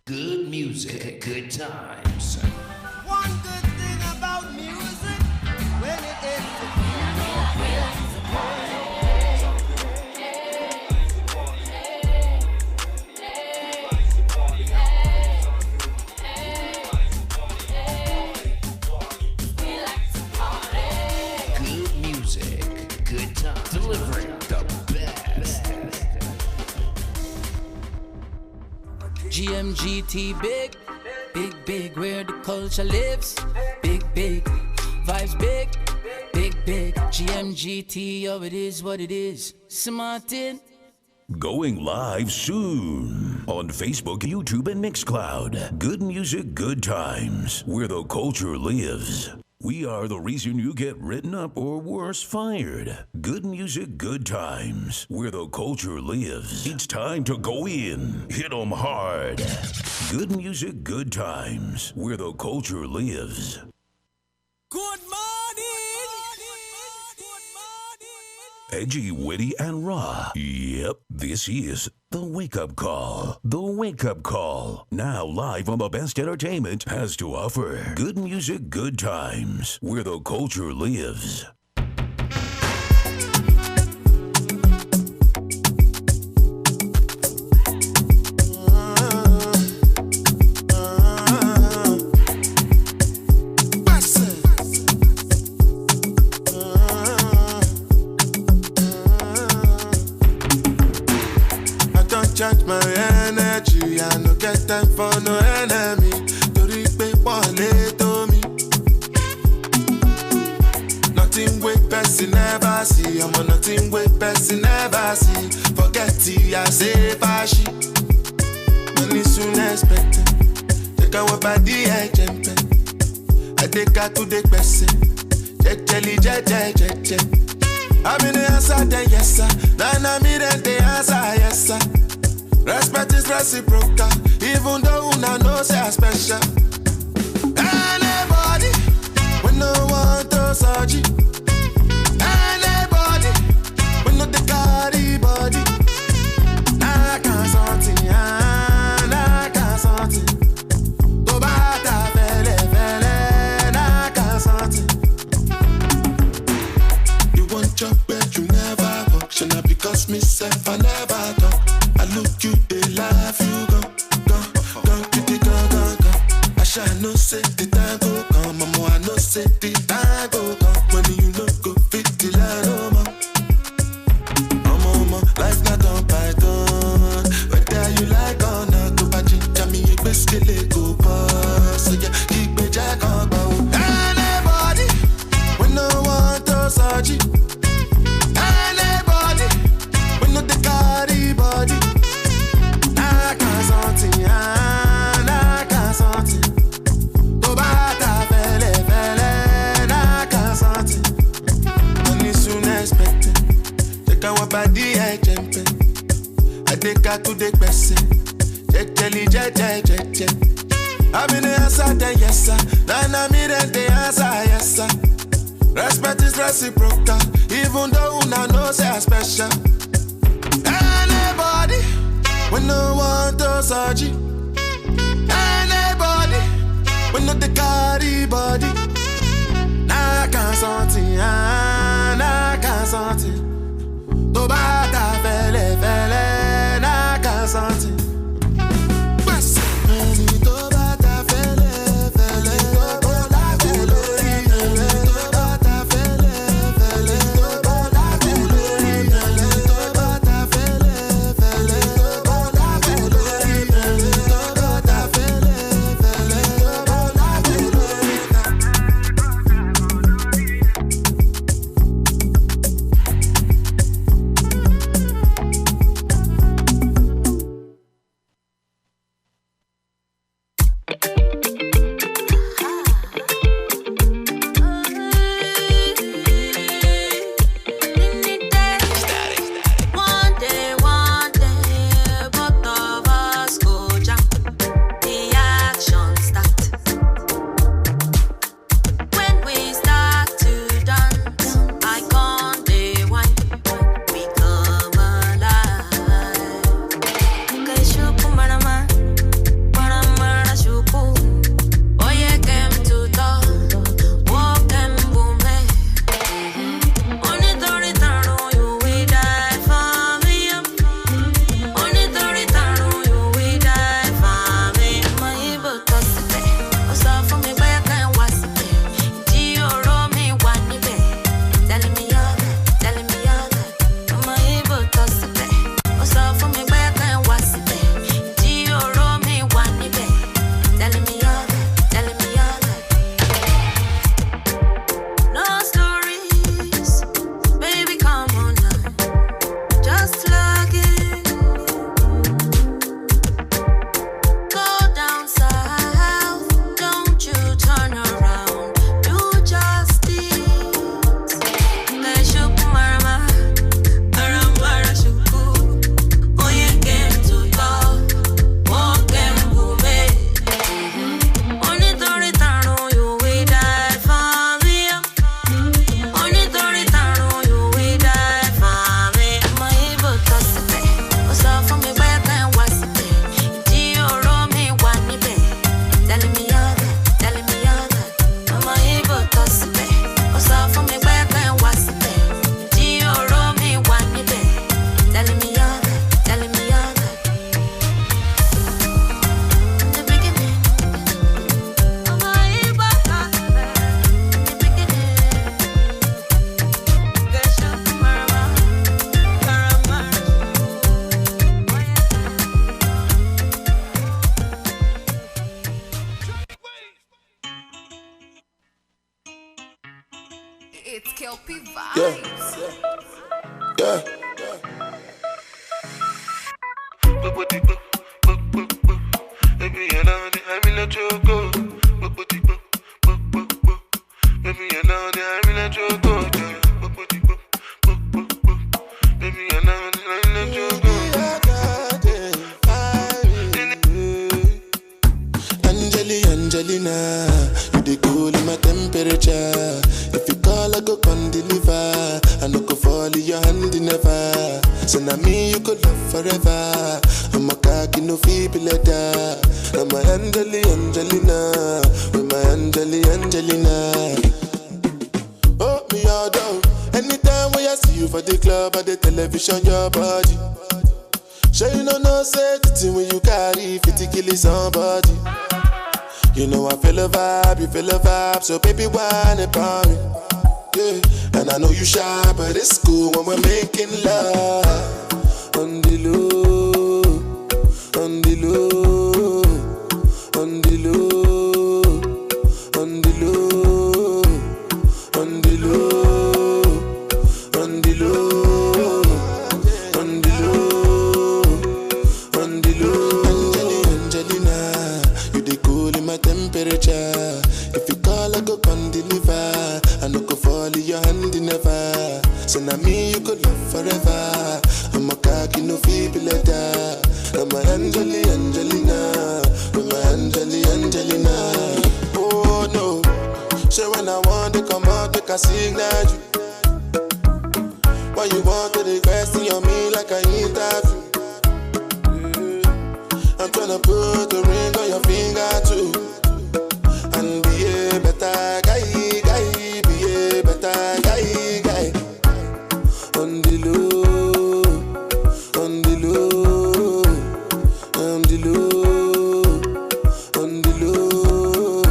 Good music, good times. One good thing about music, when it is to Good music, good times. Delivering the best. GMGT big, where the culture lives. Big, vibes big, GMGT, oh it is what it is. Smartin. Going live soon on Facebook, YouTube, and Mixcloud. Good music, good times, where the culture lives. We are the reason you get written up or worse, fired. Good music, good times, where the culture lives. It's time to go in. Hit 'em hard. Good music, good times, where the culture lives. good morning. Edgy, witty, and raw. Yep, this is The Wake Up Call. The Wake Up Call. Now live on the best entertainment has to offer. Good music, good times, where the culture lives. Charge my energy, I no get time for no enemy. Torí pé wọlé tó mi. Nothing wey person never see, I'm nothing wey person never see. Forget it, I say fashi. Money soon expected. Take our body, I jump. I take her to the person. Je. I'm in the answer, then yes sir. Then I'm in the answer, yes sir. Respect is reciprocal, even though una know say I special. Anybody, when no one to search it. Anybody, when no the carry body. I can't something, I can't something. To bata fele, I can't something. You want job but you never function, because myself I never talk. I look you, they laugh, you go. I shall no say the time go come, mama, I no say the time go come. When you no go fit the line, mama, life not on python. Whether you like or not, go back to me, you best kill it, go pass. So yeah, keep me jack on bow. Anybody, when no one to search it. Anybody, when no the carry body. I can't something. To bata fele, I can't something. Money soon expected. Take our body, I jump. I take her to the person. Je. I'm in the answer, then yes sir. Then I'm in the answer, yes sir. Respect is reciprocal, even though una know say I special. Anybody, when no one to search it. Anybody, when no the carry body. I can't something, I can't something. To bata fele, I can't something. To bata fele, go fall in your hand never. So now me you could love forever. I'm a cocky no feeble letter. I'm a Angelina, with my Angelina. Oh me all down. Anytime when I see you for the club or the television, your body. Sure you know say the thing when you carry 50 kill somebody. You know I feel a vibe, you feel a vibe, so baby whine about me. Yeah, and I know you shy, but it's cool when we're making love. On the low, on the low, on the low, on the low, on the low, on the low, on the low, on the low. Angelina, you the cool in my temperature. If you call, I go come deliver. I no go fall in your hand never. So now me you could love forever. I'm a cocky no feeble letter. I'm a Angelina, I'm a Angelina. Oh no, so when I want to come out, make a signal you. Why you want to request on me like I interview? I'm tryna put the ring on your finger too. And be a better guy, be a better guy. On the low, on the low, on the low, on the low,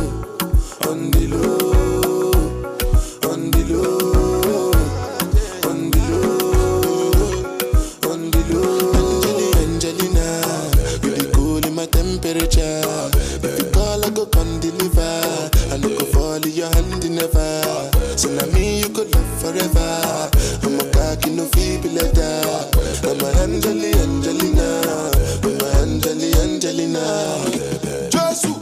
on the low, on the low, on the low, on the low. Angelina, you the cool in my temperature. If you call, I go come deliver. I no go fall in your hand never. So now me you could love forever. I'm a cocky no feeble letter. I'm a Angelina, I'm a Angelina. Jesus.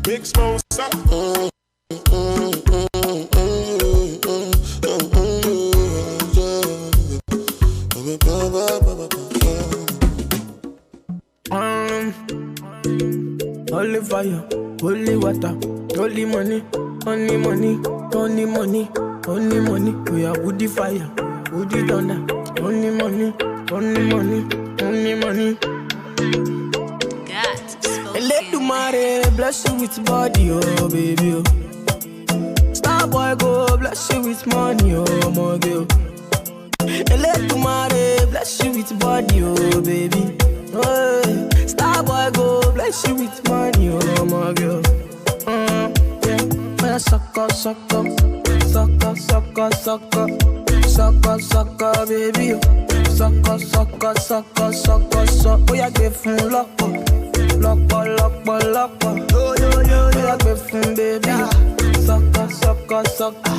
Big smoke, holy fire, holy water, holy money, only money, only money, only money. We are woody fire, woody thunder, only money, only money, only money. Let the mare bless you with body, oh baby. Oh. Star boy go bless you with money, oh my girl. Let the mare bless you with body, oh baby. Oh, star boy go bless you with money, oh my girl. Yeah, sucker, sucker, sucker, sucker, sucker, sucker, sucker, baby. Sucker, sucker, sucker, sucker, sucker. Oh, yeah, give him lock up. Lock. Yo, I give him, baby. Sucker, sucker, sucker.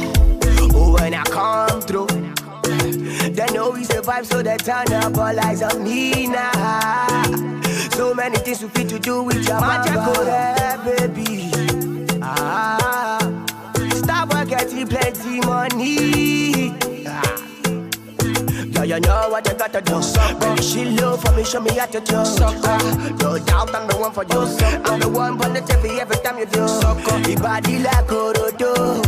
Oh, when I come through, they know we survive, so they turn up all eyes on me now. So many things we fit to do with your mama, baby. Stop getting plenty money. Yeah, you know what you gotta do. Baby, she low for me, show me how to do. No doubt I'm the one for you. I'm the one for the TV every time you do. Your body like Orodo.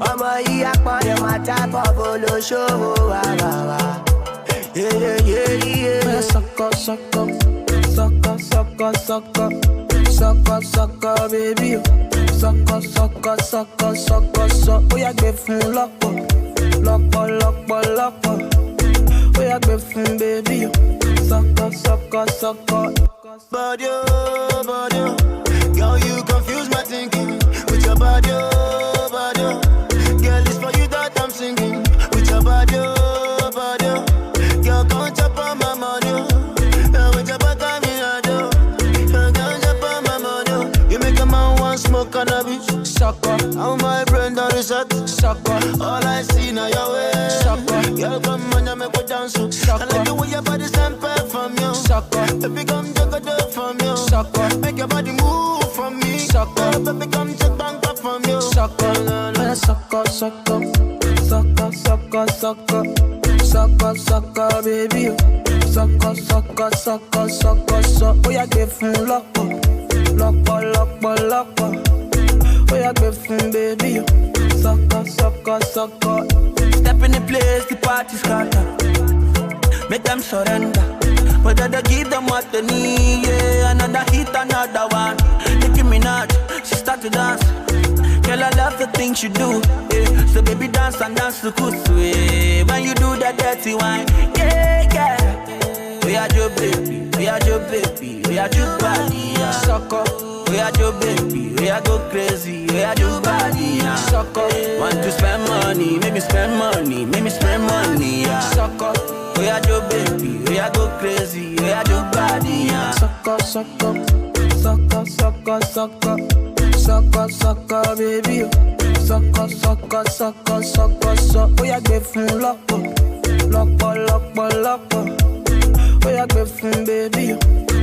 I'm a yakman, my type of polo show. Yeah. Sucker, sucker, sucker, sucker, sucker, sucker, sucker, baby. Sucker, sucker, sucker, sucker, sucker. Oh, yeah, give him lock up. Oh, yeah, give him, baby. Sucker, sucker, sucker. Body, girl, you confuse my thinking with your body, girl, it's for you that I'm singing with your body, girl, come chop on my money, with your back on me, girl, chop on my money. You make a man want smoke cannabis, Sucker, how my brain done reset, sucker, all I see now your way, sucker, girl, come on and make me dance, I like the way your body stand from you, sucker, baby, come juggle from you, sucker, make your body move from me, sucker, baby, come check bank up from you, sucker, sucker, sucker, sucker, sucker, sucker, Sucker, sucker, baby. Sucker, sucker, sucker, sucker, sucker. Oh, yeah, give him lock, lock, lock, lock. Oh, yeah, give him, baby. Sucker, sucker, sucker. Step in the place, the party scatter. Make them surrender. Whether they give them what they need, yeah. Another hit, another one. Nicki Minaj, she start to dance. Girl, I love the things you do, yeah. So baby, dance and dance to kusu, yeah. When you do that dirty wine, yeah, yeah. We are your baby, we are your baby, we are your body, yeah. Sucker. We are your baby, we are go crazy, we are your body, yeah. Sucker. Want to spend money, make me spend money, make me spend money, yeah. Sucker. We are your baby, we are go crazy, we are your body, yeah. Sucker, sucker, sucker, sucker, sucker, sucker, sucker, baby. Sucker, sucker, sucker, sucker, sucker. Oh, yeah, give him lock, lock, lock, lock. Oh, yeah, give him, baby.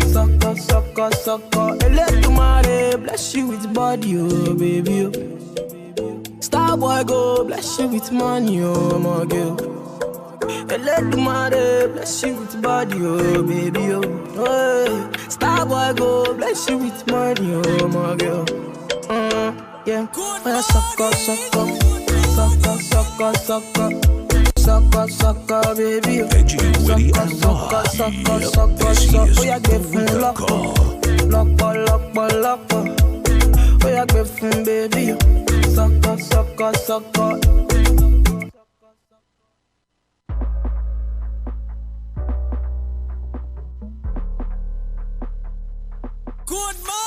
Sucker, sucker, sucker. Electumare, bless you with body, oh, baby. Star boy, go bless you with money, oh, my girl. Electumare, bless you with body, oh, baby, oh. Hey. Star boy, go bless you with money, oh, my girl. Yeah. Oh, yeah, sucker, sucker, sucker, sucker, sucker, sucker, sucker, baby. Edgy, witty, Sucker, and sucker, raw. sucker, Yep, sucker, this sucker. is Oh, yeah, give him the lock, call. lock, lock. Oh, yeah, give him, baby. Sucker, sucker, sucker. Good morning.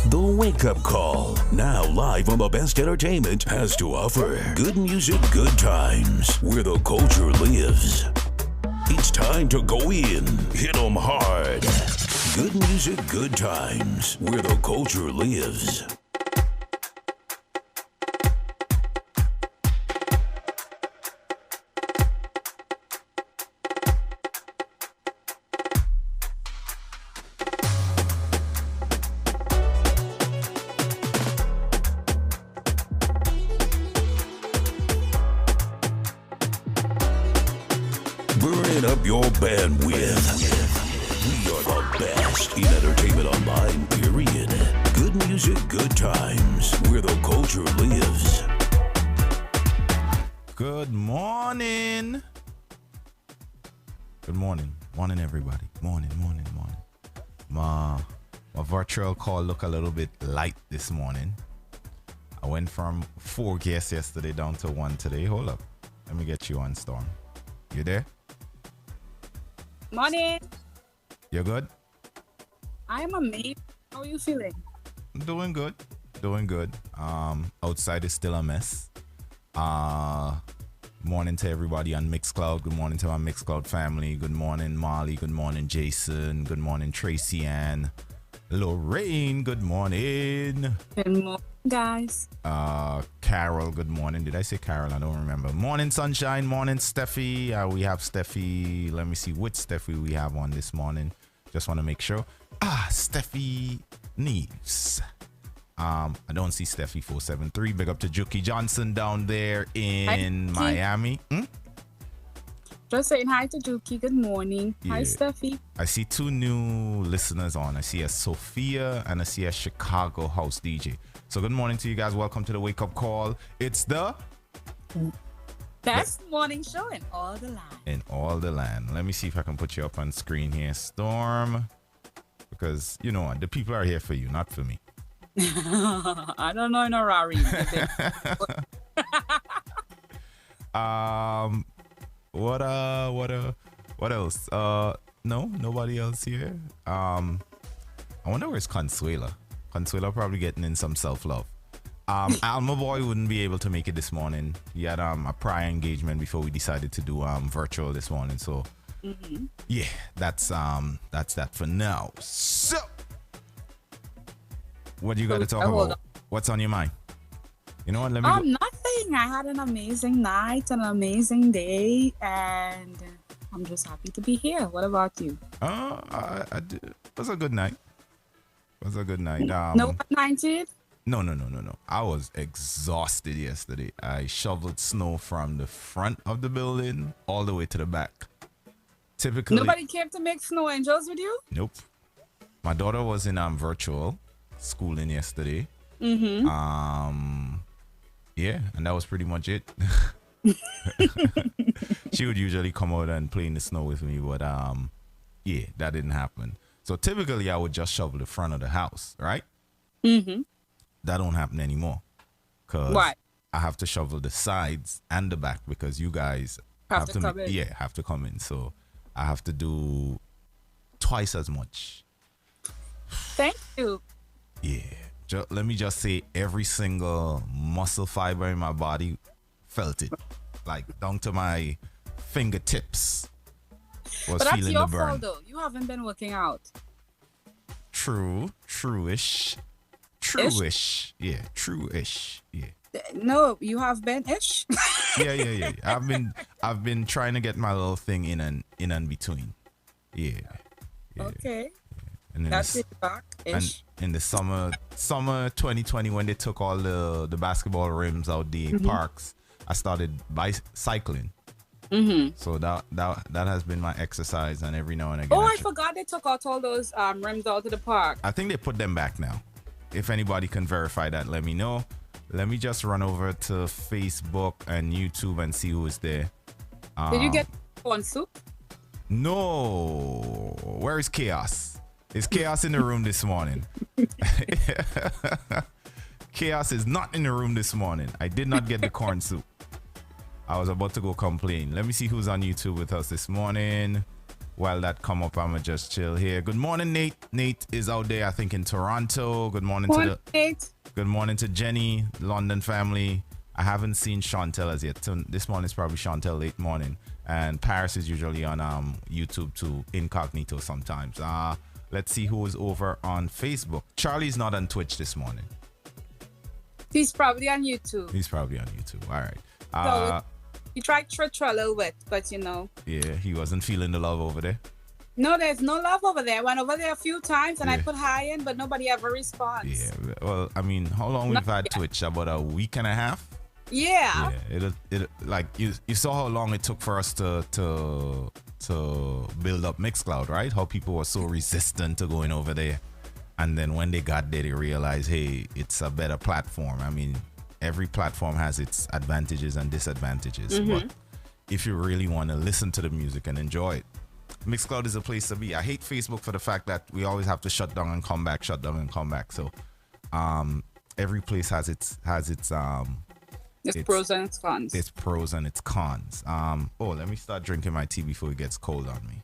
The Wake Up Call, now live on the best entertainment has to offer. Good music, good times, where the culture lives. It's time to go in, hit 'em hard. Good music, good times, where the culture lives. Burning up your bandwidth. We are the best in entertainment online, period. Good music, good times, where the culture lives. Good morning. Good morning. Morning, everybody. Morning. My virtual call look a little bit light this morning. I went from 4 guests yesterday down to 1 today. Hold up. Let me get you on, Storm. You there? Morning. You good? I'm amazed. How are you feeling? Doing good. Outside is still a mess. Morning to everybody on Mixcloud. Good morning to my Mixcloud family. Good morning, Molly. Good morning, Jason. Good morning, Tracy Ann. Lorraine, good morning. Good morning, guys. Carol, good morning. Did I say Carol? I don't remember. Morning, Sunshine. Morning, Steffi. We have Steffi. Let me see which Steffi we have on this morning. Just want to make sure. Steffi Neves. I don't see Steffi 473. Big up to Juki Johnson down there in Miami. Just saying hi to Juki. Good morning. Yeah. Hi, Steffi. I see 2 new listeners on. I see a Sophia and I see a Chicago house DJ. So good morning to you guys. Welcome to the Wake Up Call. It's the best morning show in all the land. Let me see if I can put you up on screen here, Storm. Because, you know, the people are here for you, not for me. I don't know, no Rari. What else? No, nobody else here. I wonder where's Consuela. Consuela probably getting in some self-love. ALMABOY wouldn't be able to make it this morning. He had a prior engagement before we decided to do virtual this morning. So yeah, that's that for now. So what do you got to talk about? What's on your mind? You know what? Let me nothing. I had an amazing night, an amazing day, and I'm just happy to be here. What about you? It was a good night. No one night. No. I was exhausted yesterday. I shoveled snow from the front of the building all the way to the back. Typically, nobody came to make snow angels with you? Nope. My daughter was in virtual schooling yesterday. Yeah, and that was pretty much it. She would usually come out and play in the snow with me, but yeah, that didn't happen. So typically I would just shovel the front of the house, right? That don't happen anymore. Why? I have to shovel the sides and the back because you guys have to come in. Yeah, have to come in. So I have to do twice as much. Thank you. Yeah. Let me just say every single muscle fiber in my body felt it. Like down to my fingertips was but feeling the burn. But that's your fault though. You haven't been working out. True-ish. Yeah, true-ish. Yeah. No, you have been ish. Yeah. I've been trying to get my little thing in and between. Yeah. Okay. And that's it back ish. And in the summer 2020 when they took all the basketball rims out the parks, I started cycling. So that has been my exercise, and every now and again. Oh, I forgot they took out all those rims out of the park. I think they put them back now. If anybody can verify that, let me know. Let me just run over to Facebook and YouTube and see who is there. Did you get corn soup? No. Where is Chaos? Is Chaos in the room this morning? Chaos is not in the room this morning. I did not get the corn soup. I was about to go complain. Let me see who's on YouTube with us this morning. While that come up, I'ma just chill here. Good morning, Nate. Nate is out there, I think, in Toronto. Good morning to Nate. Good morning to Jenny, London family. I haven't seen Chantel as yet. So this morning is probably Chantel late morning. And Paris is usually on YouTube too, incognito sometimes. Let's see who is over on Facebook. Charlie's not on Twitch this morning. He's probably on YouTube. All right. So he tried to try a little bit, but you know. Yeah, he wasn't feeling the love over there. No, there's no love over there. I went over there a few times and I put hi in, but nobody ever responds. Yeah, well, I mean, how long we've had Twitch? About a week and a half? Yeah. It like you saw how long it took for us to build up Mixcloud, right? How people were so resistant to going over there. And then when they got there, they realized, hey, it's a better platform. I mean, every platform has its advantages and disadvantages. But if you really want to listen to the music and enjoy it, Mixcloud is a place to be. I hate Facebook for the fact that we always have to shut down and come back. So every place has its pros and its cons. Its pros and its cons. Let me start drinking my tea before it gets cold on me.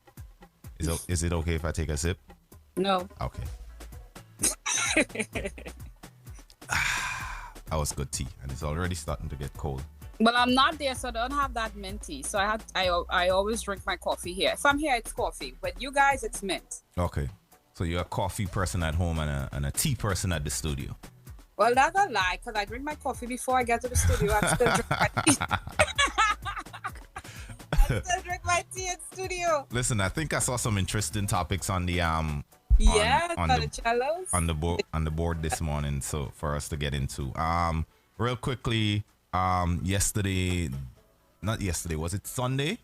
Is it okay if I take a sip? No. Okay. That was good tea, and it's already starting to get cold. Well, I'm not there, so I don't have that mint tea. So I always drink my coffee here. If I'm here, it's coffee. But you guys, it's mint. Okay. So you're a coffee person at home and a tea person at the studio. Well, that's a lie, because I drink my coffee before I get to the studio. I still drink my tea. I still drink my tea in studio. Listen, I think I saw some interesting topics on the on the board this morning, so for us to get into. Real quickly, yesterday, not yesterday, was it Sunday?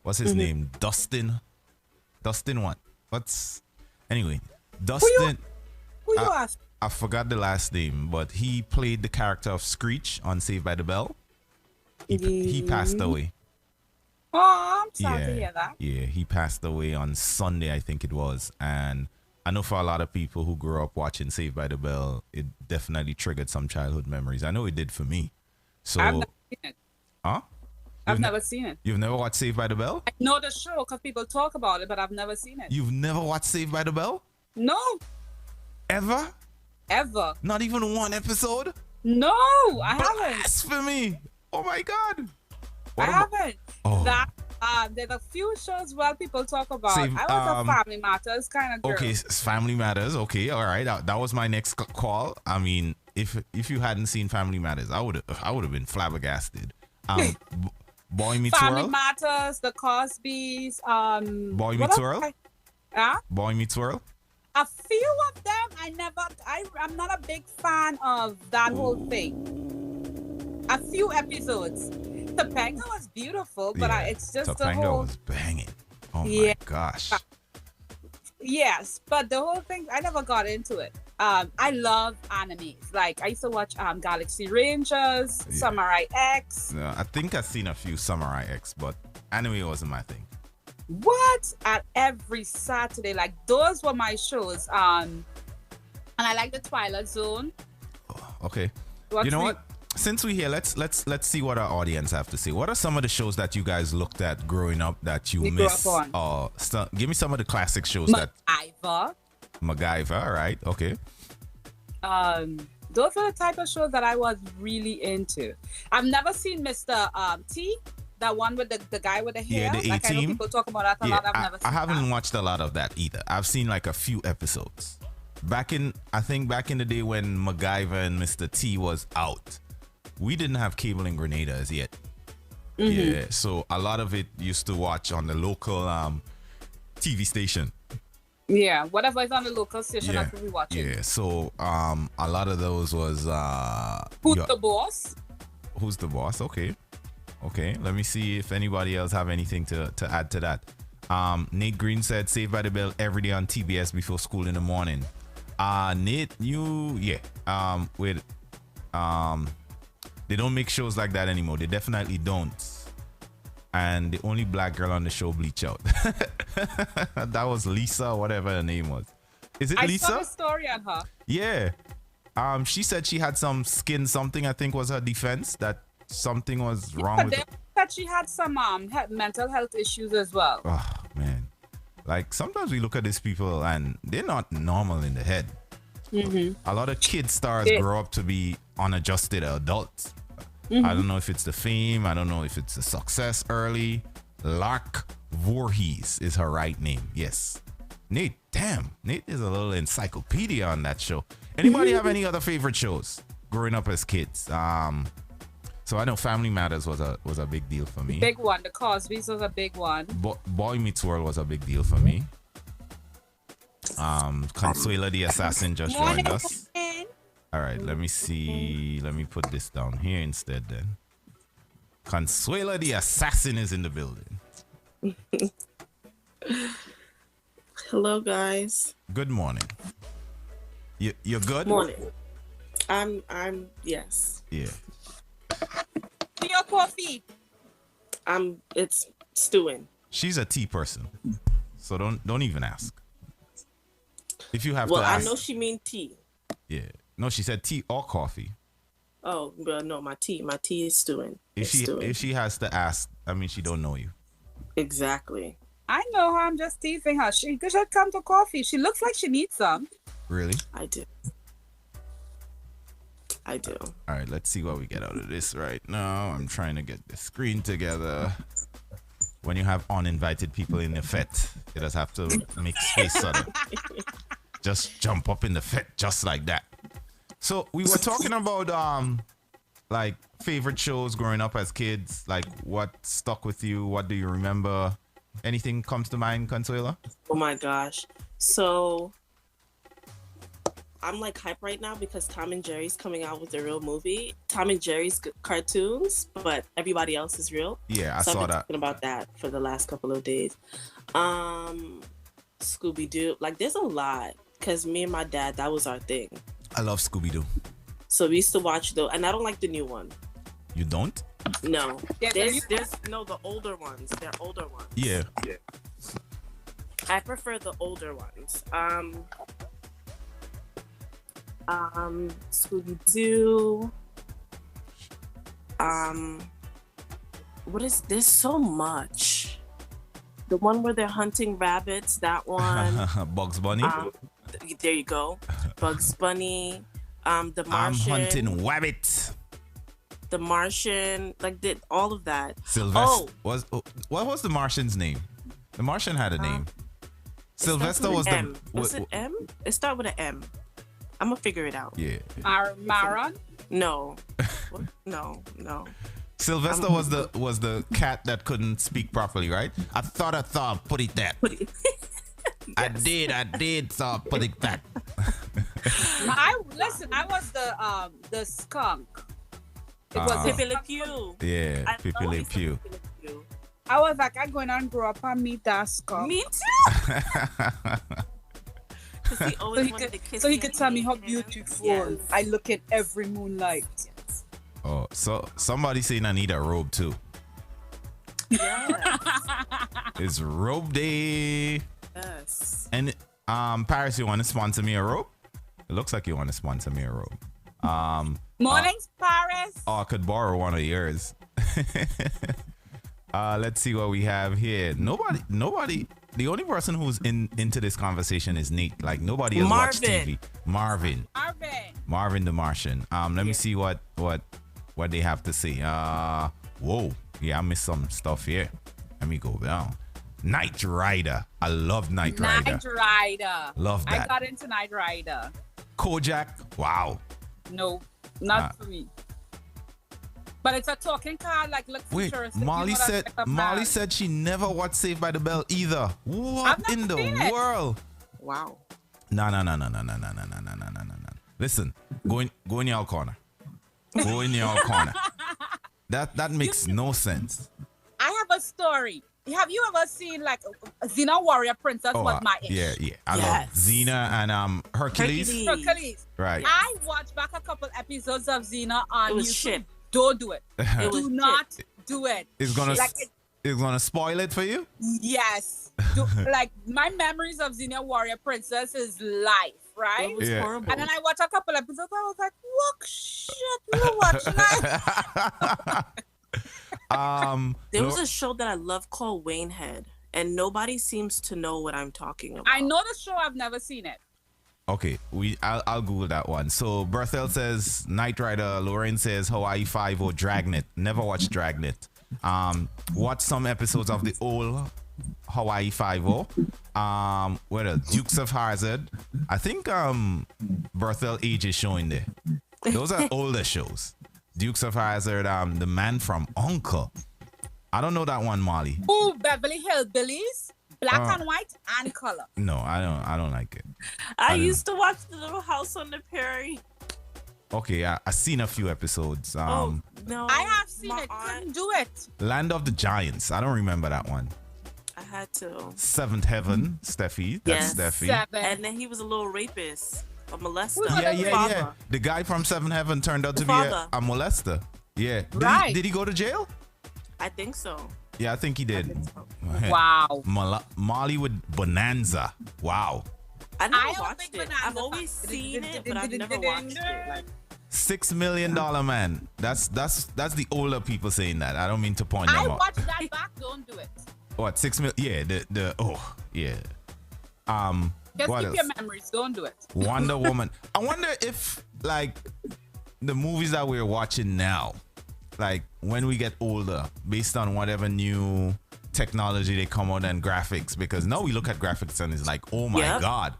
What's his name? Dustin what? Anyway, Dustin. Who you ask? I forgot the last name, but he played the character of Screech on Saved by the Bell. He passed away. Oh, I'm sorry to hear that. Yeah, he passed away on Sunday, I think it was. And I know for a lot of people who grew up watching Saved by the Bell, it definitely triggered some childhood memories. I know it did for me. So I've never seen it. Huh? I've never seen it. You've never watched Saved by the Bell? I know the show because people talk about it, but I've never seen it. You've never watched Saved by the Bell? No. Ever? Ever. Not even one episode? No, I haven't. Blasphemy. Oh my God. I haven't. Oh. There's a few shows where people talk about. I was a Family Matters kind of girl. Okay, Family Matters. Okay, all right. That was my next call. I mean, if you hadn't seen Family Matters, I would have been flabbergasted. Boy Meets Family World. Matters, The Cosbys. Boy Meets World. Huh? Boy Meets World. A few of them I'm not a big fan of that whole thing. A few episodes. Topanga was beautiful, but it's just the Topanga whole. was banging. Oh my gosh. Yes, but the whole thing, I never got into it. I love animes. Like I used to watch Galaxy Rangers, Samurai X. No, I think I've seen a few Samurai X, but anime wasn't my thing. What? At every Saturday, like those were my shows. And I like the Twilight Zone. Okay. You know what? Since we're here, let's see what our audience have to say. What are some of the shows that you guys looked at growing up that you miss? Give me some of the classic shows. MacGyver, all right, okay. Those are the type of shows that I was really into. I've never seen Mr. T, that one with the guy with the hair. Yeah, the like, I know people talk about that a lot. I've never seen I haven't watched a lot of that either. I've seen like a few episodes. Back in the day when MacGyver and Mr. T was out, we didn't have cable in Grenada as yet. Yeah, so a lot of it used to watch on the local TV station. Yeah, whatever is on the local station, that's what we watching. Yeah, so a lot of those was Who's the Boss? Who's the Boss? Okay, let me see if anybody else have anything to add to that. Nate Green said Saved by the Bell every day on TBS before school in the morning. Nate, they don't make shows like that anymore. They definitely don't. And the only black girl on the show bleach out. That was Lisa, whatever her name was. Is it Lisa? I saw a story on her. Yeah. She said she had some skin something, I think was her defense, that something was wrong with her. That she had some mental health issues as well. Oh, man. Like, sometimes we look at these people and they're not normal in the head. A lot of kid stars grow up to be unadjusted adults. I don't know if it's the fame. I don't know if it's the success early. Lark Voorhees is her right name. Yes. Nate is a little encyclopedia on that show. Anybody have any other favorite shows growing up as kids? So I know Family Matters was a big deal for me. Big one. The Cosby's was a big one. Boy Meets World was a big deal for me. Consuela the Assassin just joined us. All right, let me see. Let me put this down here instead then. Consuela the Assassin is in the building. Hello, guys. Good morning. You're good? Morning. I'm yes. Yeah. Tea or coffee? It's stewing. She's a tea person. So don't even ask. If you have to ask. Well, I know she mean tea. Yeah. No, she said tea or coffee. Oh, well, no, my tea is stewing. If she has to ask, I mean, she don't know you. Exactly. I know her. I'm just teasing her. She should come to coffee. She looks like she needs some. Really? I do. All right, let's see what we get out of this right now. I'm trying to get the screen together. When you have uninvited people in the fete, you just have to make space on it. Just jump up in the fete just like that. So we were talking about like favorite shows growing up as kids, like what stuck with you, what do you remember? Anything comes to mind, Consuela? Oh my gosh. So I'm like hype right now because Tom and Jerry's coming out with a real movie. Tom and Jerry's cartoons, but everybody else is real. Yeah, I saw I've been that. talking about that for the last couple of days. Scooby-Doo, like there's a lot because me and my dad, that was our thing. I love Scooby-Doo. So we used to watch those, and I don't like the new one. You don't? No. There's the older ones. They're older ones. Yeah. I prefer the older ones. Scooby-Doo. There's so much. The one where they're hunting rabbits, that one. Bugs Bunny. There you go. Bugs Bunny. The Martian. I'm hunting rabbits. The Martian, all of that. Sylvester what was the Martian's name? The Martian had a name. Sylvester was M. Was it M? It started with an M. I'm gonna figure it out. Yeah. Maron? No. No. Sylvester was the cat that couldn't speak properly, right? I thought, put it that. Yes. I did, so put it that. I was the skunk. It was Pepe Le Pew. Yeah, Pepe Le Pew. I was like, I'm going to grow up and meet that skunk. Me too. So he could tell me how beautiful I look in every moonlight. Oh, so somebody saying I need a robe too. Yeah. It's robe day. Yes. And Paris, you want to sponsor me a robe? It looks like you want to sponsor me a robe. Mornings, Paris. Oh, I could borrow one of yours. Let's see what we have here. Nobody. The only person who's into this conversation is Nate. Like nobody has watched TV. Marvin the Martian. Let me see what they have to say. Whoa. Yeah, I missed some stuff here. Let me go down. Knight Rider. I love Knight Rider. Knight Rider. Love that. I got into Knight Rider. Kojak. Wow. No, not for me. But it's a talking car, like look futuristic. Molly said she never watched Saved by the Bell either. What in the world? Wow. No. Listen, go in your corner. Go in your corner. That makes no sense. I have a story. Have you ever seen like Xena Warrior Princess was my ish? Yeah. I love Xena and Hercules. Right. I watched back a couple episodes of Xena on YouTube. Shit. Don't do it. Do not do it. It's gonna spoil it for you? Yes. Like my memories of Xena Warrior Princess is life, right? It was horrible. And then I watched a couple episodes. I was like, "Look, shit, you watching that?" There was a show that I love called Waynehead, and nobody seems to know what I'm talking about. I know the show. I've never seen it. Okay, I'll Google that one. So Berthel says Knight Rider. Lauren says Hawaii 5 or Dragnet. Never watched Dragnet. Watch some episodes of the old Hawaii 5-0. What else? Dukes of Hazzard. I think Berthel Age is showing there. Those are older shows. Dukes of Hazzard. The Man from U.N.C.L.E. I don't know that one, Molly. Ooh, Beverly Hillbillies. Black and white and color. No, I don't like it. I used to watch The Little House on the Prairie. Okay, I've seen a few episodes. No, I have seen it. Couldn't do it. Land of the Giants. I don't remember that one. I had to. Seventh Heaven, Steffi. That's Steffi. 7. And then he was a little rapist, a molester. Yeah. The guy from Seventh Heaven turned out to be a molester. Yeah. Did he go to jail? I think so. Yeah, I think he did. Wow. Molly with Bonanza. Wow. I never watched it. I've always seen it, but I've never watched it. $6 Million Man. That's the older people saying that. I don't mean to point them out. I watched that back. Don't do it. What, 6 million? Yeah, Just what keep else? your memories. Don't do it. Wonder Woman. I wonder if like the movies that we're watching now, like when we get older, based on whatever new technology they come out and graphics, because now we look at graphics and it's like, oh my God.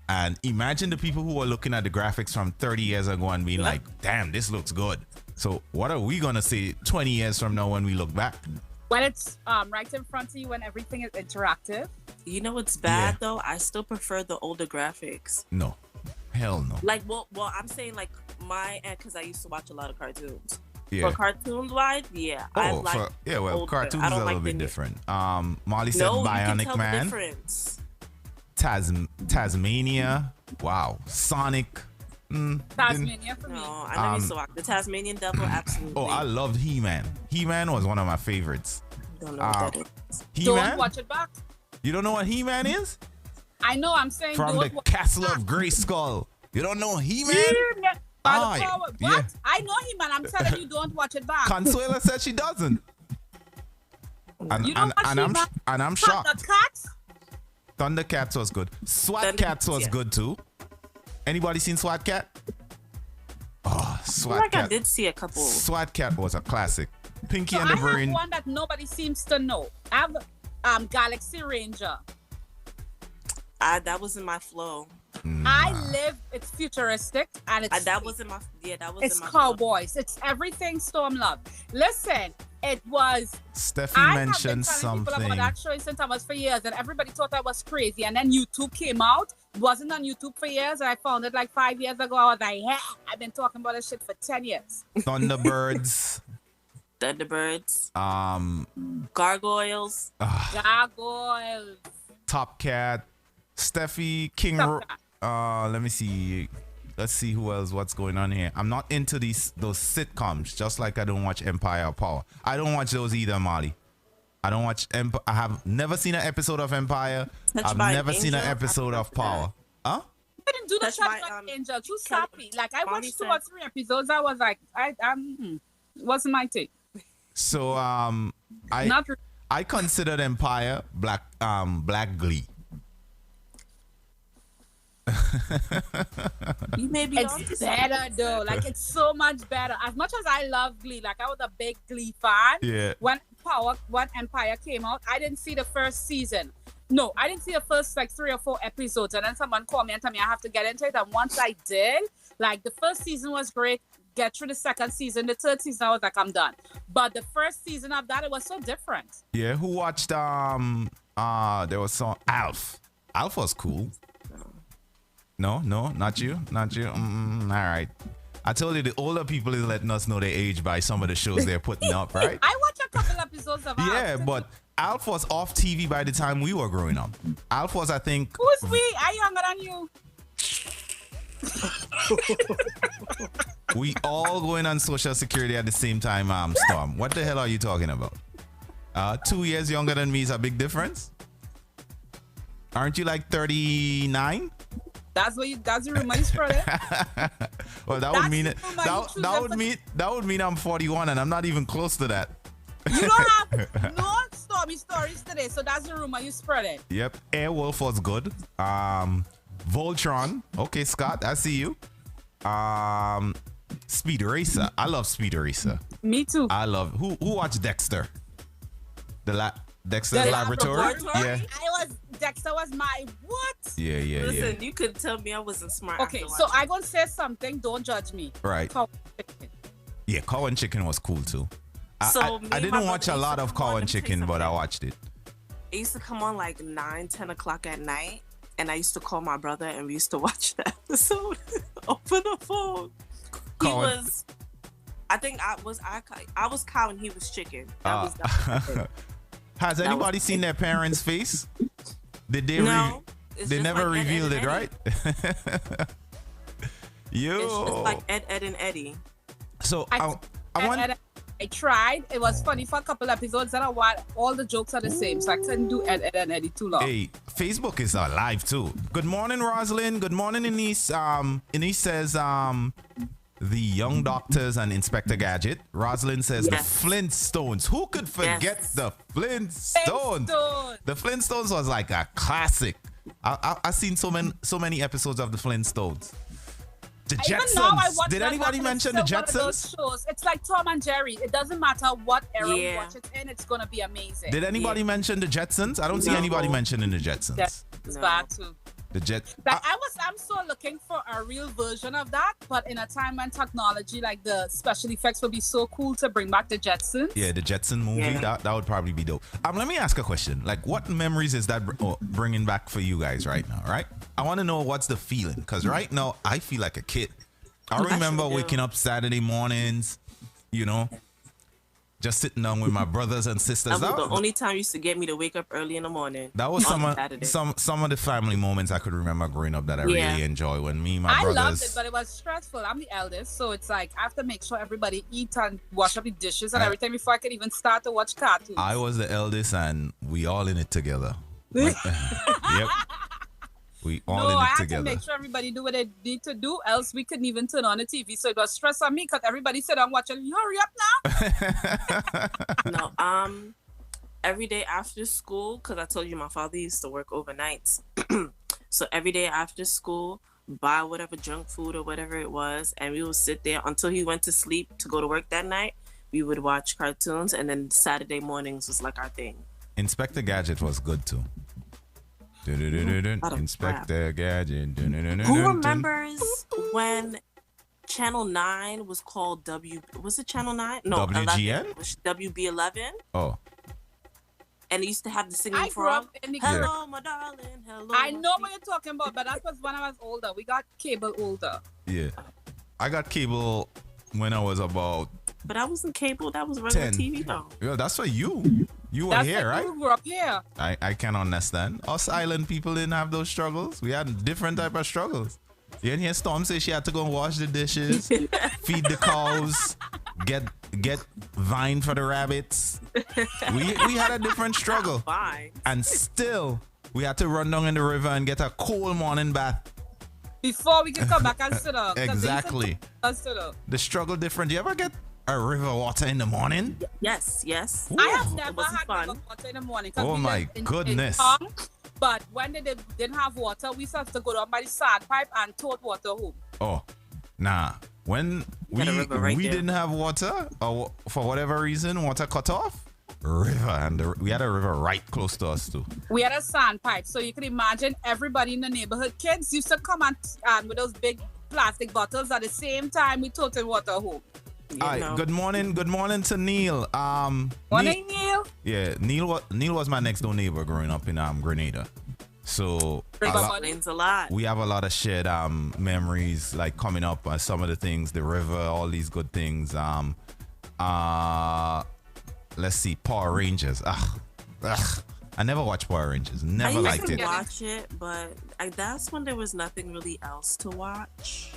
And imagine the people who are looking at the graphics from 30 years ago and being like, damn, this looks good. So what are we going to say 20 years from now when we look back? When it's right in front of you, when everything is interactive. You know what's bad though? I still prefer the older graphics. No. Hell no. Like, well, I'm saying like because I used to watch a lot of cartoons. Yeah. For cartoons wise, cartoons are a little bit different. Molly said Bionic Man. Tasmania. Wow. Sonic. Tasmania for me. No, I never used to watch the Tasmanian Devil. Absolutely. Oh, I loved He-Man. He-Man was one of my favorites. Don't know what that is. He-Man? Don't watch it back. You don't know what He-Man is? I know. I'm saying from the Castle of Grayskull. You don't know He-Man? What? Yeah. I know He-Man. I'm telling you, don't watch it back. Consuela said she doesn't. And I'm shocked. Thundercats was good. SWAT Cats was good too. Anybody seen SWAT Cat? Oh, SWAT Cat. I did see a couple. SWAT Cat was a classic. Pinky and the Brain. I have one that nobody seems to know. I have Galaxy Ranger. That was in my flow. It's futuristic and it's that was in my it's cowboys. It's everything Storm Love. Listen, it was Steffi mentioned something people about that show since I was for years and everybody thought I was crazy, and then YouTube came out wasn't on YouTube for years, and I found it like 5 years ago. I was like, yeah, I've been talking about this shit for 10 years. Thunderbirds. Gargoyles. Gargoyles. Top Cat. Steffi. King. Let me see. Let's see who else. What's going on here? I'm not into those sitcoms. Just like I don't watch Empire or Power. I don't watch those either, Molly. I don't watch Empire. I have never seen an episode of Empire. I've never seen an episode of Power. Huh? I didn't do the Touch by Angel. Too sappy. Like I watched 2 or 3 episodes. I was like, wasn't my take. So I considered Empire Black Glee. You may be it's better though. Like it's so much better. As much as I love Glee, like I was a big Glee fan. Yeah. When Empire came out, I didn't see the first season. No, I didn't see the first like 3 or 4 episodes, and then someone called me and told me I have to get into it. And once I did, like the first season was great. Get through the second season, the third season, I was like, I'm done. But the first season of that, it was so different. Yeah. Who watched? There was some Alf. Alf was cool. No, not you. All right. I told you the older people is letting us know their age by some of the shows they're putting up, right? I watched a couple episodes of Alf. Yeah, but Alf was off TV by the time we were growing up. Alf was, I think. Who's we? I'm younger than you. We all going on Social Security at the same time, Storm. What the hell are you talking about? 2 years younger than me is a big difference. Aren't you like 39? That's the rumor you spread it. Well, that would mean that would mean I'm 41 and I'm not even close to that. You don't have no stormy stories today, so that's the rumor you spread it. Yep. Airwolf was good. Voltron. Okay, Scott, I see you. Speed Racer. I love Speed Racer. Me too. I love who watched Dexter? Dexter's Laboratory? Yeah. Dexter was my what? Yeah. Listen, you could tell me I wasn't smart. Okay, so I'm gonna say something. Don't judge me. Right. Cow and Chicken. Yeah, Cow and Chicken was cool too. So I didn't watch a lot of Cow and Chicken, but I watched it. It used to come on like 9-10 o'clock at night, and I used to call my brother, and we used to watch the episode. Open the phone. I think I was Cow and he was Chicken. Has anybody seen their parents' face? Did they? No. They never like revealed Ed it, right? Yo. It's just like Ed and Eddie. So I tried. It was funny for a couple episodes, and all the jokes are the same, so I couldn't do Ed and Eddie too long. Hey, Facebook is alive too. Good morning, Rosalind. Good morning, Anise. Anise says the Young Doctors and Inspector Gadget. Rosalind says the Flintstones. Who could forget the Flintstones? The Flintstones was like a classic. I've seen so many episodes of the Flintstones. The Jetsons. Did anybody mention the Jetsons? It's like Tom and Jerry. It doesn't matter what era you watch it in, it's gonna be amazing. Did anybody mention the Jetsons? I don't see anybody mentioning the Jetsons. It's bad too. The Jet. I'm so looking for a real version of that, but in a time when technology, like the special effects, would be so cool to bring back the Jetsons. Yeah, the Jetson movie. That would probably be dope. Let me ask a question. Like, what memories is that bringing back for you guys right now? Right? I want to know what's the feeling, because right now I feel like a kid. I remember waking up Saturday mornings, just sitting down with my brothers and sisters. That was the only time used to get me to wake up early in the morning. That was some of the family moments I could remember growing up that I really enjoy. When me and my brothers. I loved it, but it was stressful. I'm the eldest, so it's like I have to make sure everybody eat and wash up the dishes and everything before I can even start to watch cartoons. I was the eldest, and we all in it together. Yep. We all in it together. I had to make sure everybody do what they need to do, else we couldn't even turn on the TV. So it was stress on me because everybody said, I'm watching. Hurry up now. No, every day after school, because I told you my father used to work overnights. So every day after school, buy whatever junk food or whatever it was, and we would sit there until he went to sleep to go to work that night. We would watch cartoons, and then Saturday mornings was like our thing. Inspector Gadget was good too. Inspector Gadget. Who remembers when Channel 9 was called Was it Channel 9? No, WGN? 11. It was WB11. Oh. And it used to have the singing I grew frog. up in the Hello, my darling. Hello. I know what you're talking about, but that was when I was older. We got cable older. Yeah. I got cable when I was about But I wasn't cable. That was regular 10. TV though. Yeah, that's for you. You were That's here, like right? you grew up here. I can understand. Us island people didn't have those struggles. We had different type of struggles. You didn't hear Storm say she had to go and wash the dishes, feed the cows, get vine for the rabbits. We had a different struggle. Fine. And still we had to run down in the river and get a cold morning bath. Before we could come back and sit up. 'Cause they used to Exactly. tell us to sit up. The struggle different. You ever get a river water in the morning? Yes. I have It never wasn't had fun. river water in the morning. 'Cause Oh we my lived in goodness. town, but when they didn't have water, we used to have to go down by the sand pipe and tote water home. Oh, nah. When we got a river right there. didn't have water, or for whatever reason, water cut off, river, and we had a river right close to us too. We had a sand pipe, so you can imagine everybody in the neighborhood. Kids used to come and with those big plastic bottles at the same time we toted water home. All right, good morning to Neil. Morning, Neil. Yeah, Neil was my next door neighbor growing up in Grenada. So Explains a lot. we have a lot of shared memories, like coming up, some of the things, the river, all these good things. Let's see, Power Rangers. I never watched Power Rangers. Never liked it. I used to watch it, but that's when there was nothing really else to watch.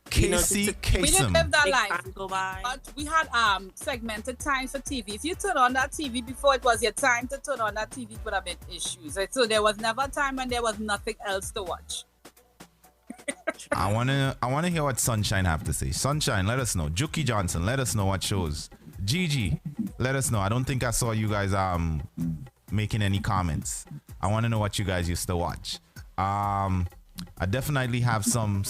Casey We didn't Kasem. live that Big life. time go by. But we had segmented times for TV. If you turn on that TV before it was your time to turn on that TV, it would have been issues. Right? So there was never a time when there was nothing else to watch. I wanna hear what Sunshine have to say. Sunshine, let us know. Juki Johnson, let us know what shows. Gigi, let us know. I don't think I saw you guys making any comments. I want to know what you guys used to watch. I definitely have some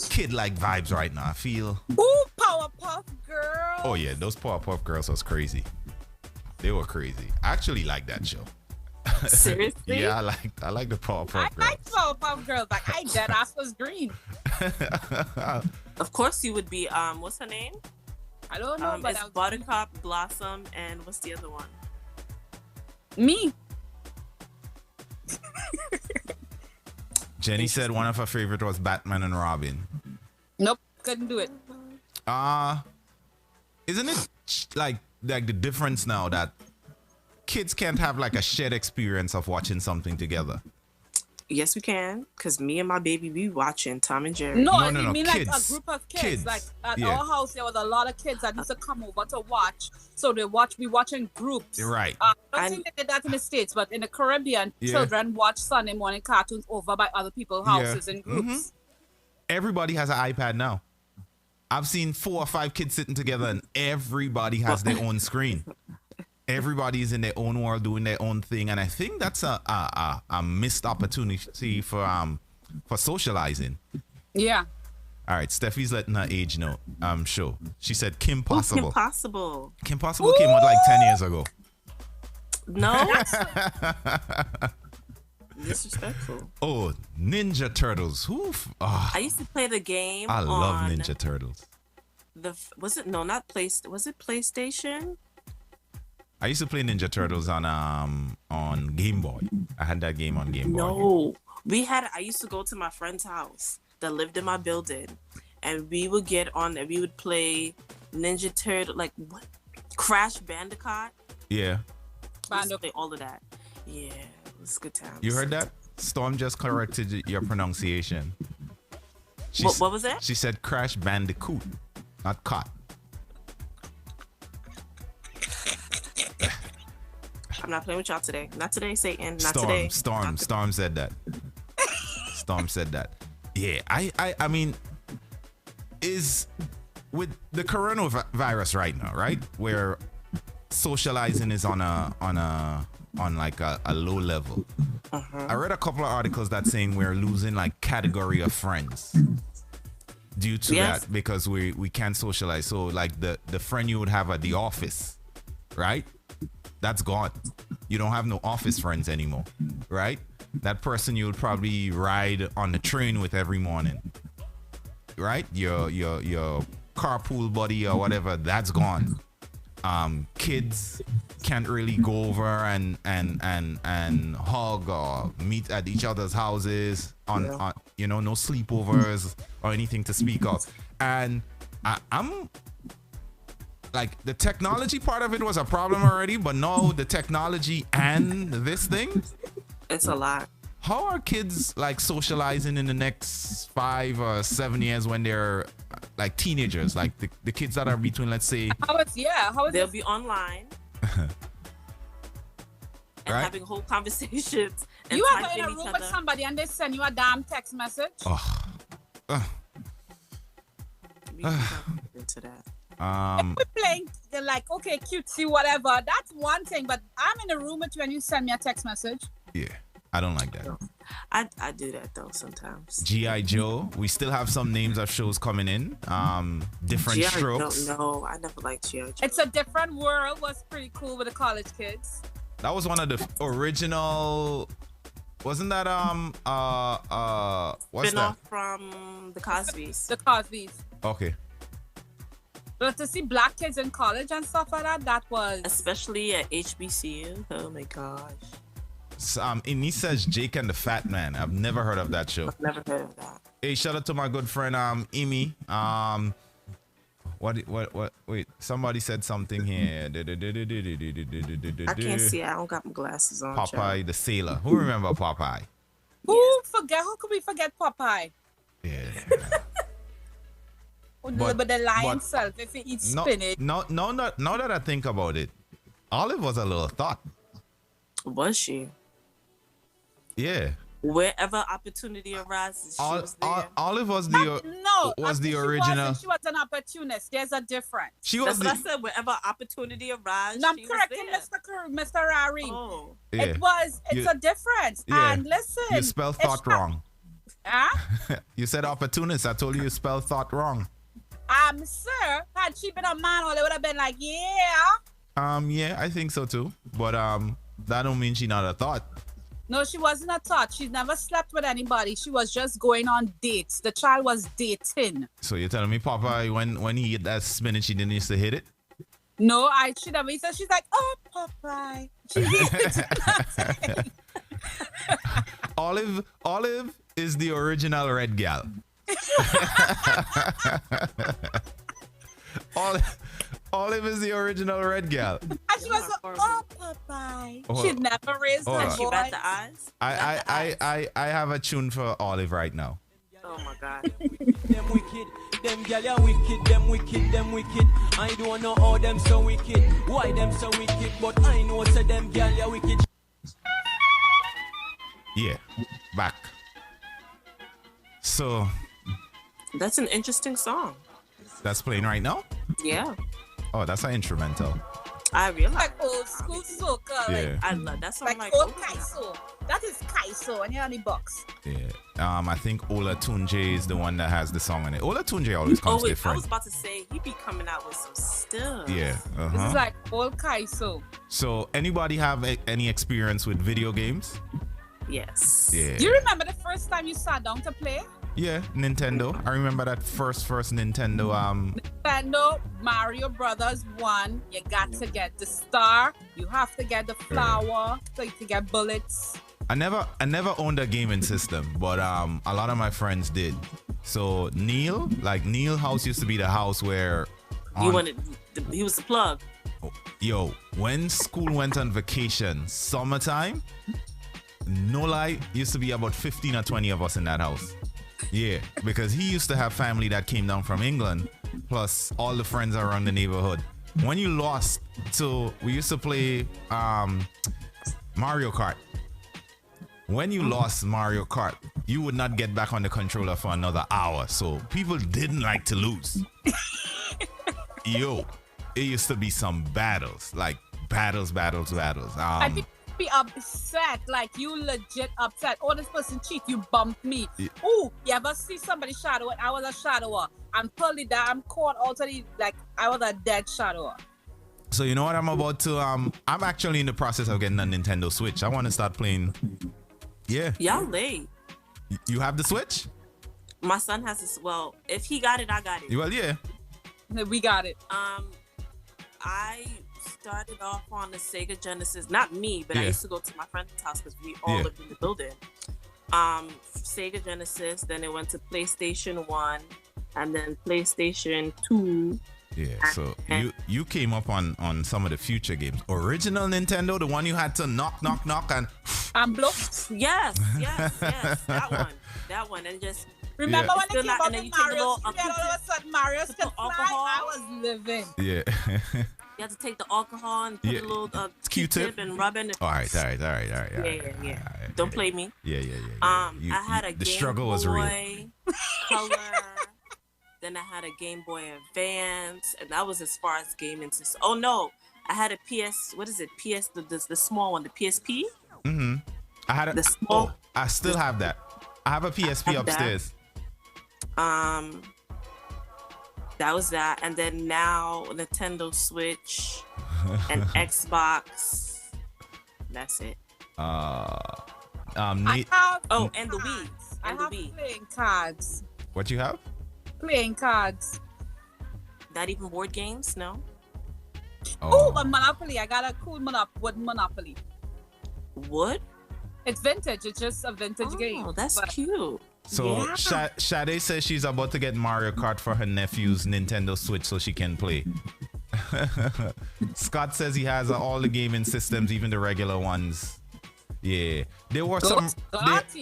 kid-like vibes right now. I feel. Ooh, Powerpuff Girls. Oh yeah, those Powerpuff Girls was crazy. They were crazy. I actually like that show. Seriously? Yeah, I like the Powerpuff Girls. I like Powerpuff Girls. Like I dead ass was green. Of course you would be. What's her name? I don't know, but it's I was Buttercup, Blossom, and what's the other one? me. Jenny said one of her favorite was Batman and Robin. Nope, couldn't do it. Isn't it like the difference now that kids can't have like a shared experience of watching something together? Yes, we can. Cause me and my baby, we watching Tom and Jerry. No, No, you mean kids. like a group of kids. Like at Yeah. our house, there was a lot of kids that used to come over to watch. So we watch in groups. Right. I don't think they did that in the States, but in the Caribbean, Yeah. children watch Sunday morning cartoons over by other people's houses in groups. Everybody has an iPad now. I've seen 4 or 5 kids sitting together and everybody has their own screen. Everybody's in their own world doing their own thing, and I think that's a missed opportunity for socializing. Yeah. All right, Steffi's letting her age know. I'm sure. She said Kim Possible. Kim Possible. Kim Possible came out like 10 years ago. No. Disrespectful. Oh, Ninja Turtles. I used to play the game. I love on Ninja Turtles. Was it PlayStation? I used to play Ninja Turtles on Game Boy. I had that game on Game Boy. No. I used to go to my friend's house that lived in my building, and we would get on and we would play Ninja Turtle, like what? Crash Bandicoot. Yeah. We used to play all of that. Yeah, it was good times. You heard that? Storm just corrected your pronunciation. What was that? She said Crash Bandicoot, not caught. I'm not playing with y'all today. Not today, Satan. Not Storm, today. Storm said that. Storm said that. Yeah, I mean, is with the coronavirus right now, right? Where socializing is on like a low level. I read a couple of articles that saying we're losing like category of friends due to that, because we can't socialize. So like the friend you would have at the office, right? That's gone. You don't have no office friends anymore, right? That person you would probably ride on the train with every morning, right? Your carpool buddy or whatever, that's gone. kids can't really go over and hug or meet at each other's houses on no sleepovers or anything to speak of. And I'm like, the technology part of it was a problem already, but now the technology and this thing, it's a lot. How are kids like socializing in the next 5 or 7 years when they're like teenagers, like the kids that are between, let's say, they'll be online and right? having whole conversations. And You ever in a room with somebody and they send you a damn text message? Into that. If we're playing like, okay, cutesy, whatever, that's one thing. But I'm in a room with you and you send me a text message. Yeah, I don't like that. I do that though sometimes. G.I. Joe. We still have some names of shows coming in. Different G.I. strokes. No, I never liked G.I. Joe. It's a Different World was pretty cool with the college kids. That was one of the original. Wasn't that what's Spin-off that? from the Cosbys. The Cosbys. Okay. But to see black kids in college and stuff like that, that was... Especially at HBCU. Oh my gosh. He says Jake and the Fat Man. I've never heard of that show. I've never heard of that. Hey, shout out to my good friend Amy. What wait, somebody said something here. I can't see. I don't got my glasses on. Popeye child. the Sailor. Who remember Popeye? Who could we forget Popeye? Yeah. But the lion self, if he eats spinach. Now that I think about it, Olive was a little thought. Was she? Yeah. Wherever opportunity arises, she was there. Olive was the original. She was an opportunist. There's a difference. That's what I said. Wherever opportunity arises, no, I'm she correcting Mr. Rareem. Oh. Yeah. It's a difference. Yeah. And listen. You spelled thought wrong. Huh? You said opportunist. I told you spelled thought wrong. Sir, had she been a man, well, it would have been like, yeah. Yeah, I think so too. But that don't mean she not a thought. No, she wasn't a thought. She's never slept with anybody. She was just going on dates. The child was dating. So you're telling me Popeye, when he hit that spinach, he didn't used to hit it? No, she never. He said, she's like, oh, Popeye. She did nothing. Olive is the original red gal. Olive is the original red gal. And she was like, oh, Popeye. She'd never raised her voice. She bat the eyes? I have a tune for Olive right now. Oh my God. Them wicked, them gal are wicked, them wicked, them wicked. I don't know how them so wicked, why them so wicked, but I know so them gal are wicked. Yeah, back. So that's an interesting song. That's playing right now? Yeah. Oh, that's an instrumental. I realize. Like old school soca. Yeah. I love that song. Like old Kaiso. That is Kaiso and you're on the box. Yeah. I think Ola Tunje is the one that has the song in it. Ola Tunje always comes different. I was about to say he be coming out with some stuff. Yeah. This is like old Kaiso. So anybody have any experience with video games? Yes. Yeah. Do you remember the first time you sat down to play? Yeah, Nintendo. I remember that first Nintendo. Nintendo, Mario Brothers 1. You got to get the star. You have to get the flower. So you can get bullets. I never owned a gaming system, but a lot of my friends did. So Neil house used to be the house where he was the plug. Yo, when school went on vacation, summertime, no lie, used to be about 15 or 20 of us in that house. Yeah, because he used to have family that came down from England, plus all the friends around the neighborhood. When you lost, so we used to play Mario Kart. When you lost Mario Kart, you would not get back on the controller for another hour. So people didn't like to lose. Yo, it used to be some battles, like battles. I think be upset, like you legit upset. Oh, this person cheat, you bumped me. Yeah. Ooh, you ever see somebody shadow it? I was a shadower. I'm totally that I'm caught already, like I was a dead shadower. So you know what I'm about to I'm actually in the process of getting a Nintendo Switch. I want to start playing. Yeah. Y'all late. You have the Switch? My son has this. Well, if he got it, I got it. Well, yeah. We got it. I started off on the Sega Genesis. Not me, but I used to go to my friend's house because we all lived in the building. Sega Genesis, then it went to PlayStation 1, and then PlayStation 2. Yeah, so you came up on some of the future games. Original Nintendo, the one you had to knock and blow. Yes, that one, and just remember when they came out with Mario? All of a sudden Mario's could fly. I was living. Yeah. You have to take the alcohol and put a little Q-tip and rub it. All right. Yeah. Don't play me. Yeah. I had a the Game struggle Boy was real. Color. Then I had a Game Boy Advance, and that was as far as gaming system. Oh no, I had a PS. What is it? PS the small one, the PSP. Mm-hmm. I had the small. I still have that. I have a PSP upstairs. That was that, and then now Nintendo Switch and Xbox. That's it. And the Wii. I have playing cards. What you have? Playing cards. Not even board games, no. Oh, but Monopoly. I got a cool wooden Monopoly. Wood? It's vintage. It's just a vintage game. Oh, that's cute. So Sade says she's about to get Mario Kart for her nephew's Nintendo Switch so she can play. Scott says he has all the gaming systems, even the regular ones. Yeah, there were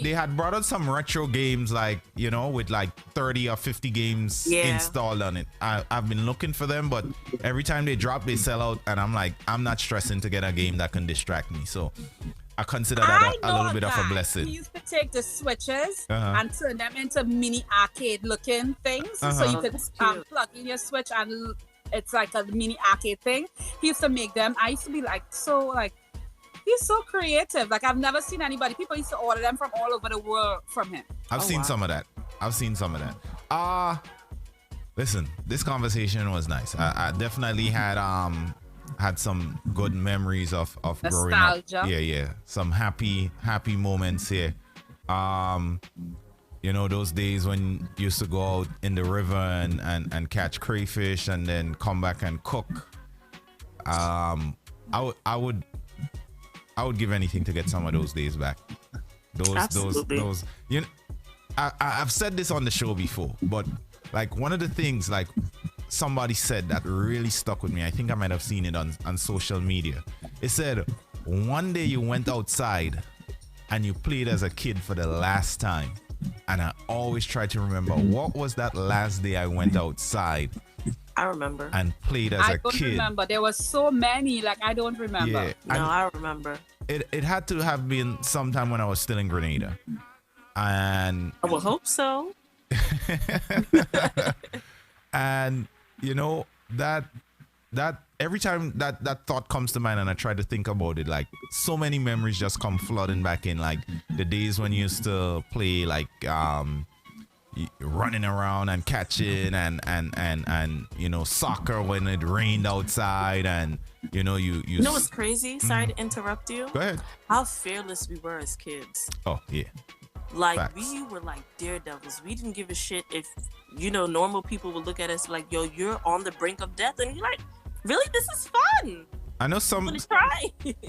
they had brought out some retro games, like, you know, with like 30 or 50 games installed on it. I've been looking for them, but every time they drop, they sell out, and I'm like, I'm not stressing to get a game that can distract me. So I consider that a little bit of a blessing. He used to take the Switches and turn them into mini arcade looking things, so you could plug in your Switch and it's like a mini arcade thing. He used to make them. I used to be like, he's so creative. Like, I've never seen anybody. People used to order them from all over the world from him. I've seen some of that. Listen, this conversation was nice. I definitely had some good memories of growing up. Yeah. Some happy moments here. You know, those days when you used to go out in the river and catch crayfish and then come back and cook. I would give anything to get some of those days back. Those. You know, I've said this on the show before, but like one of the things like somebody said that really stuck with me. I think I might have seen it on social media. It said, one day you went outside and you played as a kid for the last time. And I always try to remember, what was that last day I went outside? I remember. And played as a kid. I don't remember. There were so many, like I don't remember. Yeah, no, I remember. It had to have been sometime when I was still in Grenada. And I would hope so. And you know, that every time that thought comes to mind and I try to think about it, like so many memories just come flooding back in, like the days when you used to play like running around and catching and you know, soccer when it rained outside, and you know what's crazy? Sorry to interrupt you. Go ahead. How fearless we were as kids. Oh yeah. Like Facts. We were like daredevils. We didn't give a shit if, you know, normal people would look at us like, yo, you're on the brink of death, and you're like, really, this is fun. I know some.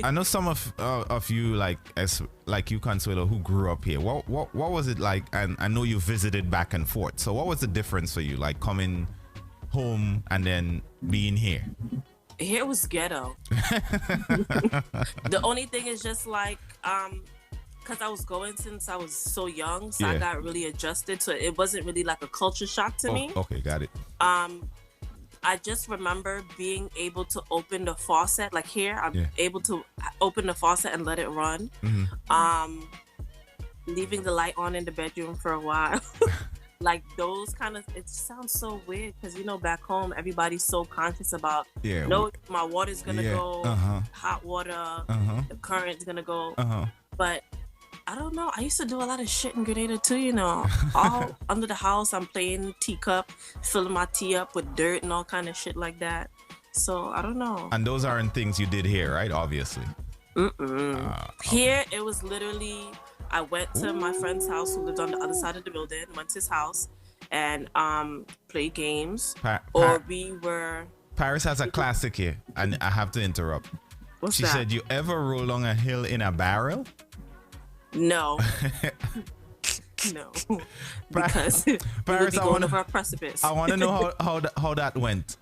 I know some of you, like you, Consuelo, who grew up here. What was it like? And I know you visited back and forth. So what was the difference for you, like coming home and then being here? Here was ghetto. The only thing is just like because I was going since I was so young, so I got really adjusted. So it wasn't really like a culture shock to me. Okay, got it. I just remember being able to open the faucet, like here, I'm able to open the faucet and let it run. Leaving the light on in the bedroom for a while. Like those kind of, it sounds so weird because, you know, back home, everybody's so conscious about, no, my water's going to go, hot water, the current's going to go. But I don't know. I used to do a lot of shit in Grenada too, you know. All under the house, I'm playing teacup, filling my tea up with dirt and all kind of shit like that. So I don't know. And those aren't things you did here, right? Obviously. Here, it was literally, I went to my friend's house who lived on the other side of the building, went to his house and played games. Or we were Paris has a classic here, and I have to interrupt. What's she that? said, "You ever roll down a hill in a barrel?" No. No. Because we would Paris, be going over a precipice. I want to know how that went.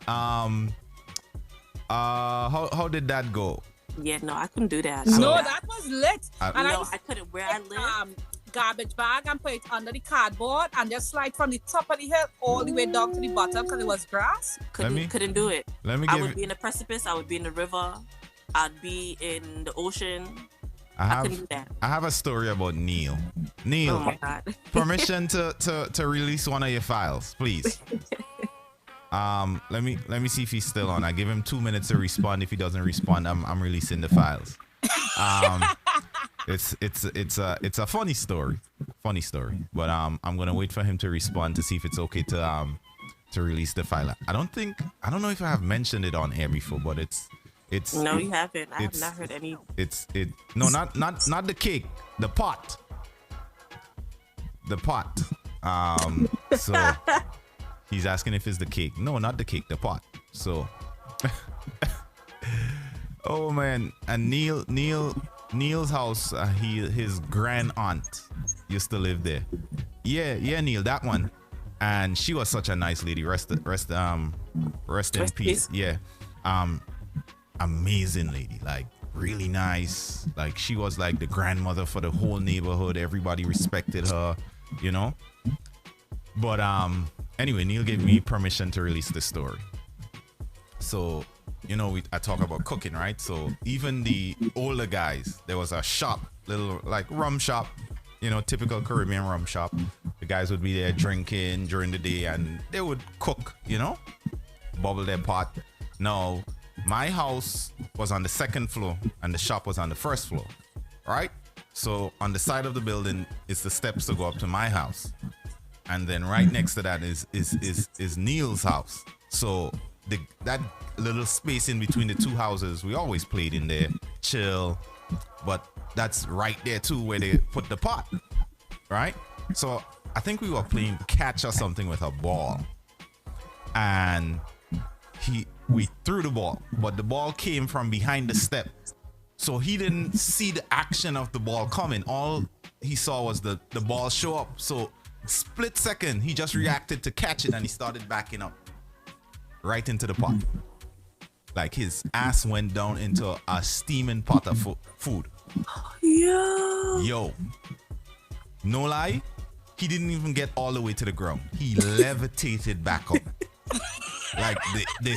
How did that go? Yeah, no, I couldn't do that. No, that was lit. And I couldn't. Where I live, garbage bag and put it under the cardboard and just slide from the top of the hill all the way down to the bottom because it was grass. Couldn't do it. I would be in a precipice. I would be in the river. I'd be in the ocean. I couldn't do that. I have a story about Neil. Neil, Oh my God. permission to release one of your files, please. Let me see if he's still on. I give him 2 minutes to respond. If he doesn't respond, I'm releasing the files. It's a funny story, but I'm gonna wait for him to respond to see if it's okay to release the file. I don't know if I have mentioned it on air before, but it's No, you haven't. I have not heard any. No, not the cake, the pot. So he's asking if it's the cake. No, not the cake, the pot. So oh man, and Neil's house, his grand aunt used to live there. Yeah, Neil, that one. And she was such a nice lady. Rest in peace. Yeah. Amazing lady, like really nice. Like she was like the grandmother for the whole neighborhood. Everybody respected her, you know. But anyway, Neil gave me permission to release the story. So, you know, I talk about cooking, right? So even the older guys, there was a shop, little like rum shop, you know, typical Caribbean rum shop. The guys would be there drinking during the day and they would cook, you know, bubble their pot. Now, my house was on the second floor and the shop was on the first floor, right? So on the side of the building is the steps to go up to my house. And then right next to that is Neil's house. So that little space in between the two houses, we always played in there, chill. But that's right there too where they put the pot, right? So I think we were playing catch or something with a ball. And we threw the ball, but the ball came from behind the step. So he didn't see the action of the ball coming. All he saw was the ball show up. So split second, he just reacted to catch it and he started backing up right into the pot. Like his ass went down into a steaming pot of food. Yo. No lie, he didn't even get all the way to the ground. He levitated back up. Like the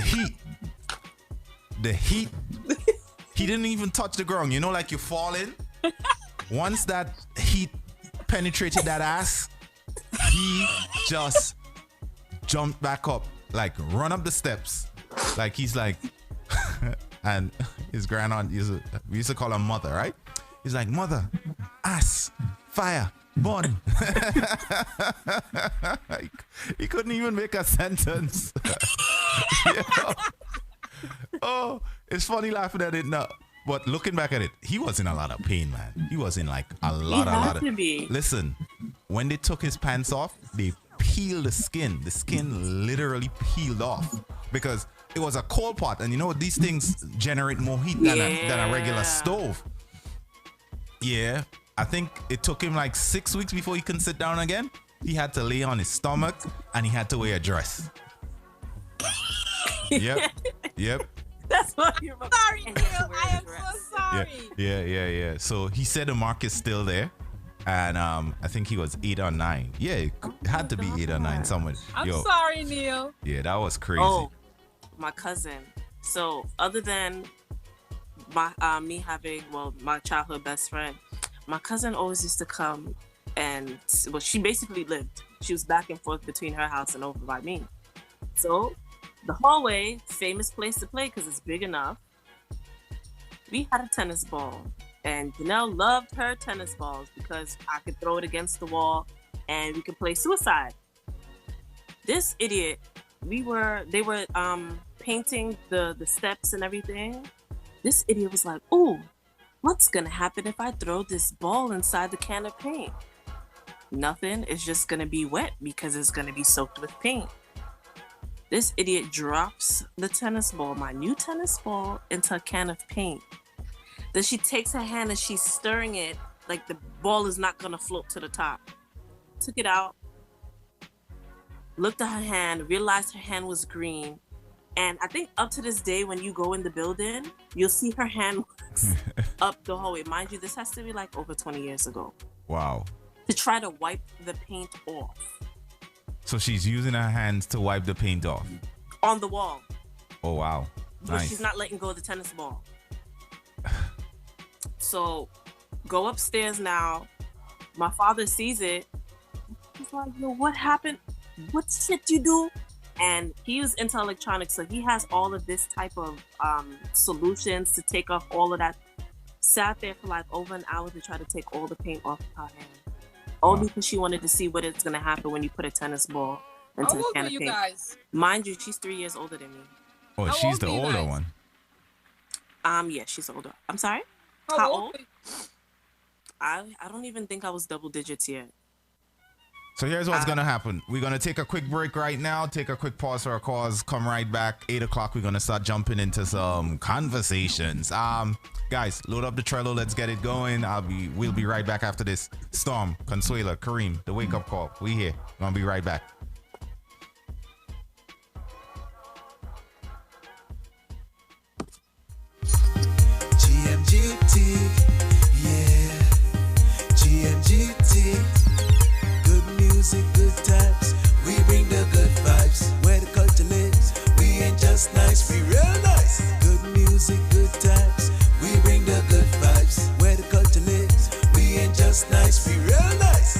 heat, he didn't even touch the ground. You know, like you fall in. Once that heat penetrated that ass, he just jumped back up, like run up the steps. Like he's like, and his grand aunt we used to call her mother, right? He's like, mother, ass, fire, burn. He couldn't even make a sentence. Oh, it's funny laughing at it now. But looking back at it, he was in a lot of pain, man. He was in like a lot of. Listen, when they took his pants off, they peeled the skin. The skin literally peeled off because it was a coal pot, and you know these things generate more heat than a regular stove. Yeah, I think it took him like 6 weeks before he can sit down again. He had to lay on his stomach and he had to wear a dress. Yep. That's what you remember. Sorry, Neil. I am so sorry. Yeah. So he said the mark is still there. And I think he was 8 or 9. Yeah, it had to be 8 or 9 somewhere. I'm sorry, Neil. Yeah, that was crazy. Oh, my cousin. So other than my me having my childhood best friend, my cousin always used to come and she basically lived. She was back and forth between her house and over by me. So the hallway, famous place to play because it's big enough. We had a tennis ball. And Janelle loved her tennis balls because I could throw it against the wall and we could play suicide. This idiot, they were painting the steps and everything. This idiot was like, "Ooh, what's gonna happen if I throw this ball inside the can of paint?" Nothing, it's just gonna be wet because it's gonna be soaked with paint. This idiot drops the tennis ball, my new tennis ball, into a can of paint. Then she takes her hand and she's stirring it like the ball is not gonna float to the top. Took it out, looked at her hand, realized her hand was green. And I think up to this day, when you go in the building, you'll see her hand up the hallway. Mind you, this has to be like over 20 years ago. Wow. To try to wipe the paint off. So she's using her hands to wipe the paint off? On the wall. Oh, wow. But Nice. she's not letting go of the tennis ball. So go upstairs now. My father sees it. He's like, yo, what happened? What shit you do? And he was into electronics, so he has all of this type of solutions to take off all of that. Sat there for like over an hour to try to take all the paint off of her hand. All because she wanted to see what it's going to happen when you put a tennis ball into How the old can are of you paint. guys? Mind you, she's 3 years older than me. Oh, How she's old the are you older guys? one. Yeah, she's older. I'm sorry? How old? I don't even think I was double digits yet. So here's what's going to happen. We're going to take a quick break right now, take a quick pause for our cause, come right back. 8 o'clock, we're going to start jumping into some conversations. Guys, load up the Trello. Let's get it going. We'll be right back after this. Storm, Consuela, Kareem, the wake up call. We here. Gonna be right back. GMGT, yeah. GMGT. Good music, good times. We bring the good vibes. Where the culture lives, we ain't just nice, we real nice. Good music, good times. We bring the good vibes. Where the culture lives, we ain't just nice, we real nice.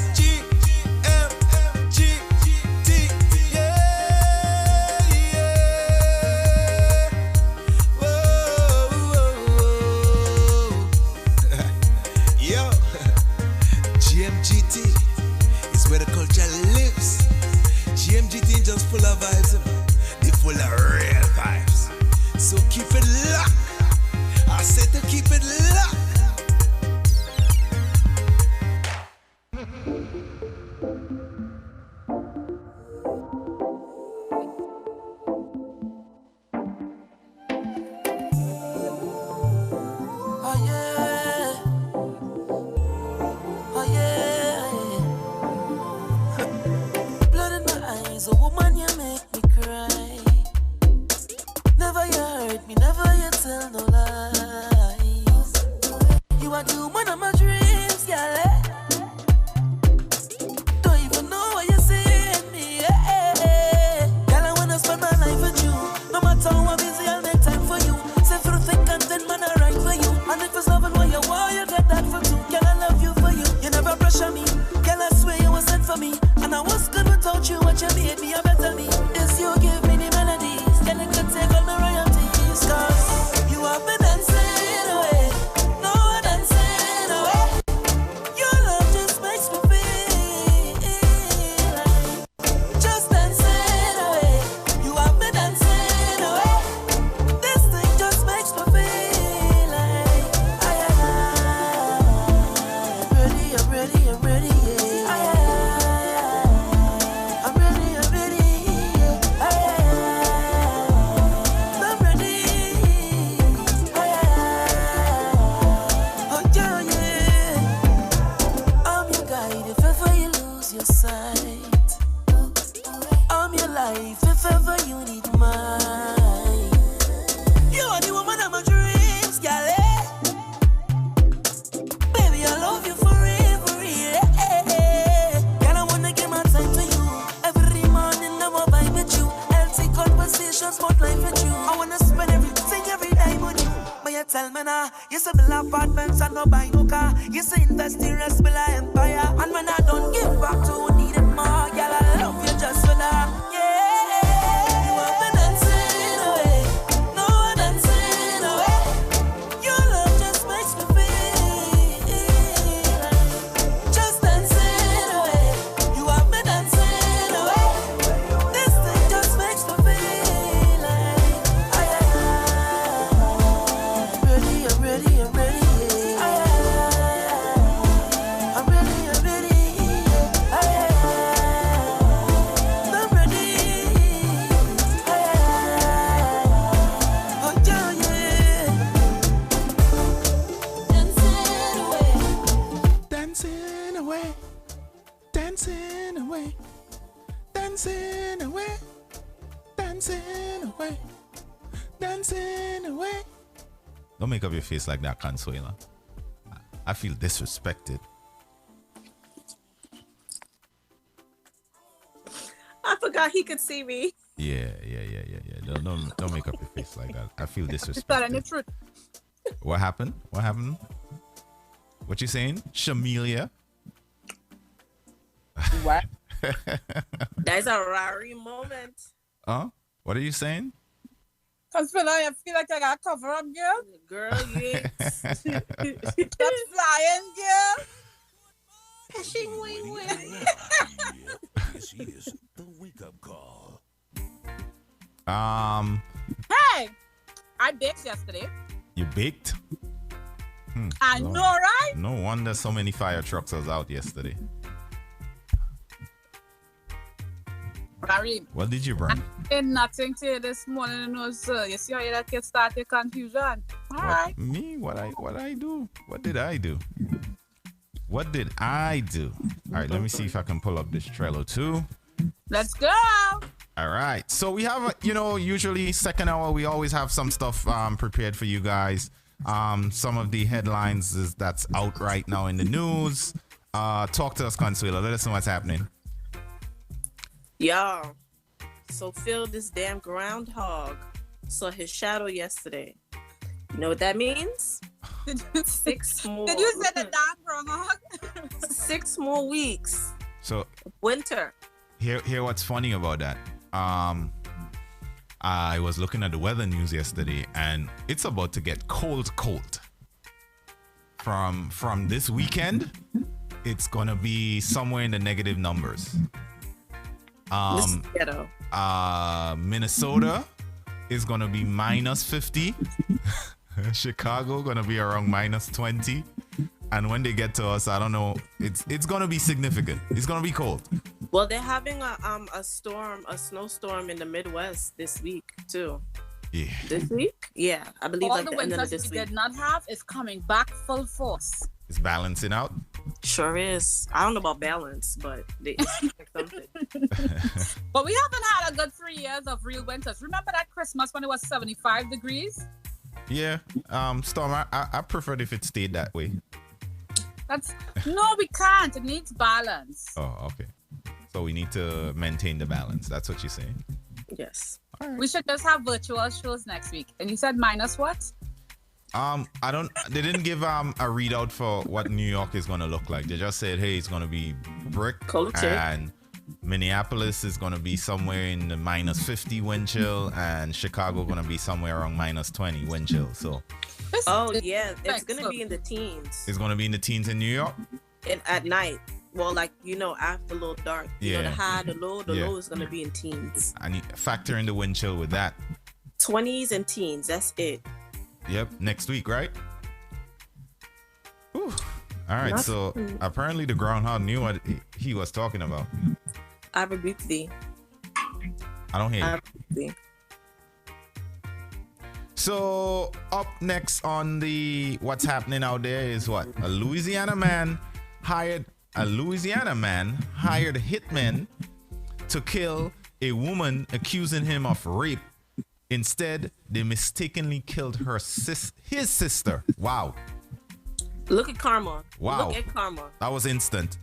GMGT, yeah, yeah. Whoa, whoa, whoa. Yo, GMGT is where the culture lives. GMGT ain't just full of vibes, you know. They full of real vibes. So keep it locked. I said to keep it locked. Oh yeah. Oh yeah. Blood in my eyes, oh woman, you make me cry. Never you hurt me, never you tell no lies. You are the woman of my dreams, girl. Don't even know what you're saying me. Girl, I wanna spend my life with you. No matter how busy, I'll make time for you. Say through thick and thin, man, I write for you. And if it's loving what you want, you get that from too. Girl, I love you for you. You never pressure me. Girl, I swear you were sent for me. And I was good without you. What you made me, you better me. This you give me the melodies. Girl, you could take all my royalties. Cause you have been dancing away. No one dancing away. Your love just makes me feel like just dancing away. You have been dancing away. This thing just makes me feel like I'm ready, I'm ready, I'm ready, yeah. I'm ready, I'm ready, yeah. I'm ready, oh yeah, yeah. I'm your guide if ever you lose your sight. I'm your life if ever you need mine. You are the woman of my dreams, girl. Baby, I love you forever, yeah. Girl, I wanna give my time to you. Every morning I'm a vibe with you. Healthy conversations about life with you. I wanna spend everything, every day with you. But you tell me now, you say build apartments and no buy no car. You say invest in rest, build an empire. And when I don't give back to who need it more, girl, I love you just for that. Yeah, you have been dancing dancing away, dancing away, dancing away, dancing away. Don't make up your face like that, Consuela. I feel disrespected. I forgot he could see me. Yeah. Don't make up your face like that. I feel It's disrespected. telling the truth. What happened? What happened? What you saying, Shamelia? What? That's a rare moment. Huh? What are you saying? Consuela, I feel like I got cover up, girl. Girl, you ain't. That's flying, girl. Shing, wing, wing. This is the wake-up call. Hey, I baked yesterday. You baked? I know, right? No wonder so many fire trucks was out yesterday. Kareem, What did you burn? ain't nothing to you this morning, no, sir. You see how you that kid start your confusion? All right. Me? What I do? What did I do? What did I do? All right, let me see if I can pull up this Trello too. Let's go. All right. So we have, usually second hour, we always have some stuff prepared for you guys. Some of the headlines that's out right now in the news. Talk to us, Consuela. Let us know what's happening. Y'all, so Phil, this damn groundhog, saw his shadow yesterday. You know what that means? 6 more. Did you say the damn groundhog? 6 more weeks. So Winter. Hear what's funny about that. I was looking at the weather news yesterday, and it's about to get cold. From this weekend, it's gonna be somewhere in the negative numbers. Minnesota is gonna be -50. Chicago gonna be around -20. And when they get to us, I don't know. It's gonna be significant. It's gonna be cold. Well, they're having a snowstorm in the Midwest this week too. Yeah. This week? Yeah, I believe All like the the end of winters this we week. did not have is coming back full force. It's balancing out. Sure is. I don't know about balance, but it's something. But we haven't had a good 3 years of real winters. Remember that Christmas when it was 75 degrees? Yeah. Storm, I preferred if it stayed that way. No, we can't. It needs balance. Oh, okay. So we need to maintain the balance. That's what you're saying. Yes. We should just have virtual shows next week. And you said minus what? They didn't give a readout for what New York is gonna look like. They just said, hey, it's gonna be brick, and Minneapolis is gonna be somewhere in the -50 wind chill, and Chicago gonna be somewhere around -20 wind chill. So yeah, it's gonna be in the teens. It's gonna be in the teens in New York? And at night. Well, like, after a little dark. Yeah. The high, the low is gonna be in teens. I need to factor in the wind chill with that. 20s and teens, that's it. Yep, next week, right? Whew. All right, so apparently the groundhog knew what he was talking about. I rebuke thee. I don't hear you. I rebuke thee. So up next on the what's happening out there is what? A Louisiana man hired a hitman to kill a woman accusing him of rape. Instead, they mistakenly killed his sister. Wow. Look at karma. Wow. Look at karma. That was instant.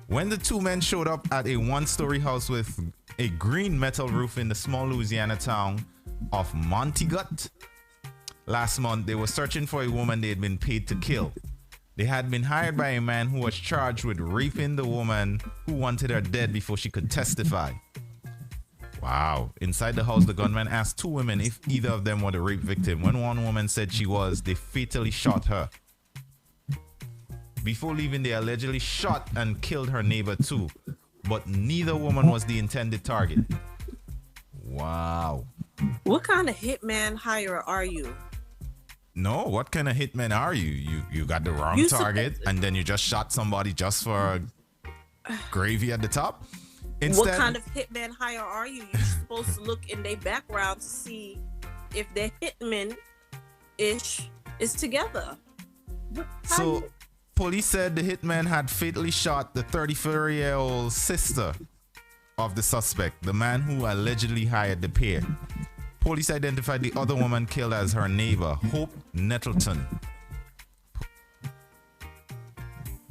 When the two men showed up at a one-story house with a green metal roof in the small Louisiana town of Montaigut last month, they were searching for a woman they had been paid to kill. They had been hired by a man who was charged with raping the woman who wanted her dead before she could testify. Wow. Inside the house, the gunman asked two women if either of them were the rape victim. When one woman said she was, they fatally shot her. Before leaving, they allegedly shot and killed her neighbor too. But neither woman was the intended target. Wow. What kind of hitman hire are you? No, what kind of hitman are you? You got the wrong target and then you just shot somebody just for gravy at the top? What kind of hitman hire are you? You're supposed to look in their background to see if their hitman-ish is together. Police said the hitman had fatally shot the 34-year-old sister of the suspect, the man who allegedly hired the pair. Police identified the other woman killed as her neighbor, Hope Nettleton.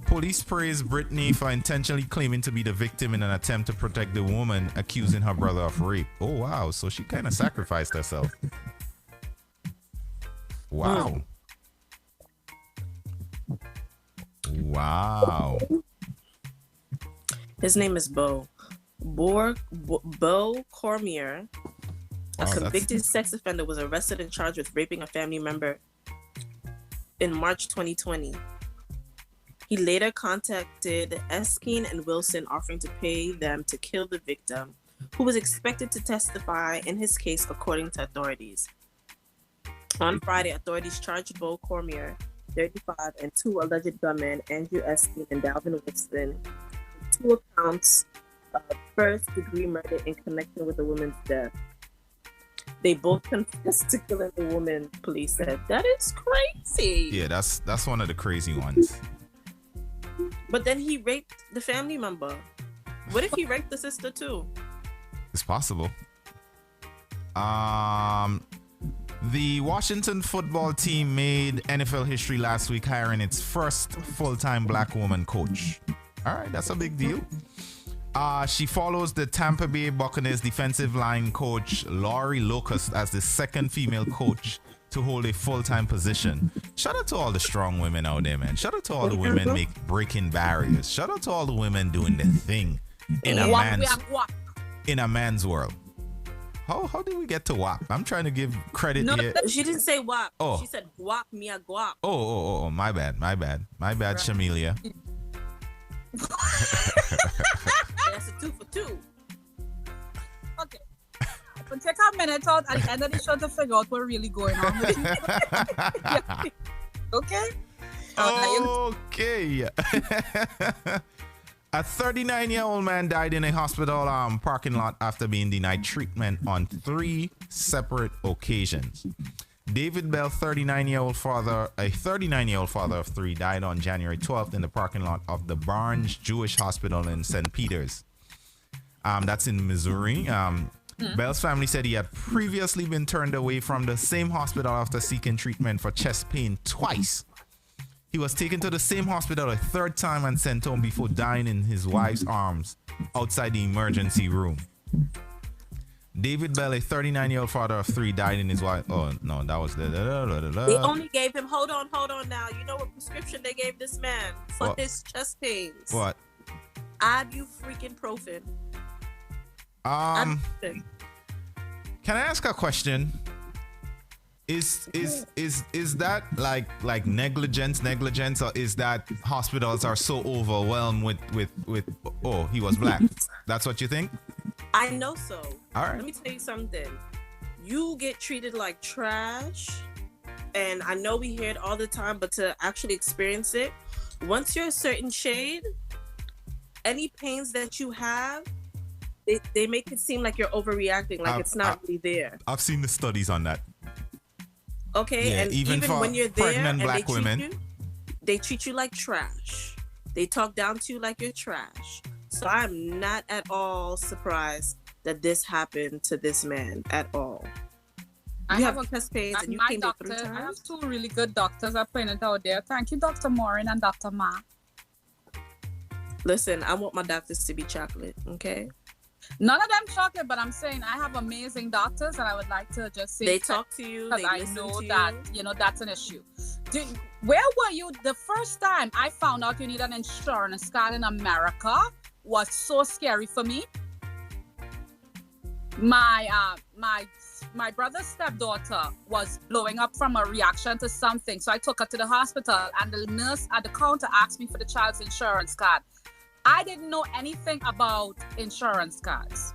Police praised Brittany for intentionally claiming to be the victim in an attempt to protect the woman accusing her brother of rape. Oh, wow. So she kind of sacrificed herself. Wow. Wow. His name is Bo Cormier. A convicted sex offender was arrested and charged with raping a family member in March 2020. He later contacted Eskeen and Wilson, offering to pay them to kill the victim, who was expected to testify in his case, according to authorities. On Friday, authorities charged Bo Cormier, 35, and two alleged gunmen, Andrew Eskeen and Dalvin Wilson, with 2 accounts of first-degree murder in connection with the woman's death. They both confessed to killing the woman, police said. That is crazy. Yeah, that's one of the crazy ones. But then he raped the family member. What if he raped the sister too? It's possible. The Washington football team made NFL history last week, hiring its first full-time black woman coach. All right, that's a big deal. She follows the Tampa Bay Buccaneers defensive line coach Laurie Locust as the second female coach to hold a full-time position. Shout out to all the strong women out there, man. Shout out to all the women breaking barriers. Shout out to all the women doing their thing in a man's world. How did we get to WAP? I'm trying to give credit here. She didn't say WAP. Oh. She said guap, mia guap. Oh, my bad, right. Shamilia. That's a 2 for 2. Okay. We'll take a minute out at the end of the show to figure out what's really going on with you. Okay? Okay. A 39-year-old man died in a hospital parking lot after being denied treatment on 3 separate occasions. David Bell, a 39-year-old father of 3, died on January 12th in the parking lot of the Barnes Jewish Hospital in St. Peters. That's in Missouri. Bell's family said he had previously been turned away from the same hospital after seeking treatment for chest pain twice. He was taken to the same hospital a 3rd time and sent home before dying in his wife's arms outside the emergency room. David Bell, a 39-year-old father of 3, died in his wife. Oh, no, that was the... They only gave him... Hold on now. You know what prescription they gave this man for his chest pains? What? Ibuprofen. Can I ask a question? Is that like negligence, or is that hospitals are so overwhelmed with oh, he was black? That's what you think? I know so. All right. Let me tell you something. You get treated like trash, and I know we hear it all the time, but to actually experience it, once you're a certain shade, any pains that you have, they make it seem like you're overreacting, like it's not really there. I've seen the studies on that. Okay, yeah, and even when you're there and black women, they treat you like trash. They talk down to you like you're trash. So I'm not at all surprised that this happened to this man at all. I have chest pains and you came there 3 times? I have 2 really good doctors I put it out there. Thank you, Dr. Morin and Dr. Ma. Listen, I want my doctors to be chocolate, okay? None of them chocolate, but I'm saying I have amazing doctors, and I would like to just say they talk to you. Because I know that that's an issue. Where were you the first time I found out you need an insurance card in America? Was so scary for me. My brother's stepdaughter was blowing up from a reaction to something, so I took her to the hospital, and the nurse at the counter asked me for the child's insurance card. I didn't know anything about insurance cards.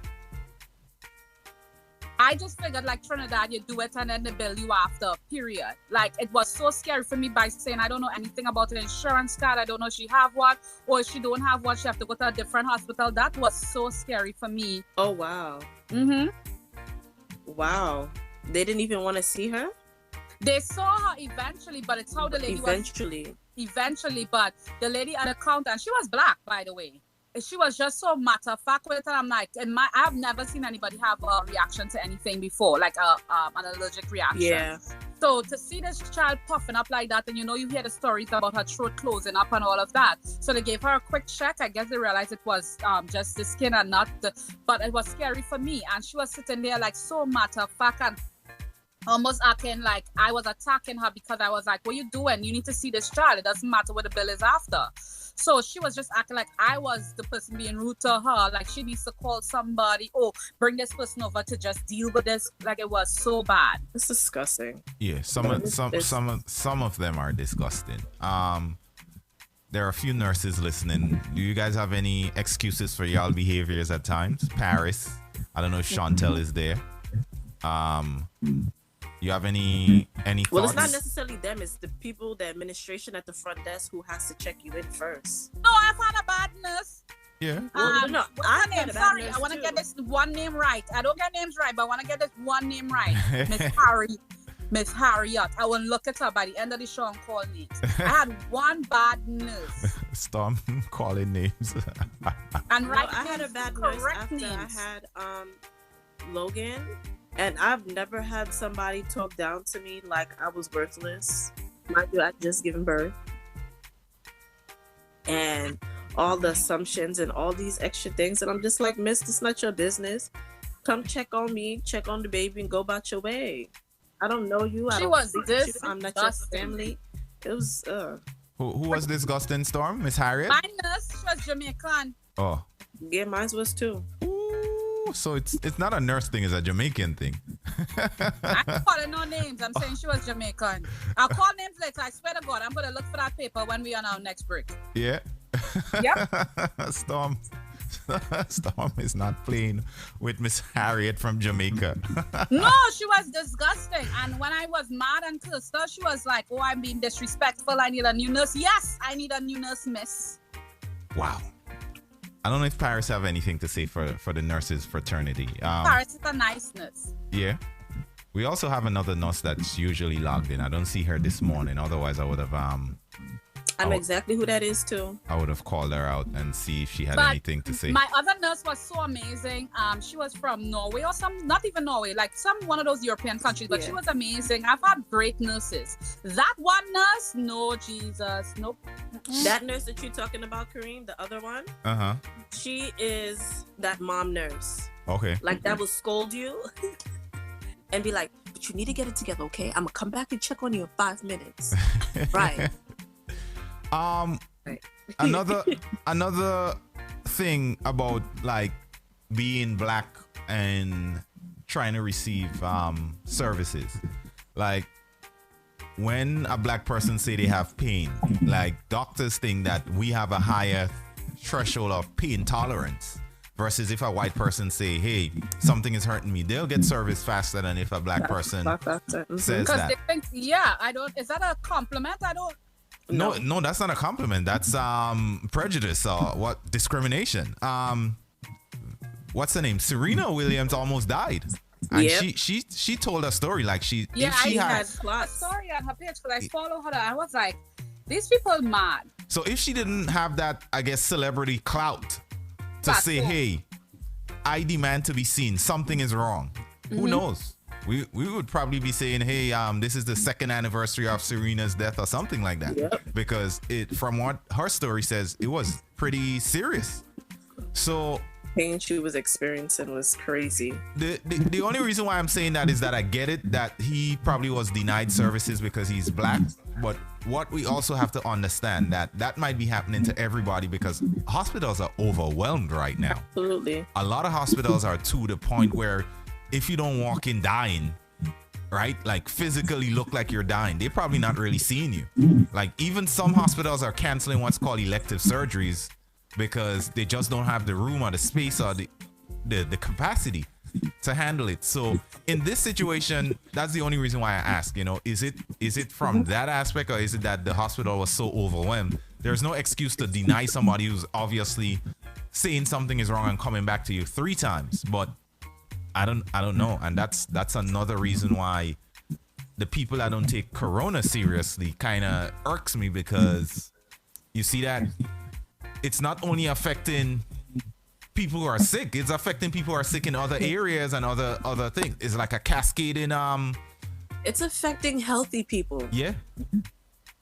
I just figured like Trinidad, you do it and then they bill you after, period. Like it was so scary for me by saying I don't know anything about an insurance card. I don't know if she have one, or if she don't have one, she have to go to a different hospital. That was so scary for me. Oh, wow. Wow. They didn't even want to see her? They saw her eventually, but it's how the lady eventually. eventually, but the lady at the counter, and she was black, by the way. She was just so matter of fact with it, and I'm like, I've never seen anybody have a reaction to anything before, like an allergic reaction. Yeah. So to see this child puffing up like that, and you hear the stories about her throat closing up and all of that. So they gave her a quick check. I guess they realized it was just the skin and not but it was scary for me. And she was sitting there like so matter of fact and almost acting like I was attacking her because I was like, what you doing? You need to see this child. It doesn't matter what the bill is after. So she was just acting like I was the person being rude to her. Like she needs to call somebody. Oh, bring this person over to just deal with this. Like it was so bad. It's disgusting. Yeah, some of them are disgusting. There are a few nurses listening. Do you guys have any excuses for y'all behaviors at times? Paris, I don't know if Chantel is there. You have any thoughts? Well, it's not necessarily them. It's the people, the administration at the front desk who has to check you in first. No, I've had a bad nurse. Yeah. No, what's her name? Sorry, I want to get this one name right. I don't get names right, but I want to get this one name right. Miss Harriet. I will look at her by the end of the show and call names. I had one bad nurse. Stop calling names. And right, I had a bad nurse after names. I had Logan. And I've never had somebody talk down to me like I was worthless. Mind you, I just given birth. And all the assumptions and all these extra things. And I'm just like, miss, it's not your business. Come check on me, check on the baby, and go about your way. I don't know you. I'm not your family. It was, Who was disgusting, Storm? Miss Harriet? My nurse, she was Jamaican. Oh. Yeah, mine was too. So it's not a nurse thing, it's a Jamaican thing. I'm calling no names. I'm saying she was Jamaican. I'll call names later. I swear to God, I'm gonna look for that paper when we are on our next break. Yeah. Yep. Storm is not playing with Miss Harriet from Jamaica. No, she was disgusting. And when I was mad and cursed her, she was like, "Oh, I'm being disrespectful. I need a new nurse." Yes, I need a new nurse, miss. Wow. I don't know if Paris have anything to say for the nurses fraternity. Paris is a nice nurse. Yeah. We also have another nurse that's usually logged in. I don't see her this morning. Otherwise, I would have I know exactly who that is too. I would have called her out and see if she had anything to say. My other nurse was so amazing. She was from Norway or not even Norway, like one of those European countries, but she was amazing. I've had great nurses. That one nurse, no, Jesus, nope. That nurse that you're talking about, Kareem, the other one, she is that mom nurse. Okay. Like that will scold you and be like, but you need to get it together, okay? I'm gonna come back and check on you in 5 minutes. Right. Another thing about like being black and trying to receive services, like when a black person say they have pain, like doctors think that we have a higher threshold of pain tolerance versus if a white person say, hey, something is hurting me, they'll get service faster than if a black person says that. They think, is that a compliment? No, that's not a compliment. That's prejudice or discrimination. What's her name? Serena Williams almost died. And she told a story like she had a story on her page because I follow her. I was like, these people mad. So if she didn't have that, I guess, celebrity clout to say, hey, I demand to be seen, something is wrong. Who knows? We would probably be saying, hey, this is the 2nd anniversary of Serena's death or something like that. Because from what her story says, it was pretty serious. So pain she was experiencing was crazy. The only reason why I'm saying that is that I get it that he probably was denied services because he's black. But what we also have to understand that might be happening to everybody because hospitals are overwhelmed right now. Absolutely. A lot of hospitals are to the point where if you don't walk in dying, right, like physically look like you're dying, they're probably not really seeing you. Like even some hospitals are canceling what's called elective surgeries because they just don't have the room or the space or the capacity to handle it. So in this situation, that's the only reason why I ask, is it from that aspect or is it that the hospital was so overwhelmed? There's no excuse to deny somebody who's obviously saying something is wrong and coming back to you 3 times, but I don't know, and that's another reason why the people that don't take corona seriously kind of irks me, because you see that it's not only affecting people who are sick, it's affecting people who are sick in other areas and other things. It's like a cascading it's affecting healthy people. Yeah.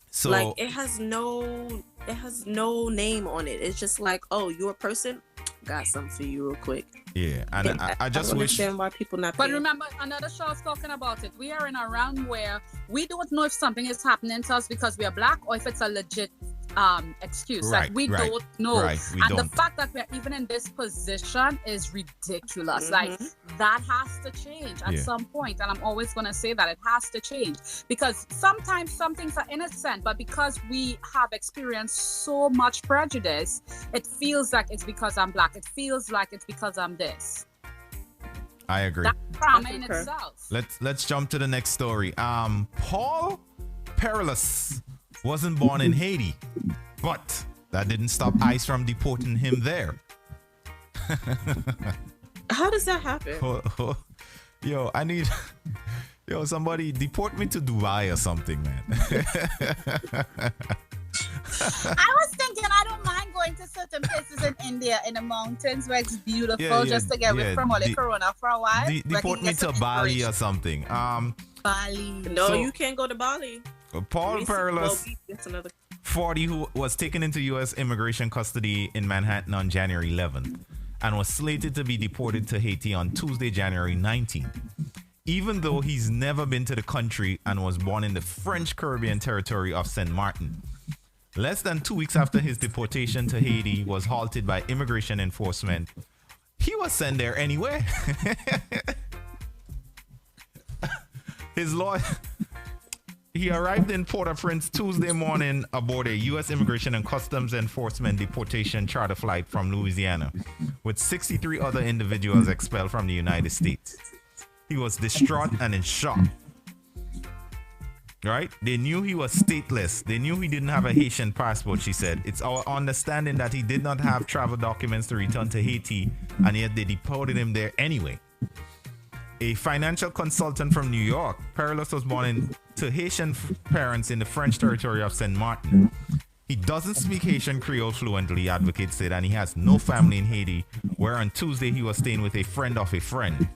So like it has no name on it. It's just like, oh, you're a person, got something for you real quick. Yeah, and I just wish. Understand why people not. But remember, another show's talking about it. We are in a round where we don't know if something is happening to us because we are black or if it's a legit excuse. Right, like we right, don't know. right, we and don't. the fact that we're even in this position is ridiculous. Like that has to change at some point. And I'm always gonna say that it has to change, because sometimes some things are innocent, but because we have experienced so much prejudice, it feels like it's because I'm black. It feels like it's because I'm this. I agree. That's trauma in itself. Let's jump to the next story. Paul Perilous wasn't born in Haiti, but that didn't stop ICE from deporting him there. How does that happen? Yo, I need somebody deport me to Dubai or something, man. I was thinking I don't mind going to certain places in India in the mountains where it's beautiful, just to get away from all the corona for a while. Deport me to Bali or something. Bali. No, you can't go to Bali. Paul Perilous, 40, who was taken into U.S. immigration custody in Manhattan on January 11th and was slated to be deported to Haiti on Tuesday, January 19th. Even though he's never been to the country and was born in the French Caribbean territory of Saint Martin. Less than 2 weeks after his deportation to Haiti was halted by immigration enforcement, he was sent there anyway. His lawyer... He arrived in Port-au-Prince Tuesday morning aboard a U.S. Immigration and Customs Enforcement deportation charter flight from Louisiana, with 63 other individuals expelled from the United States. He was distraught and in shock. Right? They knew he was stateless. They knew he didn't have a Haitian passport, she said. It's our understanding that he did not have travel documents to return to Haiti, and yet they deported him there anyway. A financial consultant from New York, Perilous was born to Haitian parents in the French territory of Saint Martin. He doesn't speak Haitian Creole fluently, advocates said, and he has no family in Haiti, where on Tuesday he was staying with a friend of a friend.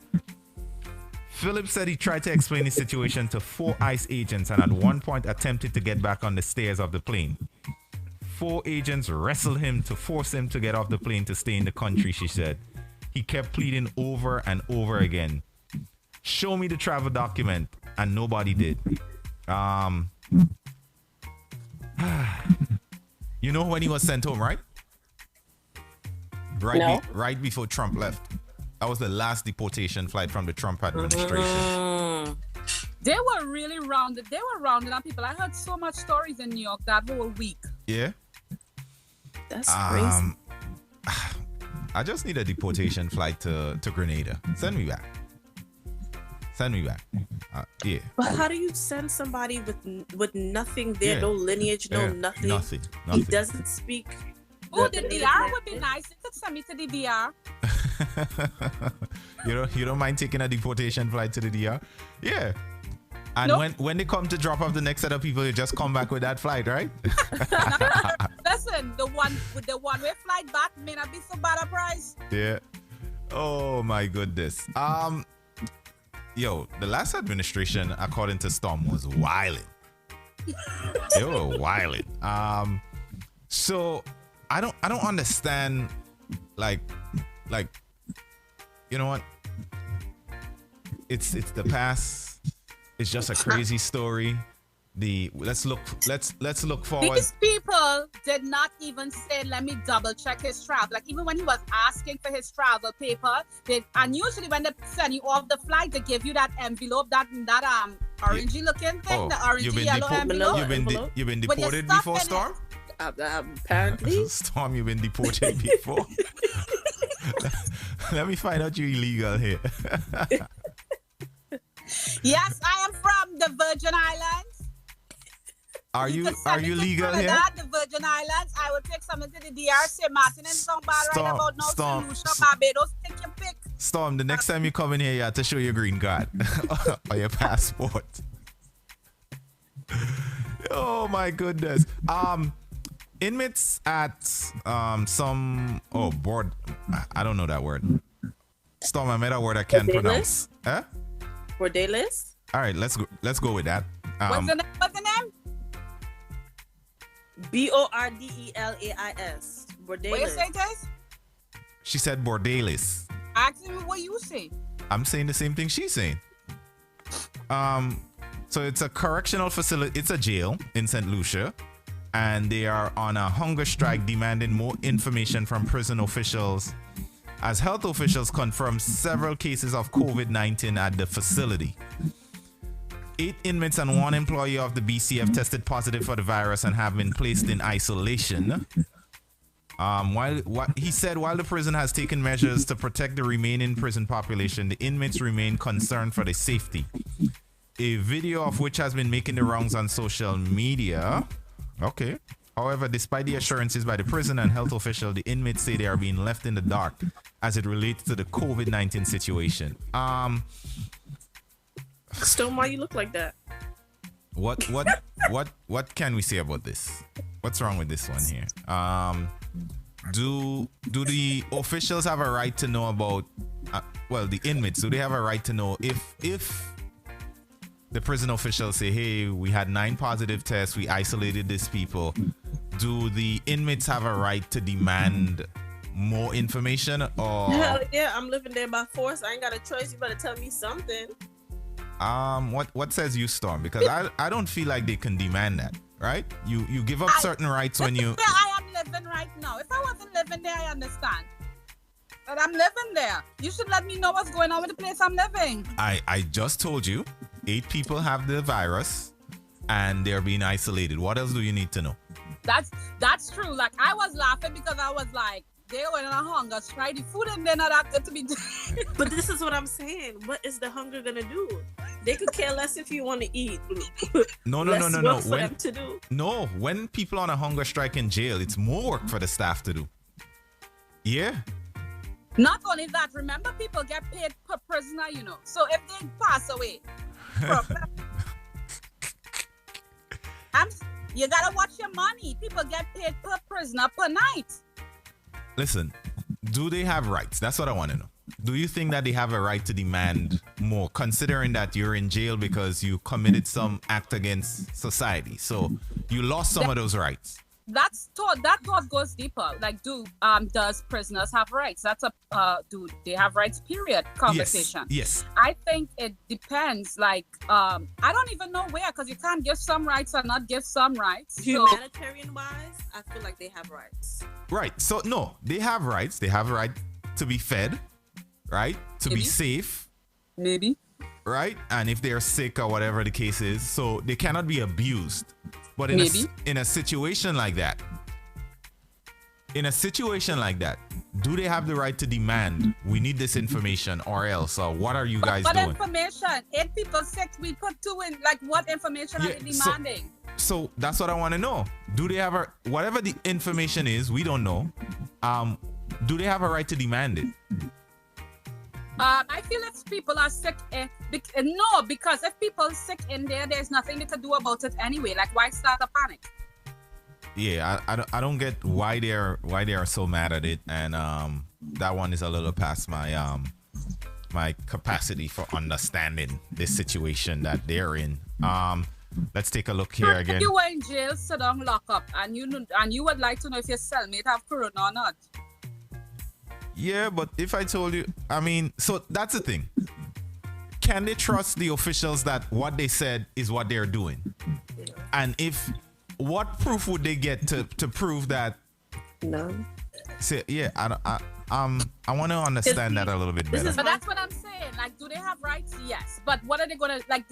Philip said he tried to explain his situation to 4 ICE agents and at one point attempted to get back on the stairs of the plane. 4 agents wrestled him to force him to get off the plane to stay in the country, she said. He kept pleading over and over again. Show me the travel document, and nobody did. You know when he was sent home, right? Right before Trump left. That was the last deportation flight from the Trump administration. They were really rounded. They were rounded on people. I heard so much stories in New York that whole week. Yeah? That's crazy. I just need a deportation flight to Grenada. Send me back. Send me back. Yeah. But how do you send somebody with nothing there, no lineage, nothing? Nothing. He doesn't speak. Oh, the DR would be nice. You could send me to the DR. You don't mind taking a deportation flight to the DR? Yeah. And when they come to drop off the next set of people, you just come back with that flight, right? Listen, the one way flight back may not be so bad a price. Yeah. Oh my goodness. Yo, the last administration, according to Storm, was wilding. They were wilding. So I don't understand. Like, you know what? It's the past. It's just a crazy story. Let's look forward. These people did not even say, let me double check his travel. Like even when he was asking for his travel paper, and usually when they send you off the flight, they give you that envelope, that orangey looking thing, the orangey yellow envelope. You've been deported before, Storm? Apparently. Storm, you've been deported before. Let me find out you're illegal here. Yes, I am from the Virgin Islands. Are you legal here? The Virgin Islands. I will take something to the DR, St. Martin and St. right about now. Solution, Barbados, take your pick. Storm, the next time you come in here, you have to show your green card or your passport. Oh my goodness. Inmates at some board. I don't know that word. Storm, I made a word I can't pronounce. Huh? Bordellis? All right, let's go with that. What's the name? Bordelais. Bordellis. What you say, Tess? She said bordellis. Ask me what you say. I'm saying the same thing she's saying. So it's a correctional facility. It's a jail in St. Lucia, and they are on a hunger strike demanding more information from prison officials, as health officials confirm several cases of COVID-19 at the facility. 8 inmates and 1 employee of the BCF tested positive for the virus and have been placed in isolation. While the prison has taken measures to protect the remaining prison population, the inmates remain concerned for their safety. A video of which has been making the rounds on social media. Okay. However, despite the assurances by the prison and health official, the inmates say they are being left in the dark as it relates to the COVID-19 situation. Stone, why you look like that? What can we say about this? What's wrong with this one here? Do the officials have a right to know about the inmates, do they have a right to know if the prison officials say, hey, we had 9 positive tests, we isolated these people, do the inmates have a right to demand more information? Or hell yeah, I'm living there by force. I ain't got a choice. You better tell me something. What says you, Storm? Because I don't feel like they can demand that, right? You give up certain rights when you... I am living right now. If I wasn't living there, I understand. But I'm living there. You should let me know what's going on with the place I'm living. I just told you 8 people have the virus and they're being isolated. What else do you need to know? That's true. Like, I was laughing because I was like, they were in a hunger strike. The food and they're not acted to be. But this is what I'm saying. What is the hunger gonna do? They could care less if you want to eat. No. For them to do. No, when people on a hunger strike in jail, it's more work for the staff to do. Yeah. Not only that, remember people get paid per prisoner, you know. So if they pass away, you gotta watch your money. People get paid per prisoner per night. Listen, do they have rights? That's what I want to know. Do you think that they have a right to demand more, considering that you're in jail because you committed some act against society? So you lost some of those rights. That thought goes deeper. Like, does prisoners have rights? That's do they have rights? Period. Conversation. Yes. I think it depends. Like, I don't even know where, because you can't give some rights and not give some rights. Humanitarian wise, I feel like they have rights. Right. So no, they have rights. They have a right to be fed, right? To be safe. Maybe. Right? And if they're sick or whatever the case is, so they cannot be abused. But in a situation like that, do they have the right to demand, we need this information or else, or what are you guys doing? What information? 8 people sick, we put 2 in. Like, what information are they demanding? So that's what I want to know. Do they have whatever the information is, we don't know. Do they have a right to demand it? I feel if people are sick, no, because if people are sick in there, there's nothing they can do about it anyway. Like, why start a panic? Yeah, I don't get why they are so mad at it, and that one is a little past my my capacity for understanding this situation that they're in. Let's take a look here again. If you were in jail, sit down, lock up, and you would like to know if your cellmate have corona or not. Yeah, but if I told you, I mean, so that's the thing. Can they trust the officials that what they said is what they're doing? And what proof would they get to prove that? No. Say, yeah, I want to understand that a little bit better. But that's what I'm saying. Like, do they have rights? Yes. But what are they gonna like?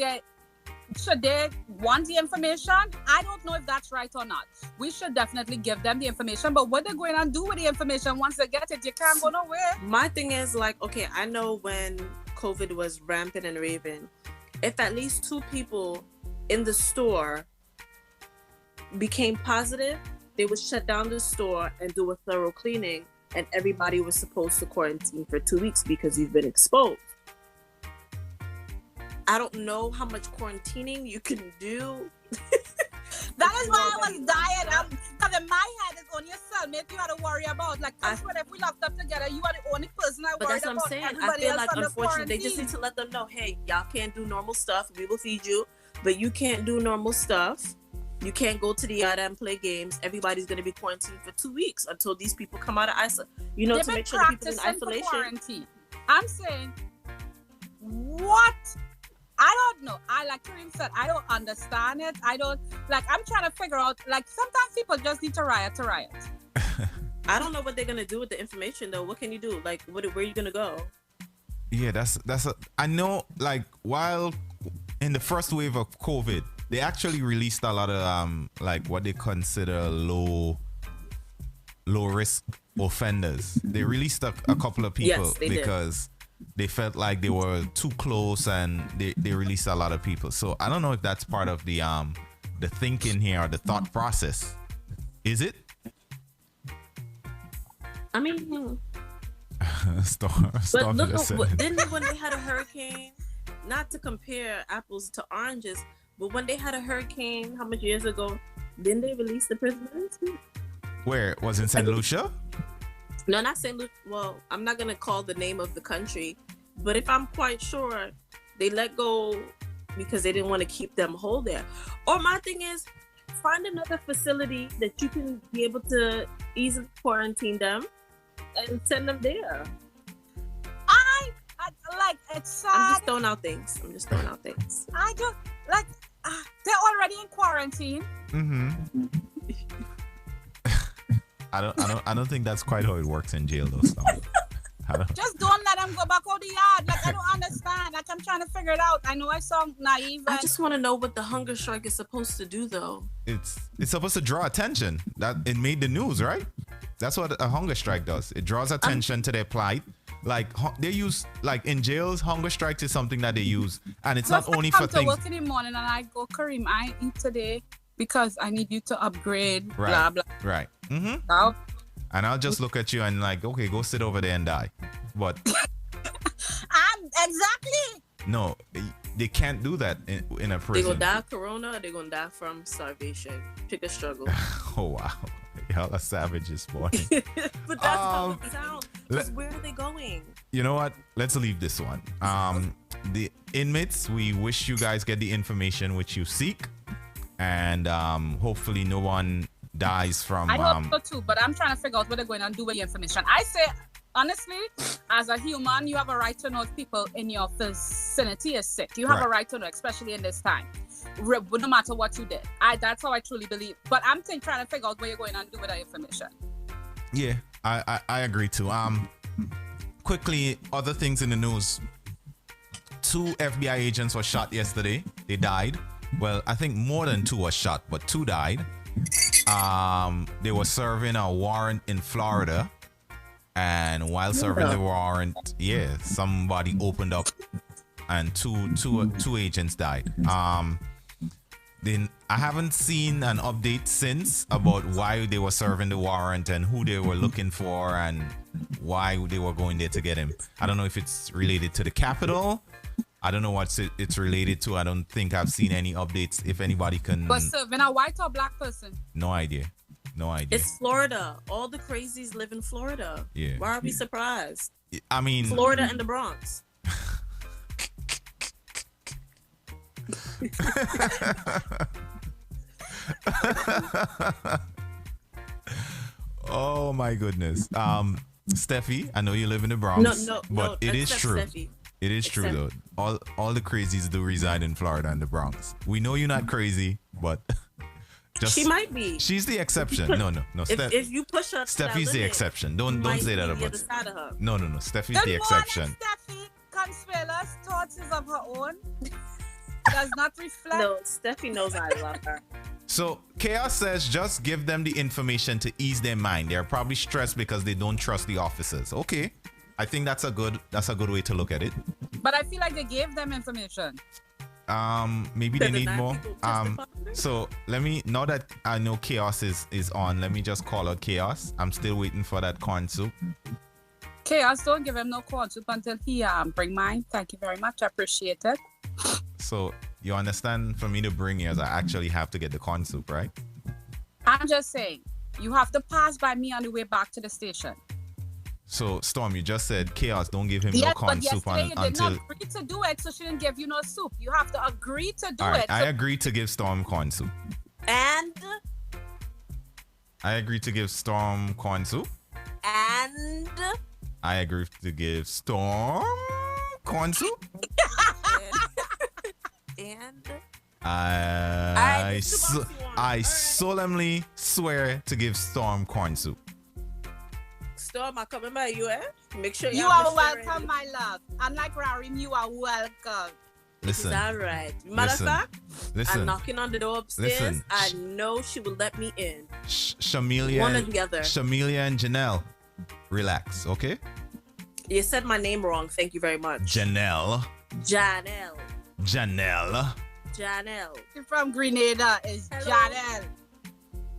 Should they want the information? I don't know if that's right or not. We should definitely give them the information, but what they're going to do with the information once they get it, you can't go nowhere. My thing is, like, okay, I know when COVID was rampant and raving, if at least 2 people in the store became positive, they would shut down the store and do a thorough cleaning, and everybody was supposed to quarantine for 2 weeks because you've been exposed. I don't know how much quarantining you can do That is why I was dying. Because in my head, it's only a cellmate you had to worry about. Like, if we locked up together, you are the only person I worried about. But that's what I'm saying. I feel like, unfortunately, they just need to let them know, hey, y'all can't do normal stuff. We will feed you, but you can't do normal stuff. You can't go to the yard and play games. Everybody's going to be quarantined for 2 weeks until these people come out of isolation. You know, to make sure the people in isolation. Quarantine. I'm saying, what? I don't know. Like Kareem said, I don't understand it. I'm trying to figure out, like, sometimes people just need to riot. I don't know what they're going to do with the information, though. What can you do? Like, where are you going to go? Yeah, I know, like, while in the first wave of COVID, they actually released a lot of like what they consider low risk offenders. They released a couple of people because they felt like they were too close, and they released a lot of people. So I don't know if that's part of the thinking here or the thought process. Is it? I mean, Storm but didn't when they had a hurricane, not to compare apples to oranges, but when they had a hurricane, how much years ago, didn't they release the prisoners? Where? Was in St. Lucia? No, not St. Lucia. Well, I'm not going to call the name of the country, but if I'm quite sure, they let go because they didn't want to keep them whole there. Or my thing is, find another facility that you can be able to easily quarantine them and send them there. I like, it's sad. I'm just throwing out things. I don't, like, they're already in quarantine. Mm-hmm. I don't think that's quite how it works in jail, though. Just don't let them go back out the yard. Like, I don't understand. Like, I'm trying to figure it out. I know I sound naive. I just want to know what the hunger strike is supposed to do, though. It's supposed to draw attention. That it made the news, right? That's what a hunger strike does. It draws attention to their plight. Like, they use, like, in jails, hunger strikes is something that they use, and it's not only for things. I come to work in the morning and I go, Kareem, I eat today because I need you to upgrade. Right. Blah blah. Right. Mm-hmm. Now, and I'll just look at you and like, okay, go sit over there and die. But exactly. No, they can't do that in a prison. They're gonna die of corona, or they're gonna die from starvation. Pick a struggle. Oh wow. Y'all are savages, boy. But that's how it sounds. Because where are they going? You know what? Let's leave this one. The inmates, we wish you guys get the information which you seek. And hopefully no one dies from... I hope so too, but I'm trying to figure out what they're going to do with the information. I say, honestly, as a human, you have a right to know if people in your vicinity is sick. You have a right to know, especially in this time. No matter what you did. That's how I truly believe. But I'm trying to figure out what you're going to do with that information. Yeah, I agree too. Quickly, other things in the news. 2 FBI agents were shot yesterday. They died. Well, I think more than 2 were shot, but 2 died. They were serving a warrant in Florida. And while serving the warrant, somebody opened up and two agents died. Then I haven't seen an update since about why they were serving the warrant and who they were looking for and why they were going there to get him. I don't know if it's related to the Capitol. I don't know what it's related to. I don't think I've seen any updates. If anybody can... But serving a white or black person? No idea. It's Florida. All the crazies live in Florida. Yeah. Why are we surprised? I mean... Florida and the Bronx. Oh my goodness. Steffi, I know you live in the Bronx. But it is true. Steffi. It is true though. All the crazies do reside in Florida and the Bronx. We know you're not crazy, but she might be. She's the exception. No. If you push her, Steffi's the exception. Don't say that about her. No. Steffi's the exception. Steffi, Consuela's thoughts is of her own. Does not reflect. No, Steffi knows I love her. So Chaos says just give them the information to ease their mind. They're probably stressed because they don't trust the officers. Okay, I think that's a good way to look at it. But I feel like they gave them information. Maybe they need more. So let me, now that I know Chaos is on, let me just call out Chaos. I'm still waiting for that corn soup. Chaos, don't give him no corn soup until he bring mine. Thank you very much. I appreciate it. So You understand? For me to bring yours, I actually have to get the corn soup, right? I'm just saying, you have to pass by me on the way back to the station. So, Storm, you just said Chaos, don't give him no corn soup you did until... not agree to do it, so she didn't give you no soup. You have to agree to do All right, it. I agree to give Storm corn soup. And? I agree to give Storm corn soup. And? I agree to give Storm corn soup. And? I solemnly swear to give Storm corn soup. Storm, I'm coming by you, eh? Make sure you are welcome, my love. Unlike Kareem, you are welcome. Listen. Is that right? Matter of fact, I'm knocking on the door upstairs. Listen. I know she will let me in. Shamelia, one or the other. Shamelia and Janelle, relax, okay? You said my name wrong. Thank you very much. Janelle. Janelle. Janelle. Janelle. You're from Grenada. It's Janelle.